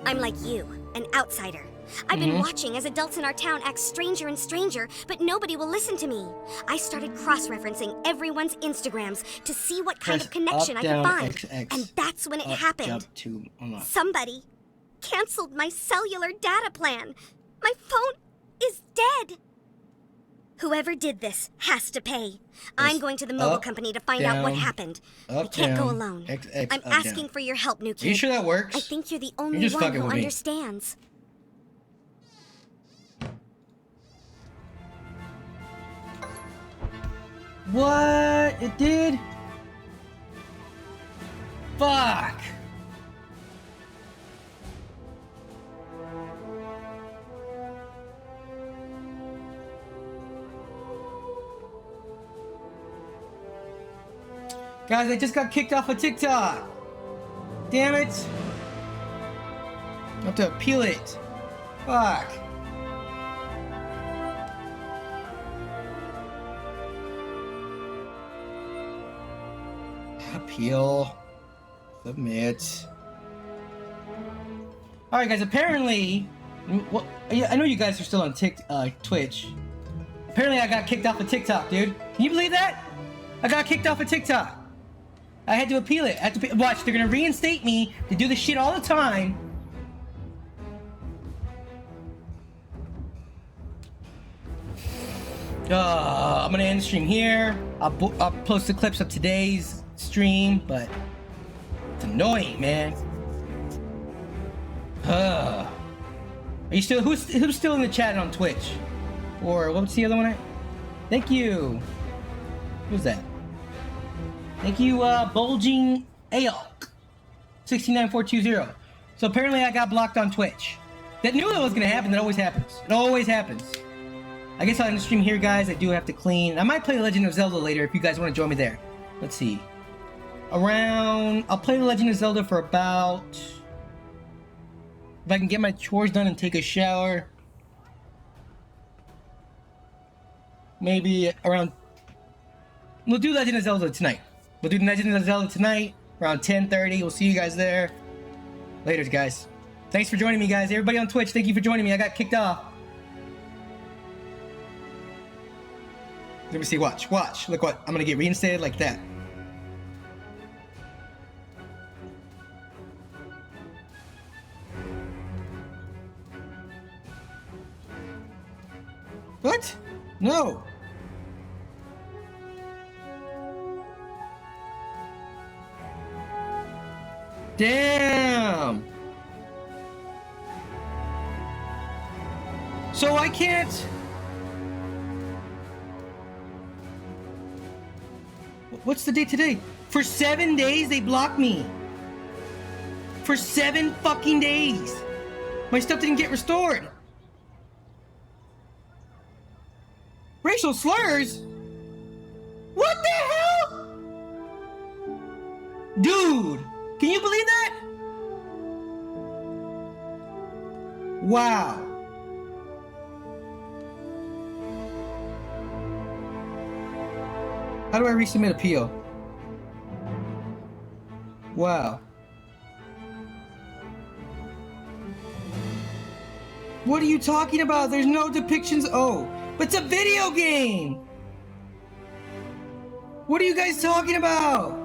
I'm like you. an outsider. I've been watching as adults in our town act stranger and stranger, but nobody will listen to me. I started cross-referencing everyone's Instagrams to see what kind of connection I could find. XX, and that's when it happened. Jump to unlock. Somebody canceled my cellular data plan. My phone is dead. Whoever did this has to pay. I'm going to the mobile company to find out what happened. I can't go alone. I'm asking for your help, new kid. Are you sure that works? I think you're the only one who understands. What? It did? Fuck! Guys, I just got kicked off of TikTok. Damn it. I have to appeal it. Fuck. Appeal. Submit. Alright guys, apparently... Well, I know you guys are still on Twitch. Apparently I got kicked off of TikTok, dude. Can you believe that? I got kicked off of TikTok. I had to appeal it. I had to watch, they're gonna reinstate me to do this shit all the time. I'm gonna end the stream here. I'll post the clips of today's stream, but it's annoying, man. Are you still who's still in the chat on Twitch? Or what's the other one? Thank you. Who's that? Thank you, Bulging Aok 69,420. So apparently I got blocked on Twitch. That knew that was gonna happen. That always happens. It always happens. I guess I'll end the stream here, guys. I do have to clean. I might play The Legend of Zelda later if you guys want to join me there. Let's see. I'll play The Legend of Zelda for about... If I can get my chores done and take a shower. Maybe around... We'll do Legend of Zelda tonight. We'll do Legend of Zelda tonight around 10:30. We'll see you guys there. Later, guys. Thanks for joining me, guys. Everybody on Twitch, thank you for joining me. I got kicked off. Let me see. Watch. Look what. I'm gonna get reinstated like that. What? No. Damn. So I can't... What's the date today? For 7 days they blocked me. For 7 fucking days. My stuff didn't get restored. Racial slurs? What the hell? Dude, can you believe that? Wow. How do I resubmit appeal? Wow. What are you talking about? There's no depictions. Oh, but it's a video game. What are you guys talking about?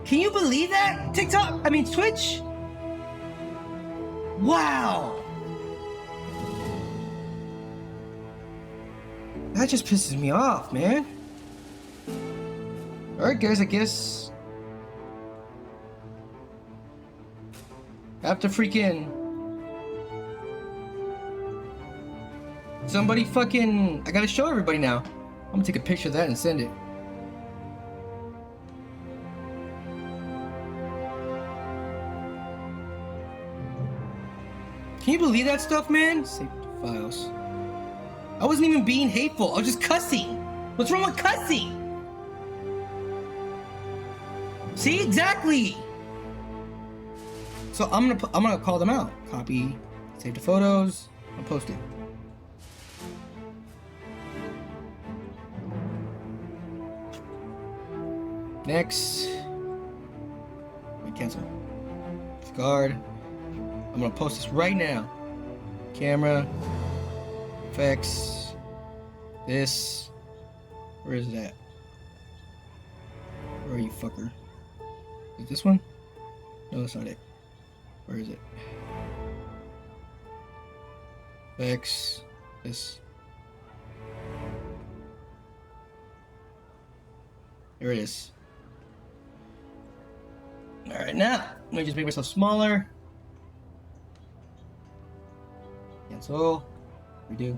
Can you believe that? TikTok, I mean Twitch? Wow. That just pisses me off, man. Alright guys, I guess I have to freaking... Somebody fucking... I gotta show everybody now. I'm gonna take a picture of that and send it. Can you believe that stuff, man? Save files. I wasn't even being hateful. I was just cussing. What's wrong with cussing? See, exactly. So I'm gonna call them out. Copy, save the photos, and post it. Next. Cancel. Discard. I'm gonna post this right now. Camera. Effects. This. Where is it at? Where are you, fucker? Is it this one? No, that's not it. Where is it? Effects. This. There it is. Alright, now, let me just make myself smaller. Cancel. Redo.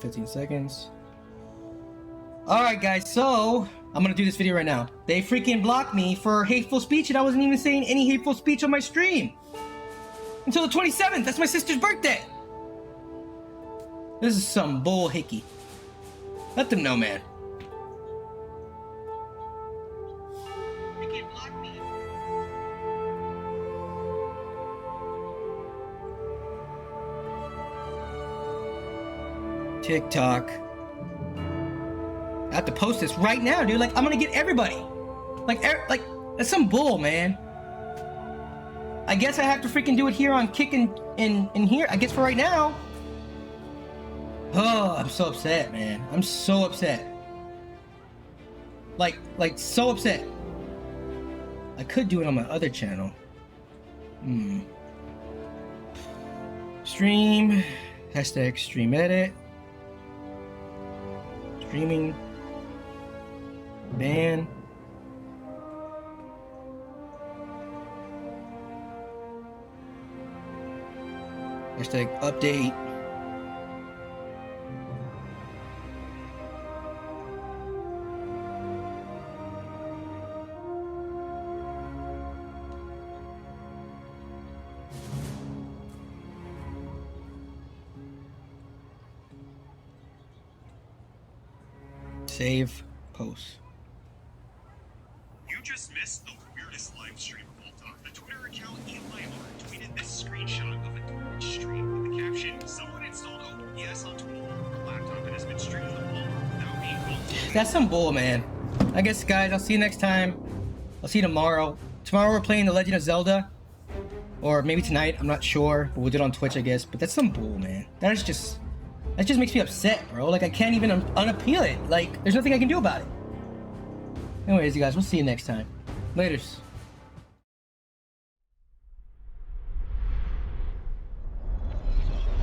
15 seconds. Alright guys, so I'm gonna do this video right now. They freaking blocked me for hateful speech and I wasn't even saying any hateful speech on my stream. Until the 27th, that's my sister's birthday. This is some bull hickey. Let them know, man. TikTok. I have to post this right now, dude. Like, I'm gonna get everybody. Like, that's some bull, man. I guess I have to freaking do it here on Kick in here. I guess for right now. Oh, I'm so upset, man. I'm so upset. Like so upset. I could do it on my other channel. Stream. Hashtag stream edit. Streaming. Ban. Hashtag update. Save post. You just missed the weirdest live stream of all time. The Twitter account ep4 tweeted this screenshot of a Twitch stream with the caption, "Someone installed OBS onto an old laptop and has been streaming the whole without being called." That's some bull, man. I guess, guys, I'll see you next time. I'll see you tomorrow. Tomorrow we're playing The Legend of Zelda. Or maybe tonight, I'm not sure. But we'll do it on Twitch, I guess. But that's some bull, man. That just makes me upset, bro. Like, I can't even unappeal it. Like, there's nothing I can do about it. Anyways, you guys, we'll see you next time. Laters.